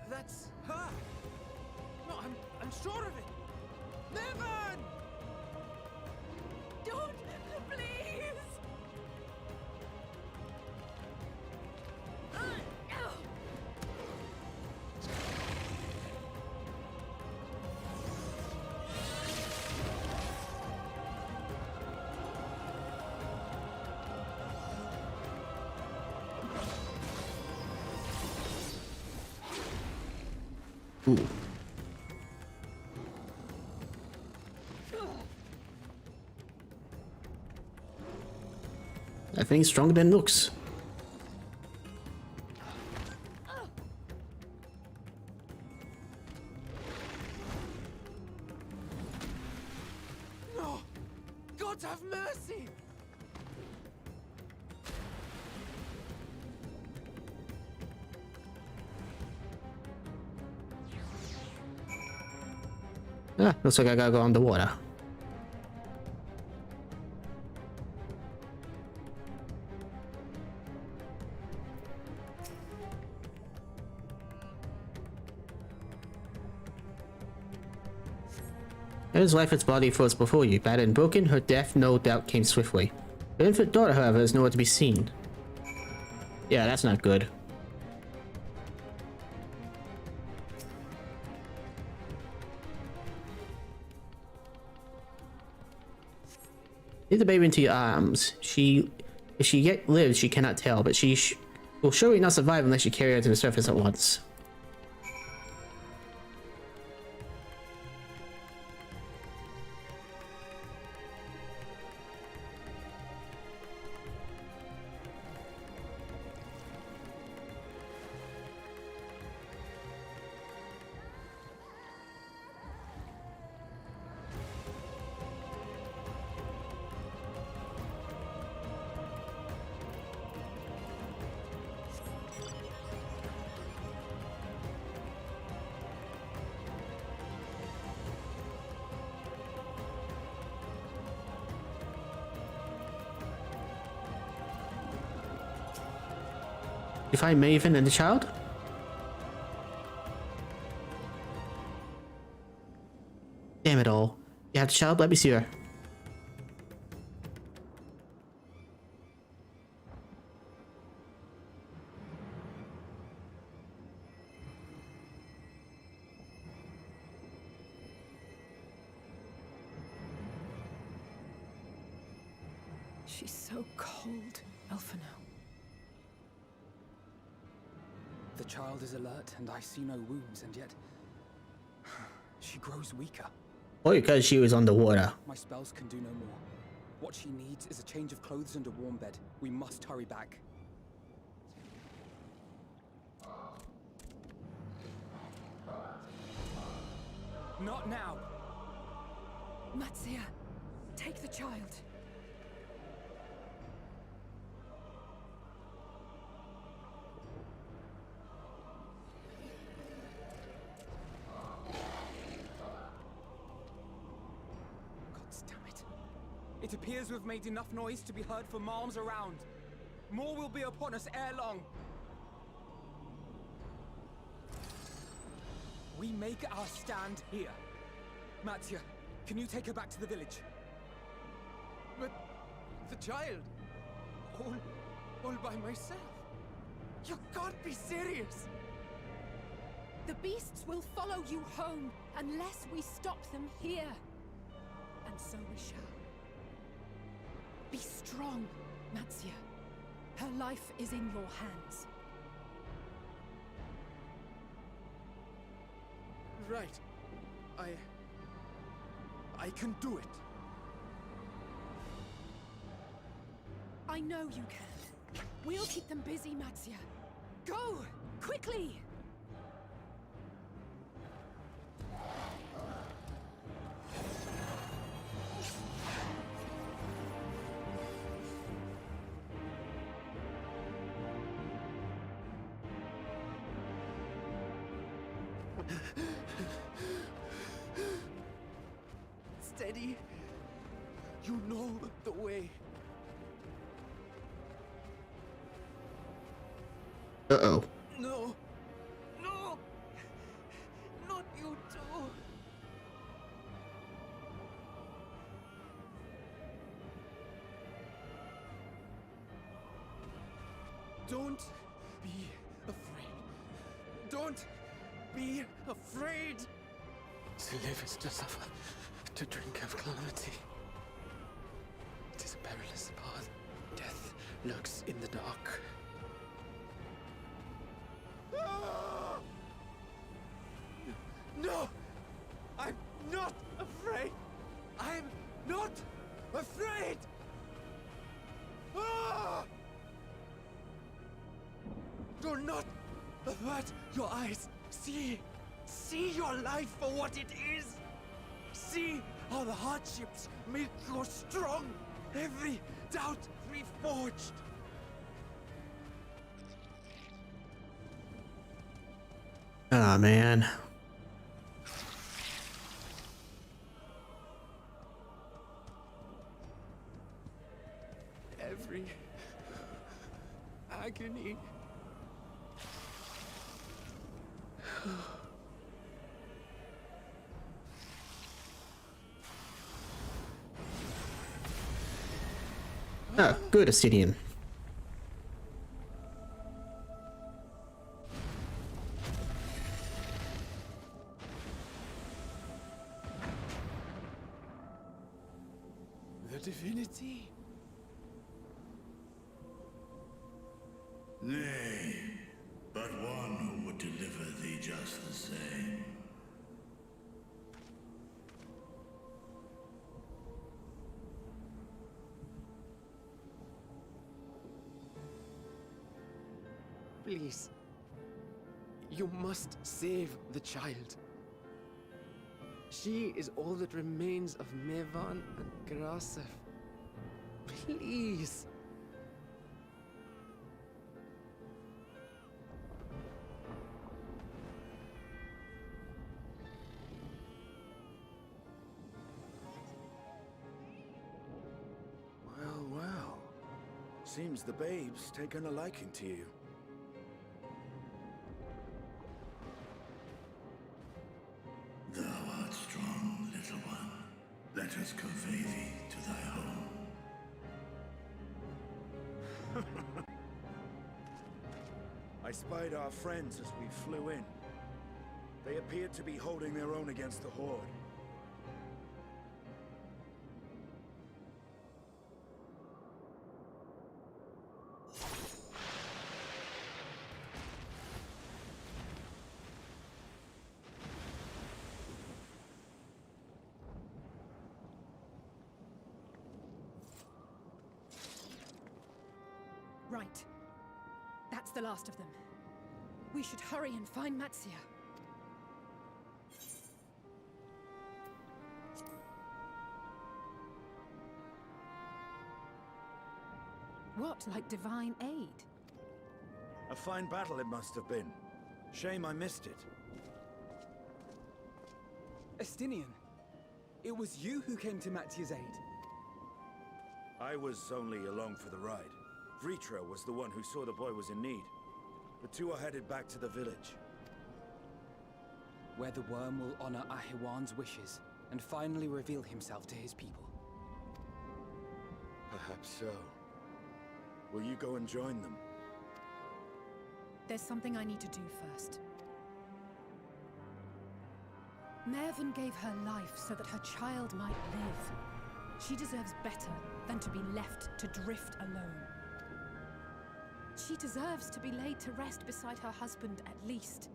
That's her! No, I'm sure of it! Mervyn! Don't, please! Ooh. That thing's stronger than looks. No! God have mercy! Ah, looks like I gotta go underwater. As life its body floats before you, battered and broken, her death no doubt came swiftly. Her infant daughter, however, is nowhere to be seen. Yeah, that's not good. Take the baby into your arms. If she yet lives, she cannot tell, but she will surely not survive unless you carry her to the surface at once. You find Maven and the child? Damn it all. You have the child? Let me see her. She's so cold, Elfino. The child is alert, and I see no wounds, and yet she grows weaker. Or because she was underwater. My spells can do no more. What she needs is a change of clothes and a warm bed. We must hurry back. Not now! Matsia, take the child. It appears we've made enough noise to be heard for miles around. More will be upon us ere long. We make our stand here. Mattia, can you take her back to the village? But the child, all by myself. You can't be serious. The beasts will follow you home unless we stop them here. And so we shall. Be strong, Matsia. Her life is in your hands. Right. I can do it. I know you can. We'll keep them busy, Matsia. Go! Quickly! Steady. You know the way. Uh-oh. No. No. Not you too. Don't be afraid. Don't be afraid. To live is to suffer, to drink of calamity. It is a perilous path. Death lurks in the dark. No! I'm not afraid! I'm not afraid! Ah! Do not avert your eyes. See your life for what it is. See how the hardships make you strong. Every doubt reforged. Ah, man. Every agony. Ah, good obsidian. The divinity. Nay, but one who would deliver thee just the same. Please. You must save the child. She is all that remains of Mevan and Grasef. Please. Well, well. Seems the babe's taken a liking to you. Thou art strong, little one. Let us convey thee to thy home. I spied our friends as we flew in. They appeared to be holding their own against the Horde. Right. That's the last of them. We should hurry and find Matsia. What, like divine aid? A fine battle it must have been. Shame I missed it. Estinian, it was you who came to Matsia's aid. I was only along for the ride. Vritra was the one who saw the boy was in need. The two are headed back to the village. Where the worm will honor Ahiwan's wishes and finally reveal himself to his people. Perhaps so. Will you go and join them? There's something I need to do first. Mervyn gave her life so that her child might live. She deserves better than to be left to drift alone. She deserves to be laid to rest beside her husband at least.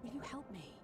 Will you help me?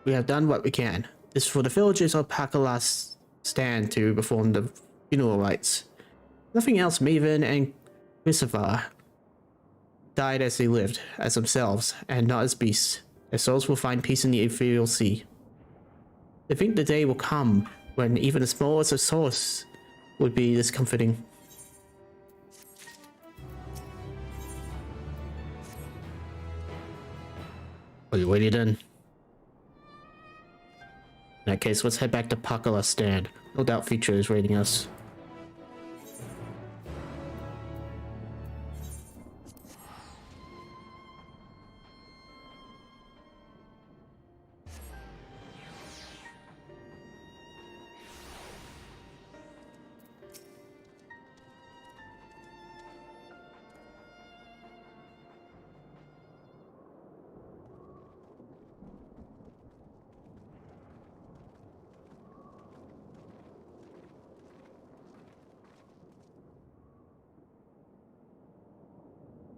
We have done what we can. This is for the villagers of Pakalas stand to perform the funeral rites. Nothing else. Maven and Christopher died as they lived, as themselves, and not as beasts. Their souls will find peace in the ethereal sea. They think the day will come when even the smallest of souls would be this comforting. Are you ready then? In that case, let's head back to Pakala stand. No doubt Feature is raiding us.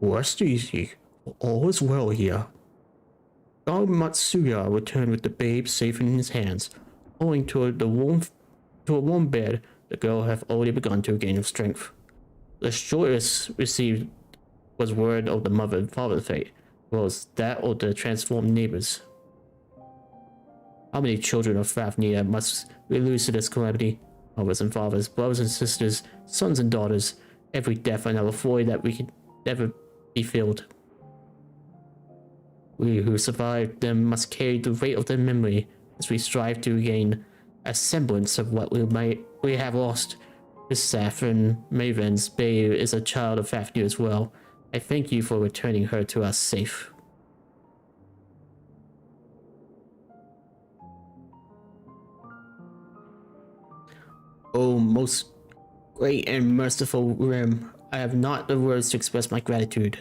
Rest easy. All is well here. Dog Matsuya returned with the babe safe in his hands. Owing to a warm bed, the girl have already begun to gain strength. The shortest received was word of the mother and father's fate, was that of the transformed neighbors. How many children of Fafnir must we lose to this calamity? Mothers and fathers, brothers and sisters, sons and daughters, every death and void that we could never be filled. We who survived them must carry the weight of their memory as we strive to regain a semblance of what we have lost. This Saffron Maven's babe is a child of Fafnir as well. I thank you for returning her to us safe. O most great and merciful Rim, I have not the words to express my gratitude.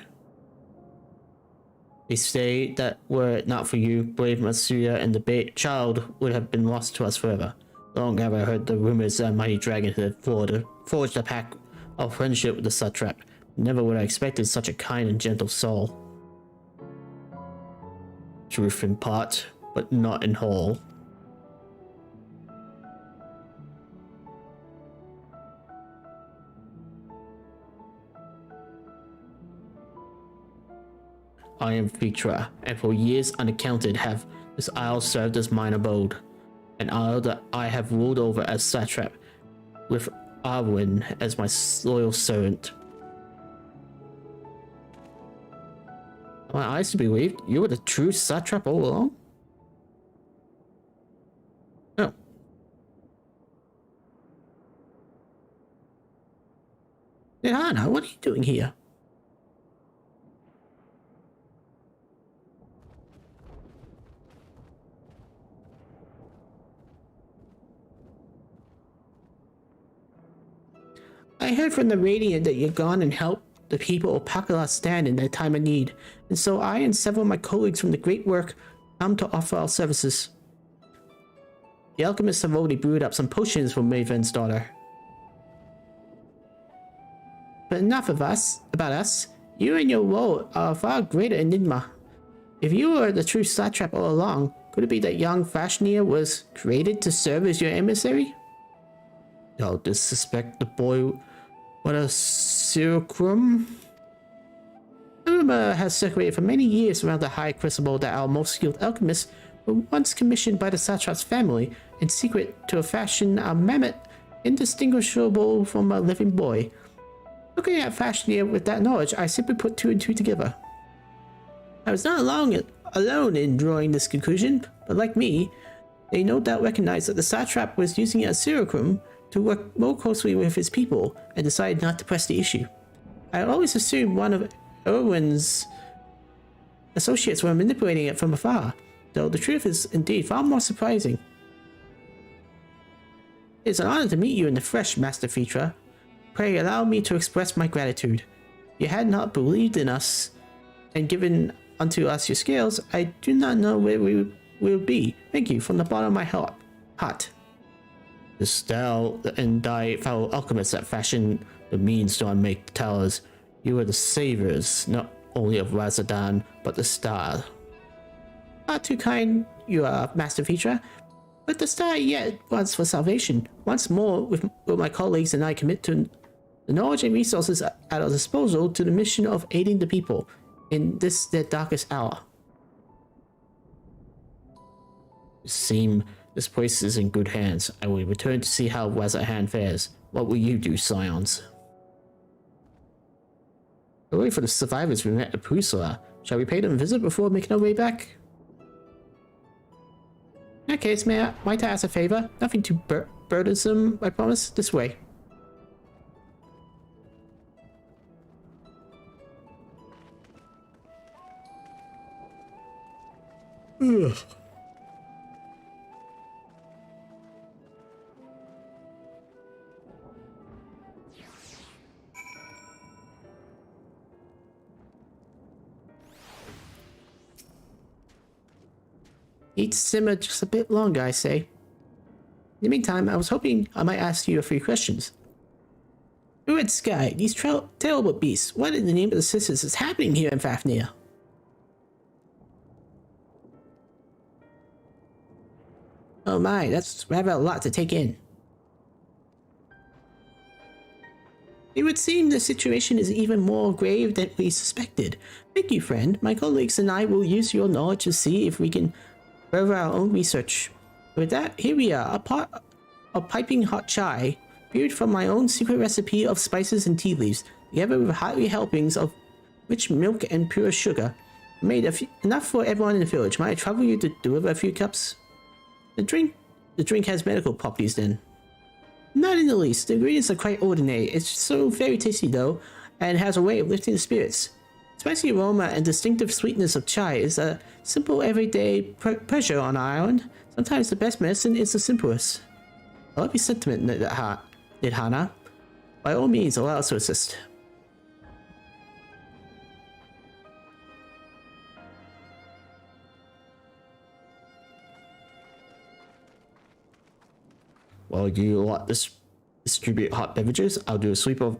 They say that were it not for you, brave Matsuya and the child would have been lost to us forever. Long have I heard the rumors that a mighty dragon had forged a pact of friendship with the satrap. Never would I expected such a kind and gentle soul. Truth in part, but not in whole. I am Vitra, and for years unaccounted have this isle served as mine abode, an isle that I have ruled over as satrap, with Arwen as my loyal servant. Are my eyes to be believed? You were the true satrap all along? No. Hannah, what are you doing here? I heard from the Radiant that you've gone and helped the people of Pakala stand in their time of need, and so I and several of my colleagues from the great work come to offer our services. The alchemists have already brewed up some potions for Maven's daughter. But enough about us. You and your role are a far greater enigma. If you were the true satrap all along, could it be that young Fashnia was created to serve as your emissary? Don't disrespect the boy. What a circum. A rumor has circulated for many years around the High Crucible that our most skilled alchemists were once commissioned by the satrap's family in secret to fashion a mammoth indistinguishable from a living boy. Looking at Fashnia with that knowledge, I simply put two and two together. I was not alone in drawing this conclusion, but like me, they no doubt recognized that the satrap was using a sirocrum to work more closely with his people and decided not to press the issue. I always assumed one of Erwin's associates were manipulating it from afar, though the truth is indeed far more surprising. It is an honor to meet you in the flesh, Master Fitra. Pray allow me to express my gratitude. If you had not believed in us and given unto us your scales, I do not know where we will be. Thank you from the bottom of my heart. This thou and thy fellow alchemists that fashion the means to unmake the towers, you are the saviors, not only of Razadan, but the star. Not too kind you are, Master Fitra, but the star yet wants for salvation. Once more, with my colleagues and I commit to the knowledge and resources at our disposal to the mission of aiding the people in this their darkest hour. It seems this place is in good hands. I will return to see how Razadan fares. What will you do, Scions? We'll wait for the survivors we met at Pusula. Shall we pay them a visit before making our way back? In that case, might I ask a favor? Nothing too burdensome, I promise. This way. Ugh. Need to simmer just a bit longer, I say. In the meantime, I was hoping I might ask you a few questions. Red Sky, these terrible beasts, what in the name of the sisters is happening here in Fafnir? Oh my, that's rather a lot to take in. It would seem the situation is even more grave than we suspected. Thank you, friend. My colleagues and I will use your knowledge to see if we can further our own research. With that, here we are, a pot of piping hot chai, brewed from my own secret recipe of spices and tea leaves, together with hearty helpings of rich milk and pure sugar. I made enough for everyone in the village. Might I trouble you to deliver a few cups? The drink has medical properties then. Not in the least. The ingredients are quite ordinary. It's so very tasty though, and has a way of lifting the spirits. Spicy aroma and distinctive sweetness of chai is a simple everyday pleasure on our island. Sometimes the best medicine is the simplest. I love your sentiment, Nidhana. By all means, allow us to assist. While you lot distribute hot beverages, I'll do a sweep of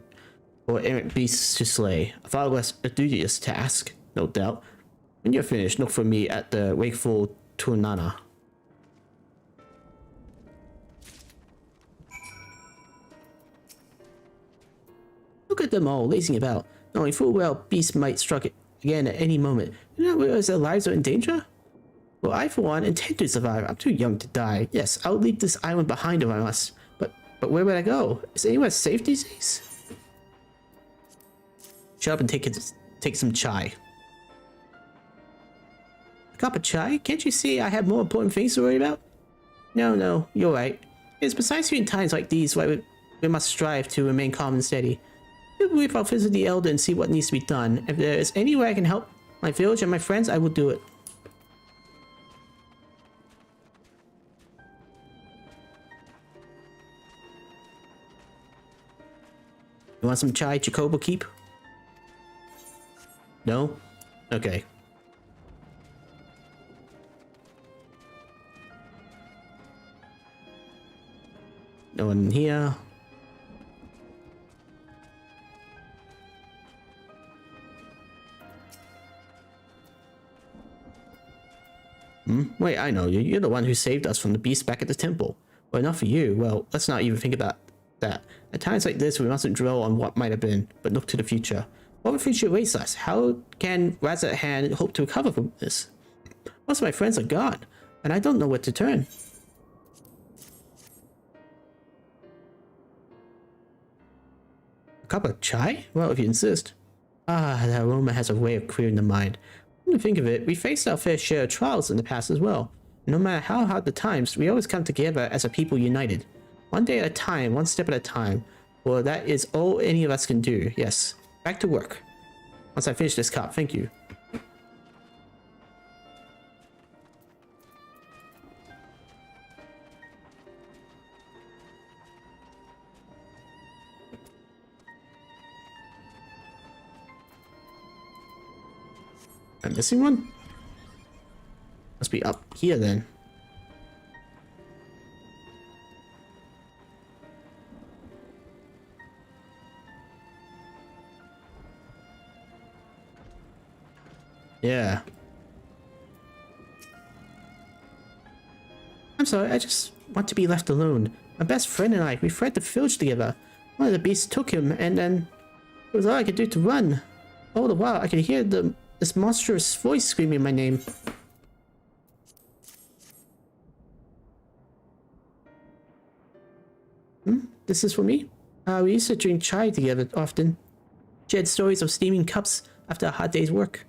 for errant beasts to slay. A far less arduous task, no doubt. When you're finished, look for me at the wakeful Tunana. Look at them all lazing about, knowing full well beasts might strike again at any moment. Do you not realize their lives are in danger? Well, I for one intend to survive. I'm too young to die. Yes, I'll leave this island behind if I must. But where would I go? Is anyone safe these days? Shut up and take some chai. A cup of chai? Can't you see I have more important things to worry about? No, you're right. It's precisely in times like these why we must strive to remain calm and steady. I believe I'll visit the Elder and see what needs to be done. If there is any way I can help my village and my friends, I will do it. You want some chai, Jacobo Keep? No? Okay. No one here. Wait, I know you. You're the one who saved us from the beast back at the temple. Well, not for you. Well, let's not even think about that. At times like this, we mustn't dwell on what might have been, but look to the future. What will the future awaits us? How can Razathan hope to recover from this? Most of my friends are gone, and I don't know where to turn. A cup of chai? Well, if you insist. Ah, the aroma has a way of clearing the mind. Come to think of it, we faced our fair share of trials in the past as well. No matter how hard the times, we always come together as a people united. One day at a time, one step at a time. Well, that is all any of us can do. Yes. Back to work. Once I finish this cup, thank you. I'm missing one? Must be up here then. Yeah. I'm sorry, I just want to be left alone. My best friend and I, we fled the village together. One of the beasts took him, and then it was all I could do to run. All the while, I could hear this monstrous voice screaming my name. This is for me? We used to drink chai together often. Shared stories of steaming cups after a hard day's work.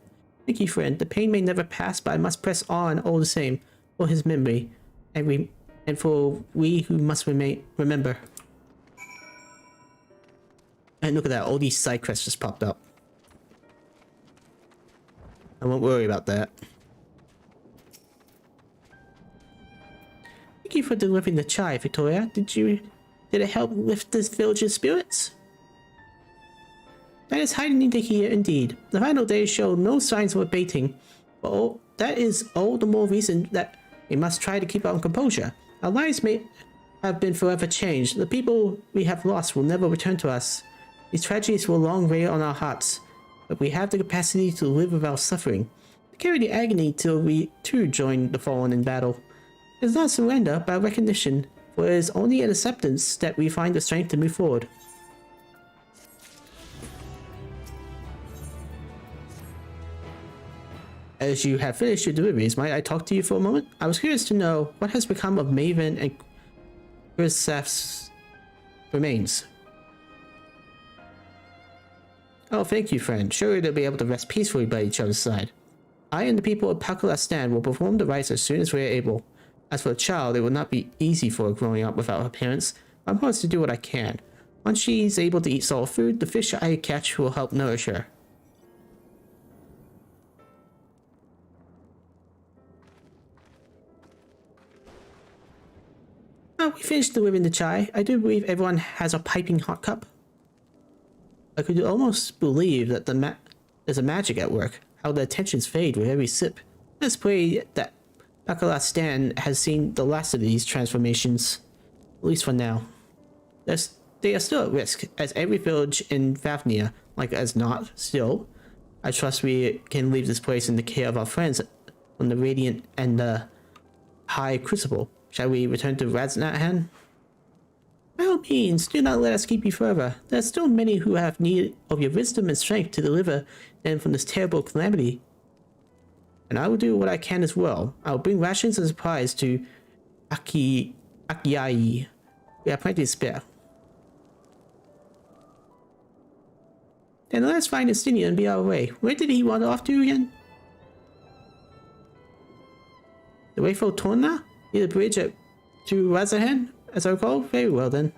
Thank you, friend. The pain may never pass, but I must press on all the same. For his memory. And for we who must remember. And look at that, all these side quests just popped up. I won't worry about that. Thank you for delivering the chai, Victoria. Did it help lift this village's spirits? That is heightening to hear indeed. The final days show no signs of abating, but that is all the more reason that we must try to keep our composure. Our lives may have been forever changed. The people we have lost will never return to us. These tragedies will long weigh on our hearts, but we have the capacity to live without suffering, to carry the agony till we too join the fallen in battle. It is not surrender, but recognition, for it is only in acceptance that we find the strength to move forward. As you have finished your deliveries, might I talk to you for a moment? I was curious to know what has become of Maven and Grisaf's remains. Oh, thank you, friend. Surely they'll be able to rest peacefully by each other's side. I and the people of Pakistan will perform the rites as soon as we are able. As for the child, it will not be easy for her growing up without her parents. I'm supposed to do what I can. Once she's able to eat solid food, the fish I catch will help nourish her. Oh, we finished delivering the chai. I do believe everyone has a piping hot cup. I could almost believe that there's a magic at work, how the tensions fade with every sip. Let's pray that Pakistan has seen the last of these transformations, at least for now. They are still at risk, as every village in Vavnia, like as not, still. I trust we can leave this place in the care of our friends from the Radiant and the High Crucible. Shall we return to Razathan? By all means, do not let us keep you further. There are still many who have need of your wisdom and strength to deliver them from this terrible calamity. And I will do what I can as well. I will bring rations and supplies to Akiai. We have plenty to spare. Then let us find Estinian and be our way. Where did he wander off to again? The way for Torna? Near the bridge to Razathan, as I recall? Very well then.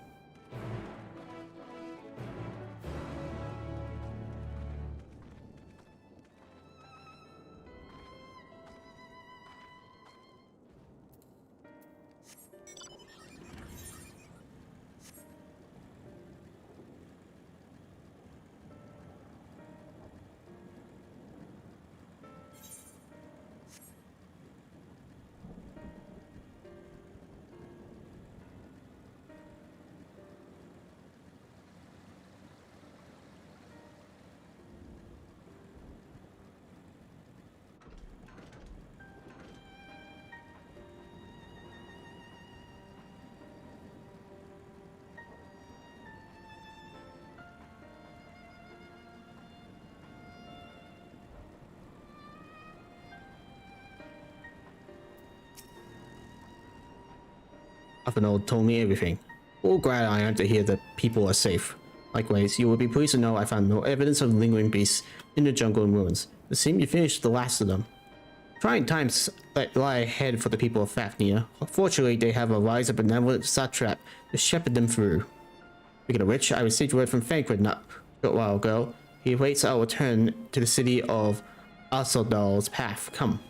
Avenol told me everything. All glad I am to hear that people are safe. Likewise, you will be pleased to know I found no evidence of lingering beasts in the jungle and ruins. It seemed you finished the last of them. Trying times lie ahead for the people of Fafnir. Fortunately, they have a wise and benevolent satrap to shepherd them through. Speaking of which, I received word from Thancred not a short while ago. He awaits our return to the city of Asodal's path. Come.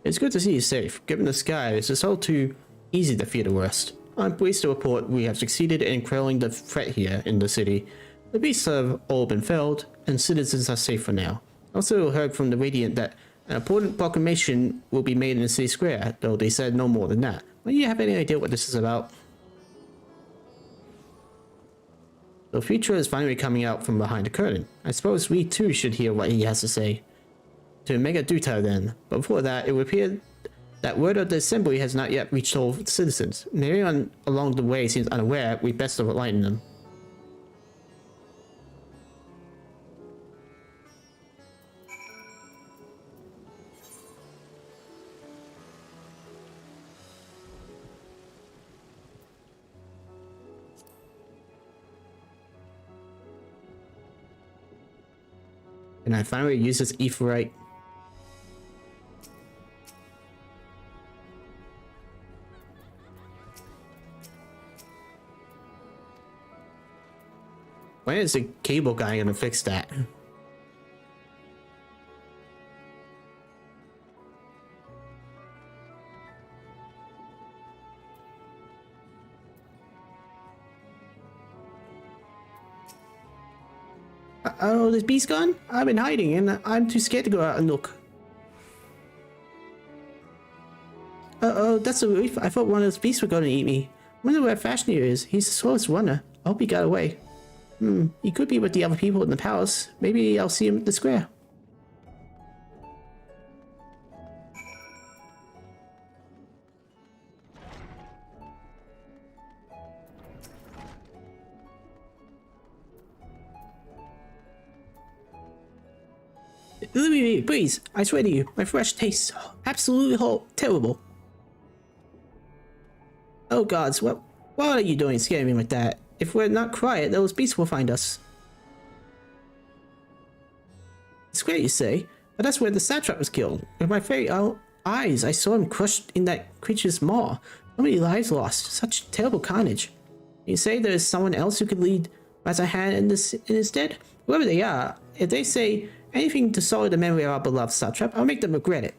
It's good to see you safe. Given the sky, it's all too easy to fear the worst. I'm pleased to report we have succeeded in quelling the threat here in the city. The beasts have all been felled, and citizens are safe for now. Also heard from the Radiant that an important proclamation will be made in the city square, though they said no more than that. Do you have any idea what this is about? The future is finally coming out from behind the curtain. I suppose we too should hear what he has to say. To Mega Duta then, but before that, it would appear that word of the assembly has not yet reached all citizens. And everyone along the way seems unaware, we best enlighten them. And I finally use this Aetheryte. When is the cable guy gonna fix that? Oh, this beast gone? I've been hiding and I'm too scared to go out and look. Uh-oh, that's a relief. I thought one of those beasts were going to eat me. Wonder where Fafnir is. He's the slowest runner. I hope he got away. He could be with the other people in the palace. Maybe I'll see him at the square. Leave me, please. I swear to you, my flesh tastes absolutely terrible. Oh gods, what are you doing scaring me like that? If we're not quiet, those beasts will find us. Square, you say? But that's where the satrap was killed. With my very own eyes, I saw him crushed in that creature's maw. So many lives lost. Such terrible carnage. You say there is someone else who could lead as a hand in his stead? Whoever they are, if they say anything to sully the memory of our beloved satrap, I'll make them regret it.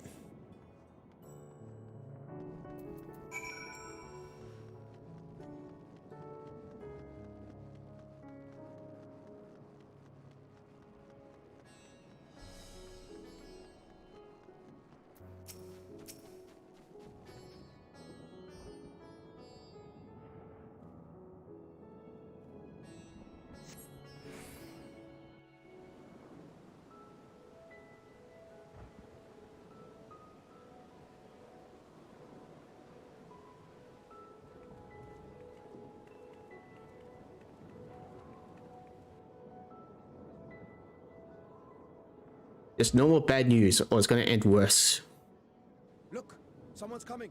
There's no more bad news or it's gonna end worse. Look, someone's coming.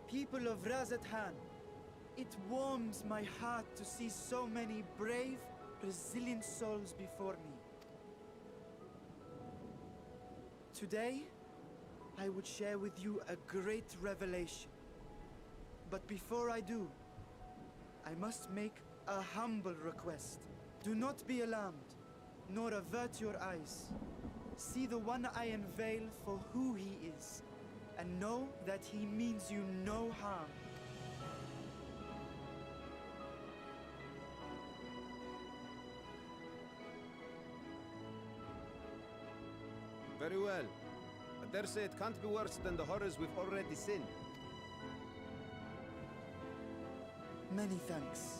People of Razathan, it warms my heart to see so many brave, resilient souls before me. Today, I would share with you a great revelation. But before I do, I must make a humble request. Do not be alarmed. nor avert your eyes. See the one I unveil for who he is, and know that he means you no harm. Very well. I dare say it can't be worse than the horrors we've already seen. Many thanks.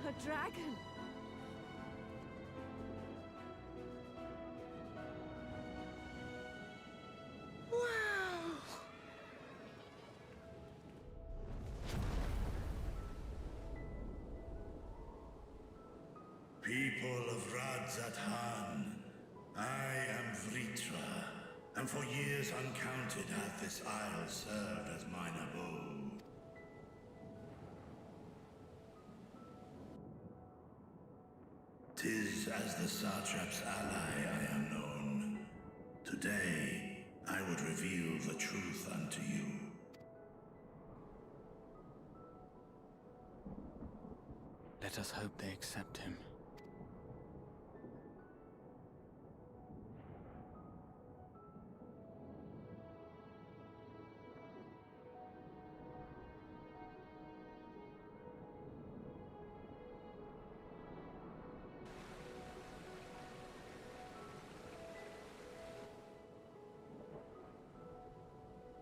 A dragon! Wow! People of Radzathan, I am Vritra, and for years uncounted hath this isle served as mine abode. 'Tis as the Satrap's ally I am known. Today, I would reveal the truth unto you. Let us hope they accept him.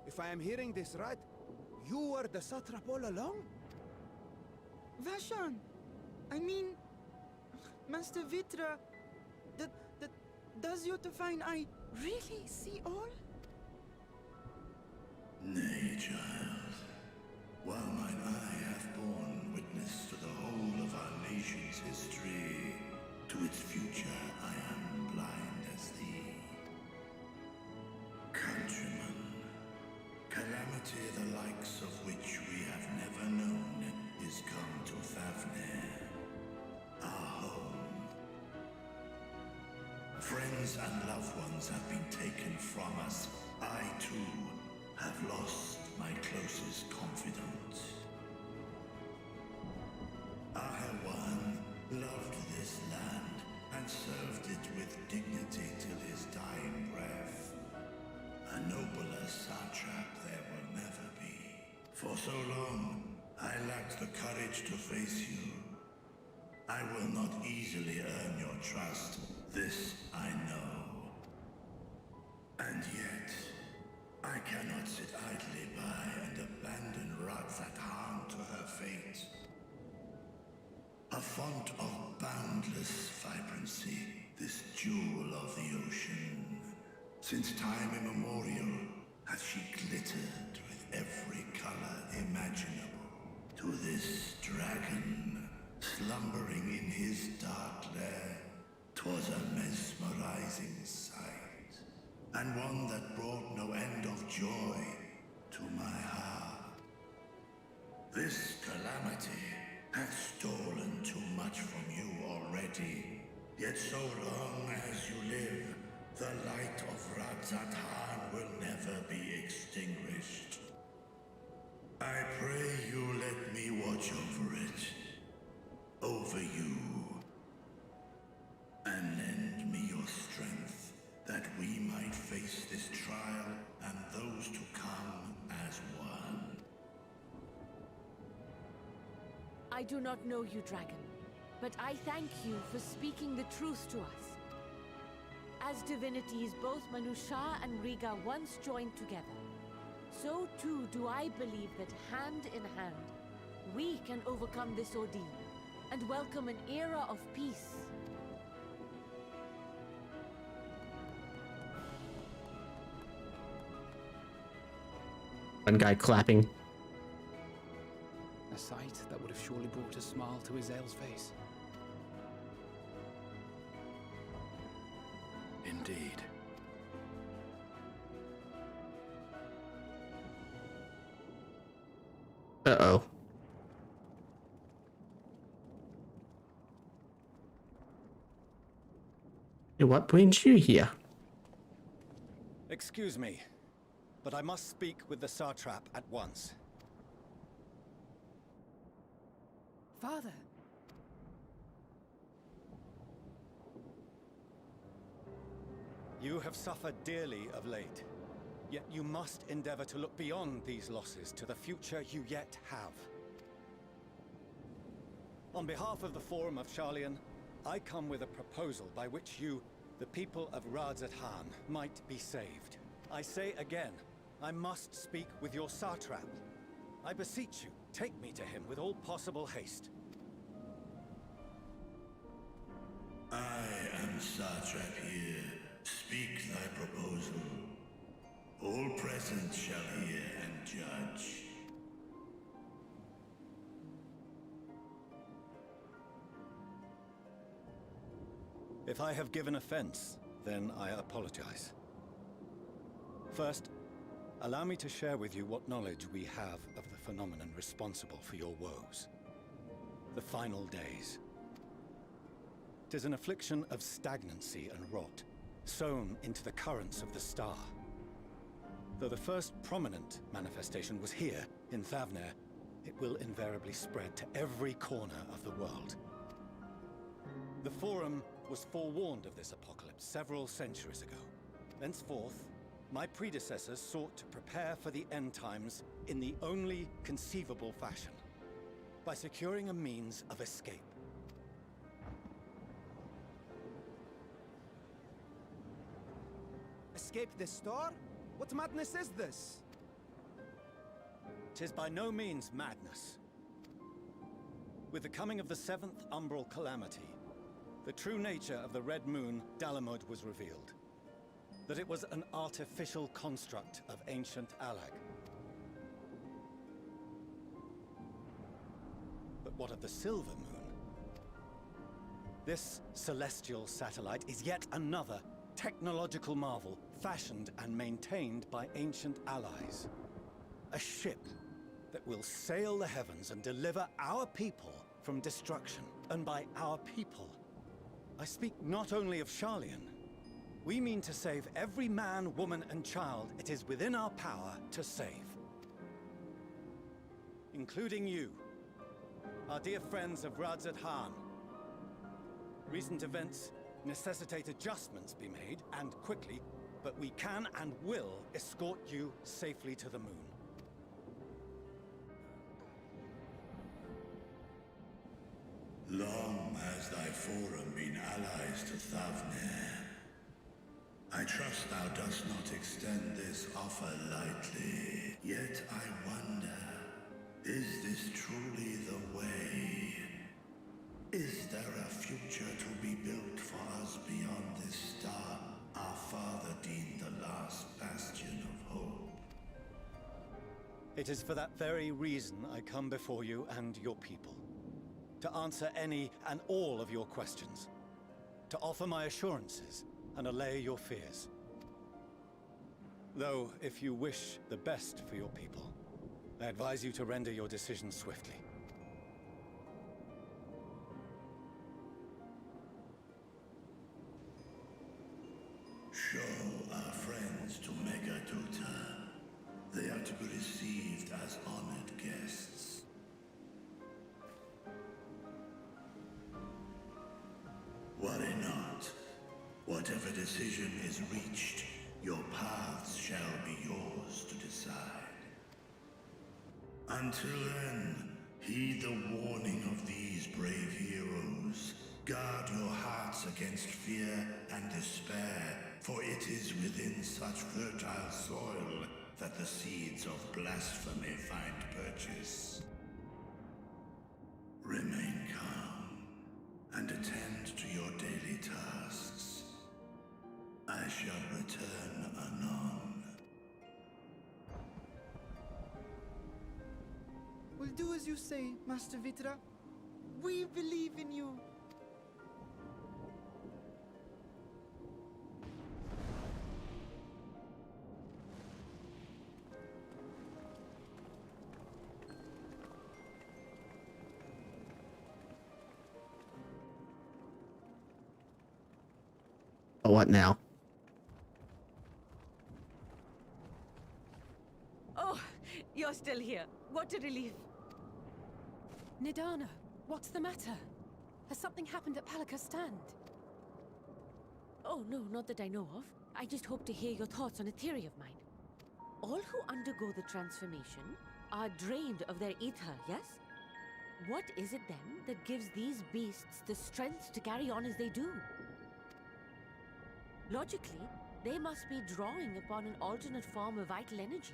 If I am hearing this right, you were the satrap all along? Vashan! I mean, Master Vitra, does your divine eye really see all? Nay, child. While mine eye hath borne witness to the whole of our nation's history, to its future I am blind as thee. Countryman, calamity the likes of which we have never known is come to Fafnir, our home. Friends and loved ones have been taken from us. I, too, have lost my closest confidant. Ahawan loved this land and served it with dignity till his dying breath. A nobler satrap there will never be. For so long, I lacked the courage to face you. I will not easily earn your trust, this I know. And yet, I cannot sit idly by and abandon Radzathan to her fate. A font of boundless vibrancy, this jewel of the ocean. Since time immemorial, hath she glittered with every color imaginable. To this dragon, slumbering in his dark lair, 'twas a mesmerizing sight, and one that brought no end of joy to my heart. This calamity hath stolen too much from you already, yet so long as you live, the light of Radzathan will never be extinguished. I pray you let me watch over it, over you, and lend me your strength, that we might face this trial and those to come as one. I do not know you, dragon, but I thank you for speaking the truth to us. As divinities, both Manusha and Riga once joined together, so too do I believe that hand in hand, we can overcome this ordeal and welcome an era of peace. One guy clapping. A sight that would have surely brought a smile to Azale's face. Indeed. Uh-oh. What brings you here? Excuse me, but I must speak with the Satrap at once. Father! You have suffered dearly of late, yet you must endeavor to look beyond these losses to the future you yet have. On behalf of the Forum of Sharlayan, I come with a proposal by which you, the people of Radzat-Han, might be saved. I say again, I must speak with your Satrap. I beseech you, take me to him with all possible haste. I am Satrap here. Speak thy proposal. All present shall hear and judge. If I have given offense, then I apologize. First, allow me to share with you what knowledge we have of the phenomenon responsible for your woes. The final days. 'Tis an affliction of stagnancy and rot, sown into the currents of the star. Though the first prominent manifestation was here, in Thavner, it will invariably spread to every corner of the world. The Forum was forewarned of this apocalypse several centuries ago. Thenceforth, my predecessors sought to prepare for the end times in the only conceivable fashion, by securing a means of escape. Escape the star? What madness is this? 'Tis by no means madness. With the coming of the 7th umbral calamity, the true nature of the Red Moon, Dalamud, was revealed. That it was an artificial construct of ancient Alag. But what of the Silver Moon? This celestial satellite is yet another technological marvel, fashioned and maintained by ancient allies. A ship that will sail the heavens and deliver our people from destruction. And by our people, I speak not only of Sharlayan. We mean to save every man, woman, and child it is within our power to save. Including you, our dear friends of Radzat-Han. Recent events necessitate adjustments be made, and quickly, but we can and will escort you safely to the moon. Long has thy Forum been allies to Thavner. I trust thou dost not extend this offer lightly. Yet I wonder, is this truly the way? Is there a future to be built for us beyond this star our father deemed the last bastion of hope? It is for that very reason I come before you and your people. To answer any and all of your questions. To offer my assurances and allay your fears. Though, if you wish the best for your people, I advise you to render your decision swiftly. Show our friends to Megaduta. They are to be received as honored guests. Worry not. Whatever decision is reached, your paths shall be yours to decide. Until then, heed the warning of these brave heroes. Guard your hearts against fear and despair, for it is within such fertile soil that the seeds of blasphemy find purchase. Remain calm and attend to your daily tasks. I shall return anon. We'll do as you say, Master Vitra. We believe in you. But what now? Oh, you're still here. What a relief. Nidana, what's the matter? Has something happened at Palaka's stand? Oh, no, not that I know of. I just hope to hear your thoughts on a theory of mine. All who undergo the transformation are drained of their ether, yes? What is it then that gives these beasts the strength to carry on as they do? Logically, they must be drawing upon an alternate form of vital energy.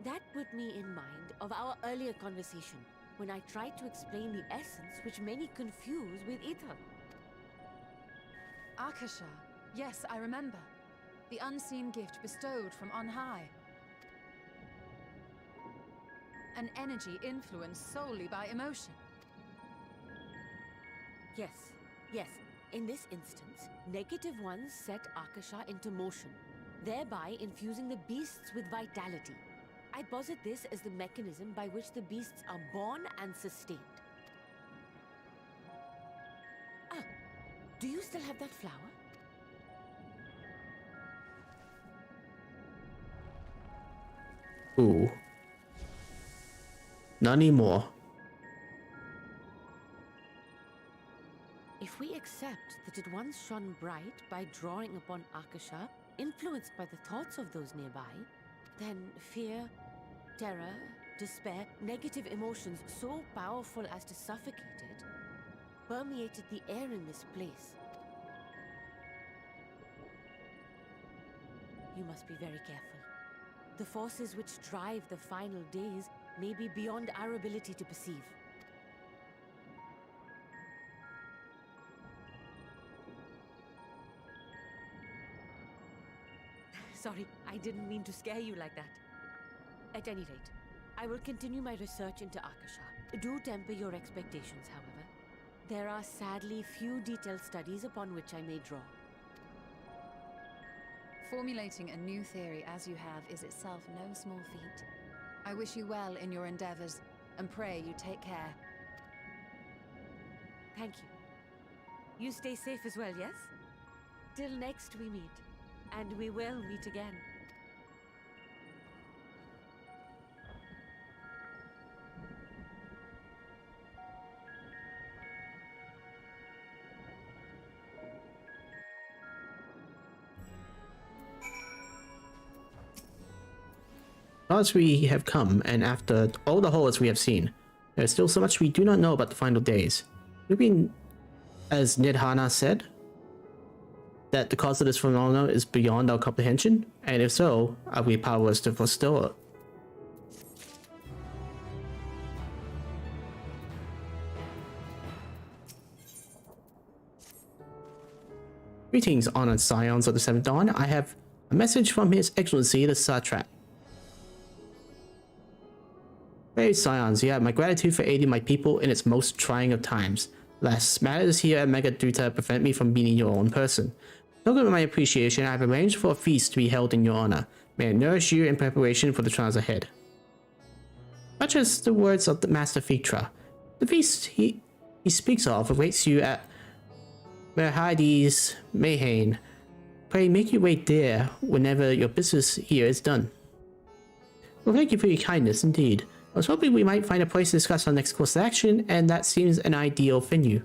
That put me in mind of our earlier conversation, when I tried to explain the essence which many confuse with ether. Akasha. Yes, I remember. The unseen gift bestowed from on high. An energy influenced solely by emotion. Yes, yes. In this instance, negative ones set Akasha into motion, thereby infusing the beasts with vitality. I posit this as the mechanism by which the beasts are born and sustained. Ah, do you still have that flower? Ooh. Not anymore. If we accept that it once shone bright by drawing upon Akasha, influenced by the thoughts of those nearby, then fear, terror, despair, negative emotions so powerful as to suffocate it, permeated the air in this place. You must be very careful. The forces which drive the final days may be beyond our ability to perceive. Sorry, I didn't mean to scare you like that. At any rate, I will continue my research into Akasha. Do temper your expectations, however. There are sadly few detailed studies upon which I may draw. Formulating a new theory as you have is itself no small feat. I wish you well in your endeavors, and pray you take care. Thank you. You stay safe as well, yes? Till next we meet. And we will meet again. As we have come, and after all the horrors we have seen, there is still so much we do not know about the final days. Maybe, as Nidhana said, that the cause of this phenomenon is beyond our comprehension, and if so, are we powerless to forestall it? Greetings, honored scions of the Seventh Dawn. I have a message from His Excellency the Satrap. Brave scions, you have my gratitude for aiding my people in its most trying of times. Alas, matters here at Megaduta prevent me from meeting your own person. Token of my appreciation, I have arranged for a feast to be held in your honor. May it nourish you in preparation for the trials ahead. Much as the words of the Master Fitra, the feast he speaks of awaits you at Merhades Mayhane. Pray make your way there whenever your business here is done. Well, thank you for your kindness indeed. I was hoping we might find a place to discuss our next course of action, and that seems an ideal venue.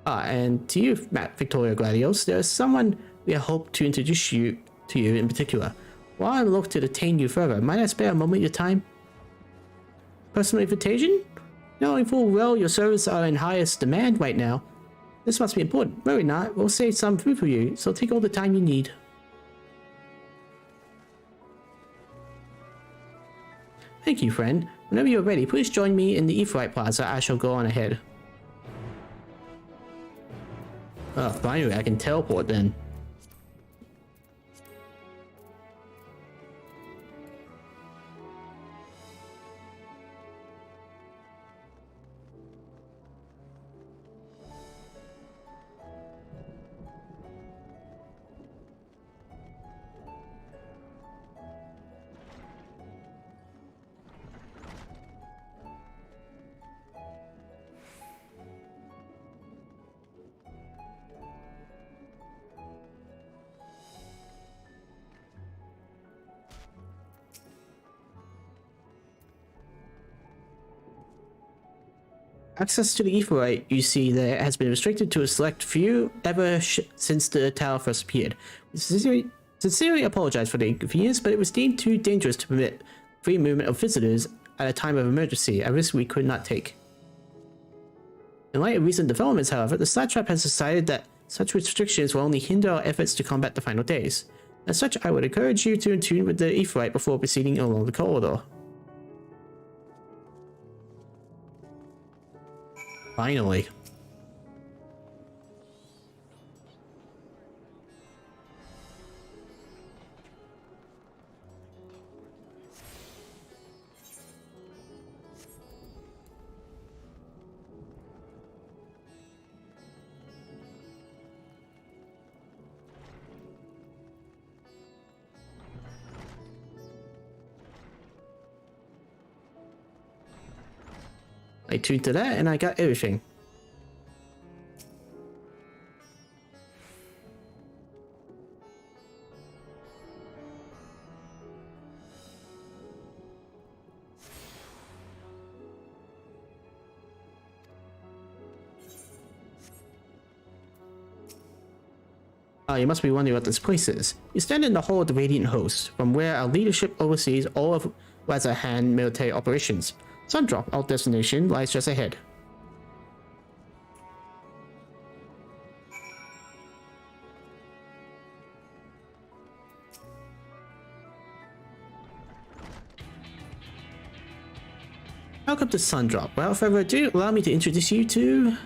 And to you, Matt Victoria Gladios, there is someone we hope to introduce you to in particular. While I look to detain you further, might I spare a moment of your time? Personal invitation? Knowing full well your services are in highest demand right now. This must be important. Worry not, we'll save some food for you, so take all the time you need. Thank you, friend. Whenever you're ready, please join me in the Aetheryte Plaza. I shall go on ahead. Oh, finally, I can teleport then. Access to the Aetheryte, you see there, has been restricted to a select few ever since the tower first appeared. We sincerely apologize for the inconvenience, but it was deemed too dangerous to permit free movement of visitors at a time of emergency, a risk we could not take. In light of recent developments, however, the Satrap has decided that such restrictions will only hinder our efforts to combat the final days. As such, I would encourage you to attune with the Aetheryte before proceeding along the corridor. Finally. I tuned to that and I got everything. You must be wondering what this place is. You stand in the hall of the Radiant Host, from where our leadership oversees all of Razahan military operations. Sundrop, our destination, lies just ahead. Welcome to Sundrop. Without further ado, allow me to introduce you to...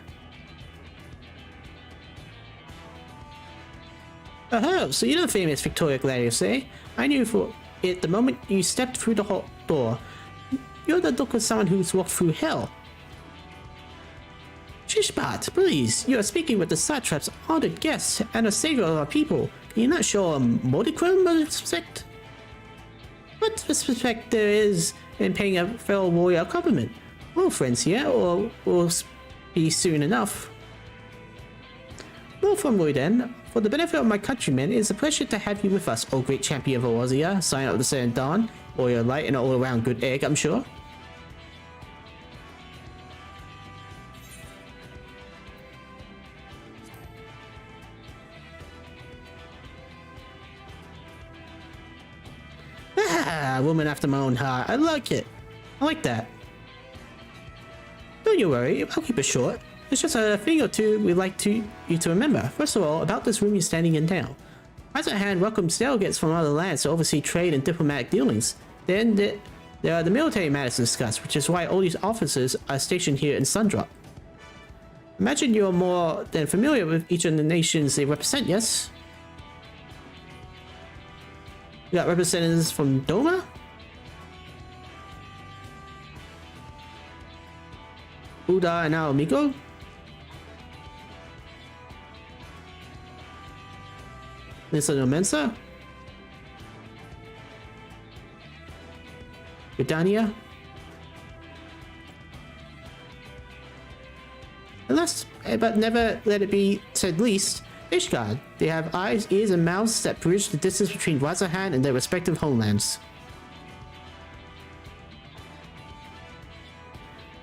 Oh, so you're the famous Victoria Gladius, eh? I knew for it the moment you stepped through the hall door. You're the look of someone who's walked through hell. Shishbat, please, you are speaking with the Satrap's honored guest and a savior of our people. Can you not show a modicum of respect? What respect there is in paying a fellow warrior a compliment? We're friends here, or we'll be soon enough. More formally then, for the benefit of my countrymen, it is a pleasure to have you with us, O great champion of Orzia, sign of the Setting Dawn, or your light and all-around good egg, I'm sure. Ah, woman after my own heart. I like it. I like that. Don't you worry, I'll keep it short. There's just a thing or two we'd like you to remember. First of all, about this room you're standing in now. Razahan welcomes delegates from other lands to oversee trade and diplomatic dealings. Then there are the military matters to discuss, which is why all these officers are stationed here in Sundrop. Imagine you're more than familiar with each of the nations they represent, yes? We got representatives from Doma? Uda and Amigo? Nissa no Mensa? Gridania? And last, but never let it be said least, Ishgard. They have eyes, ears, and mouths that bridge the distance between Razahan and their respective homelands.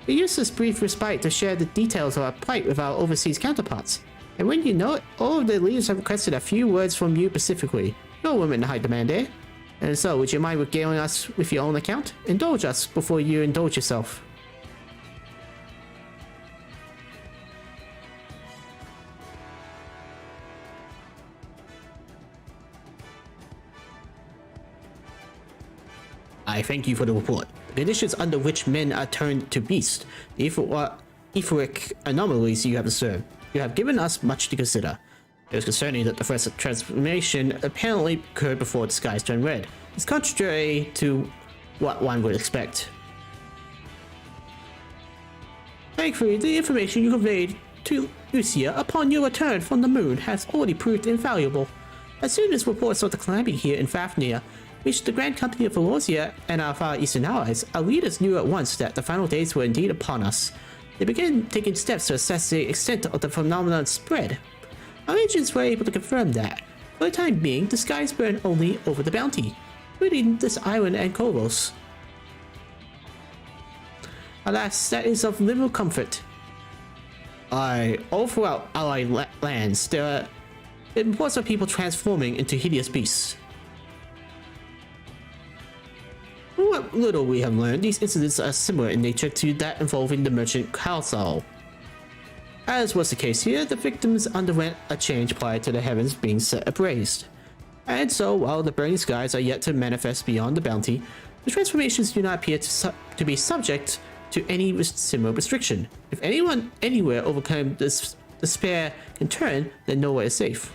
We use this brief respite to share the details of our plight with our overseas counterparts. And when you know it, all of the leaders have requested a few words from you specifically. No women in high demand, eh? And so, would you mind regaling us with your own account? Indulge us before you indulge yourself. I thank you for the report. The conditions under which men are turned to beasts, the etheric anomalies you have observed, you have given us much to consider. It was concerning that the first transformation apparently occurred before the skies turned red. It's contrary to what one would expect. Thankfully, the information you conveyed to Lucia upon your return from the moon has already proved invaluable. As soon as reports of the calamity here in Fafnir reached the Grand Company of Elosia and our Far Eastern allies, our leaders knew at once that the final days were indeed upon us. They began taking steps to assess the extent of the phenomenon's spread. Our agents were able to confirm that, for the time being, the skies burn only over the bounty, including this island and Kovos. Alas, that is of little comfort. All throughout allied lands, there are reports of people transforming into hideous beasts. From what little we have learned, these incidents are similar in nature to that involving the merchant Kalsal. As was the case here, the victims underwent a change prior to the heavens being set ablaze. And so, while the burning skies are yet to manifest beyond the bounty, the transformations do not appear to be subject to any similar restriction. If anyone anywhere overcome this despair in turn, then nowhere is safe.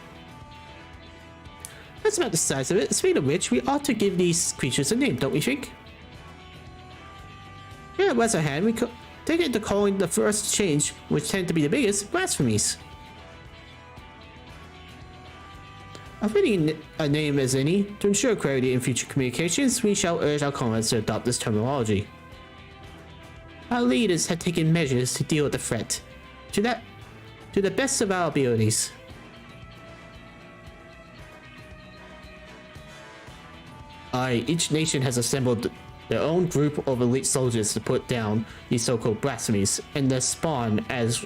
That's about the size of it. Speaking of which, we ought to give these creatures a name, don't we think? Here at Weatherhand, we take it to calling the first change, which tend to be the biggest, blasphemies. A fitting a name as any. To ensure clarity in future communications, we shall urge our comrades to adopt this terminology. Our leaders have taken measures to deal with the threat, to the best of our abilities. Each nation has assembled their own group of elite soldiers to put down these so-called blasphemies and their spawn as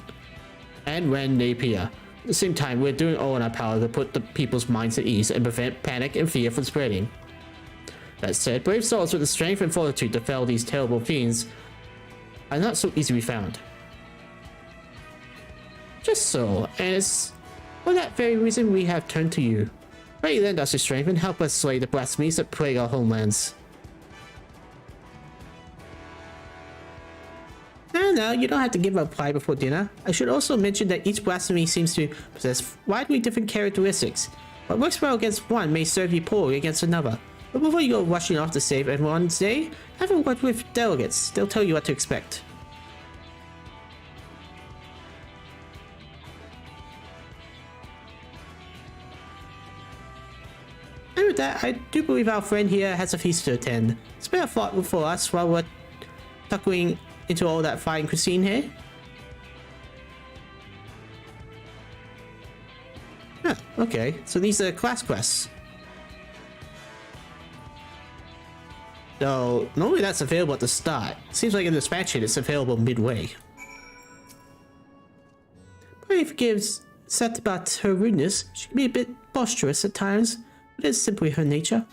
and when they appear. At the same time, we're doing all in our power to put the people's minds at ease and prevent panic and fear from spreading. That said, brave souls with the strength and fortitude to fell these terrible fiends are not so easily found. Just so, and it's for that very reason we have turned to you. Pray lend us your strength and help us slay the blasphemies that plague our homelands. No, you don't have to give a reply before dinner. I should also mention that each blasphemy seems to possess widely different characteristics. What works well against one may serve you poorly against another. But before you go rushing off to save everyone's day, have a word with delegates. They'll tell you what to expect. And with that, I do believe our friend here has a feast to attend. Spare a thought for us while we're tuckling into all that fine cuisine here. Huh, okay, so these are class quests. So, normally that's available at the start. Seems like in the expansion it's available midway. Pray forgives Seth about her rudeness. She can be a bit boisterous at times, but it's simply her nature.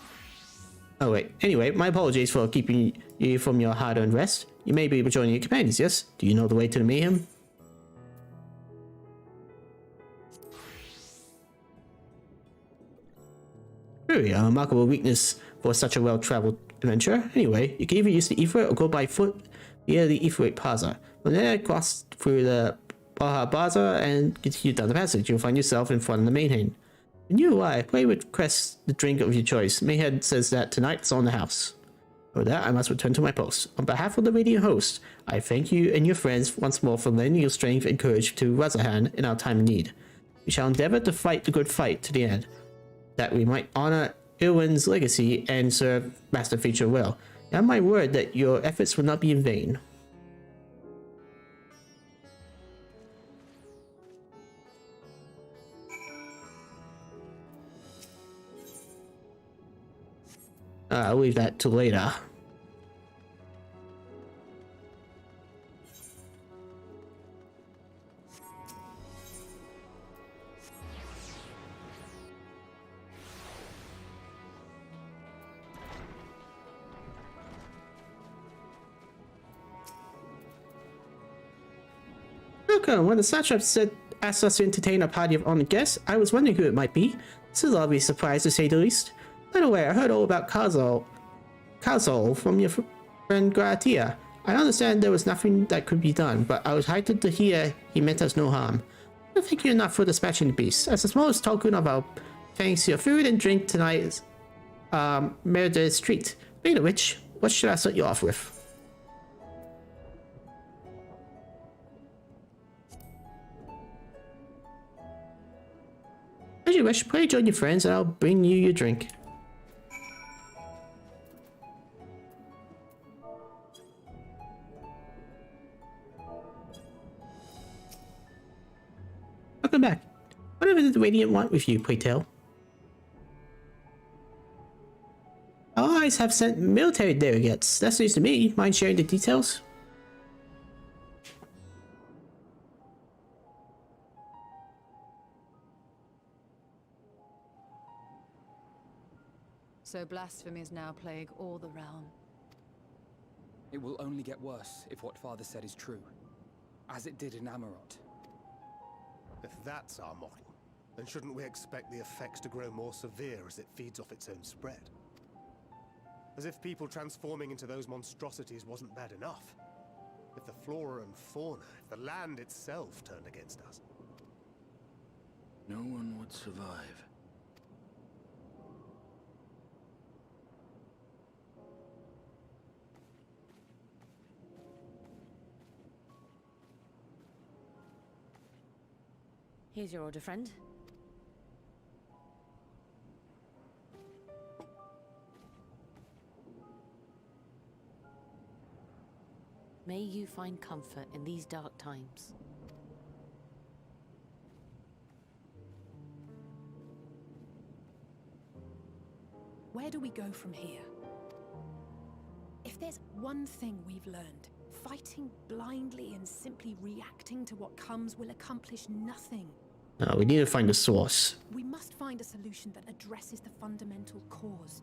Oh wait, anyway, my apologies for keeping you from your hard-earned rest. You may be joining your companions, yes? Do you know the way to the mayhem? Really, a remarkable weakness for such a well-traveled adventure. Anyway, you can either use the Ifrit or go by foot via the Ifrit Plaza. From there, cross through the Baja Baza and continue down the passage. You'll find yourself in front of the Mayhem. When you arrive, play with request the drink of your choice. Mayhead says that tonight's on the house. For that, I must return to my post. On behalf of the radiant host, I thank you and your friends once more for lending your strength and courage to Razahan in our time of need. We shall endeavor to fight the good fight to the end, that we might honor Irwin's legacy and serve Master Feature well. You have my word that your efforts will not be in vain. I'll leave that till later. Welcome. When the satrap asked us to entertain a party of honored guests, I was wondering who it might be. This is a lovely surprise, to say the least. By the way, I heard all about Kazol from your friend Gratia. I understand there was nothing that could be done, but I was heartened to hear he meant us no harm. I thank you enough for dispatching the beast. As the smallest token of our thanks to your food and drink tonight, Meredith's treat. Speaking of which, what should I start you off with? As you wish, pray join your friends and I'll bring you your drink. Welcome back. Whatever did the Radiant want with you, pray tell? Our allies have sent military delegates. That's news to me. Mind sharing the details? So blasphemies now plague all the realm. It will only get worse if what Father said is true, as it did in Amarot. If that's our model, then shouldn't we expect the effects to grow more severe as it feeds off its own spread? As if people transforming into those monstrosities wasn't bad enough. If the flora and fauna, if the land itself turned against us. No one would survive. Here's your order, friend. May you find comfort in these dark times. Where do we go from here? If there's one thing we've learned, fighting blindly and simply reacting to what comes will accomplish nothing. We need to find the source. We must find a solution that addresses the fundamental cause.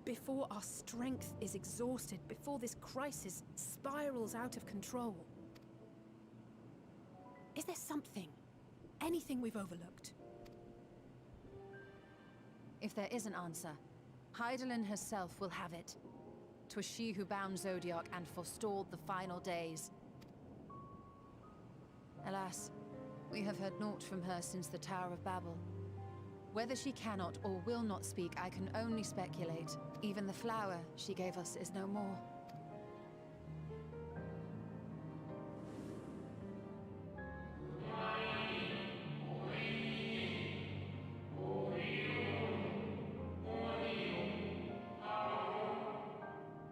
Before our strength is exhausted, before this crisis spirals out of control. Is there something, anything we've overlooked? If there is an answer, Hydaelyn herself will have it. 'Twas she who bound Zodiac and forestalled the final days. Alas, we have heard naught from her since the Tower of Babel. Whether she cannot or will not speak, I can only speculate. Even the flower she gave us is no more.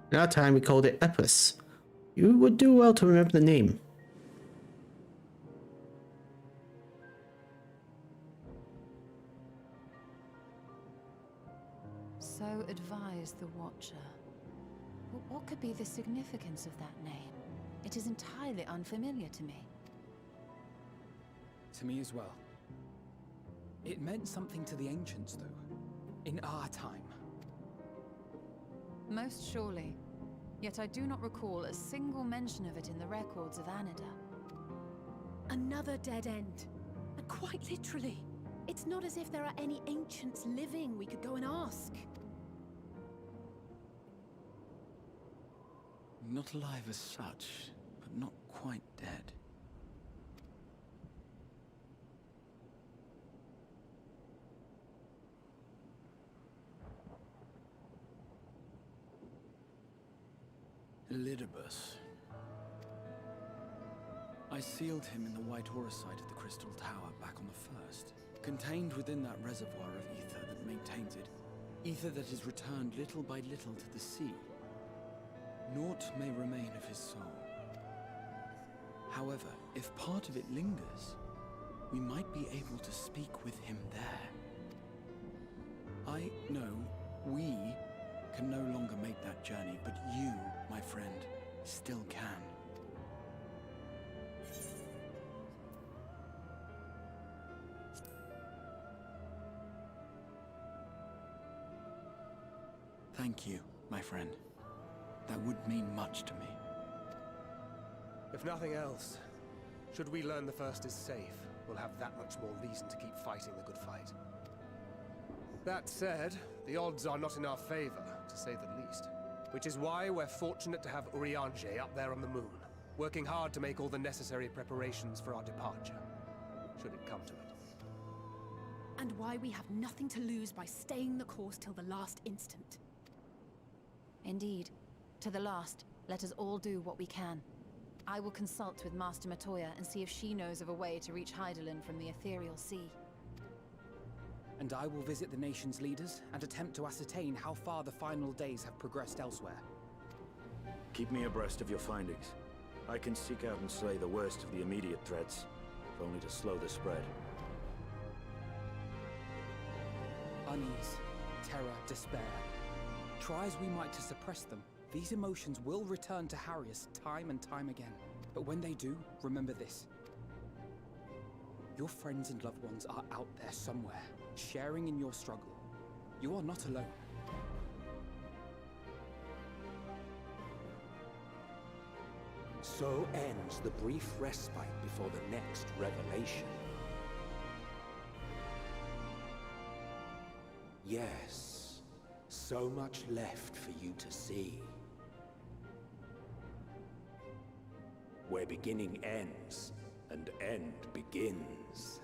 In our time, we called it Epis. You would do well to remember the name. So advised the Watcher. But what could be the significance of that name? It is entirely unfamiliar to me. To me as well. It meant something to the ancients, though. In our time. Most surely. Yet I do not recall a single mention of it in the records of Anida. Another dead end. And quite literally. It's not as if there are any ancients living we could go and ask. Not alive as such, but not quite dead. Elidibus. I sealed him in the white auricite of the Crystal Tower back on the first. Contained within that reservoir of ether that maintains it. Ether that is returned little by little to the sea. Naught may remain of his soul. However, if part of it lingers, we might be able to speak with him there. I know we can no longer make that journey, but you, my friend, still can. Thank you, my friend. That would mean much to me. If nothing else, should we learn the First is safe, we'll have that much more reason to keep fighting the good fight. That said, the odds are not in our favor, to say the least. Which is why we're fortunate to have Urianger up there on the moon, working hard to make all the necessary preparations for our departure, should it come to it. And why we have nothing to lose by staying the course till the last instant. Indeed. To the last, let us all do what we can. I will consult with Master Matoya and see if she knows of a way to reach Hydaelyn from the ethereal sea. And I will visit the nation's leaders and attempt to ascertain how far the final days have progressed elsewhere. Keep me abreast of your findings. I can seek out and slay the worst of the immediate threats, if only to slow the spread. Unease, terror, despair. Try as we might to suppress them, these emotions will return to harry us time and time again. But when they do, remember this. Your friends and loved ones are out there somewhere, sharing in your struggle. You are not alone. So ends the brief respite before the next revelation. Yes, so much left for you to see. Where beginning ends and end begins.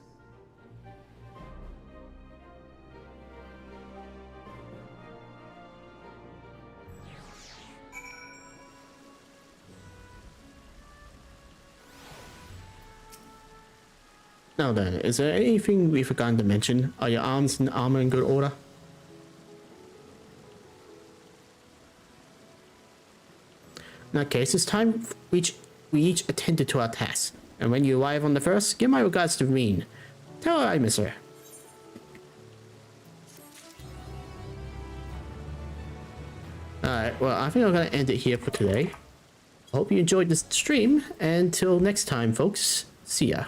Now then, is there anything we've forgotten to mention? Are your arms and armor in good order? In that case, it's time we each attended to our tasks. And when you arrive on the first, give my regards to Reen. Tell her I miss her. Alright, well, I think I'm going to end it here for today. Hope you enjoyed this stream, and until next time, folks, see ya.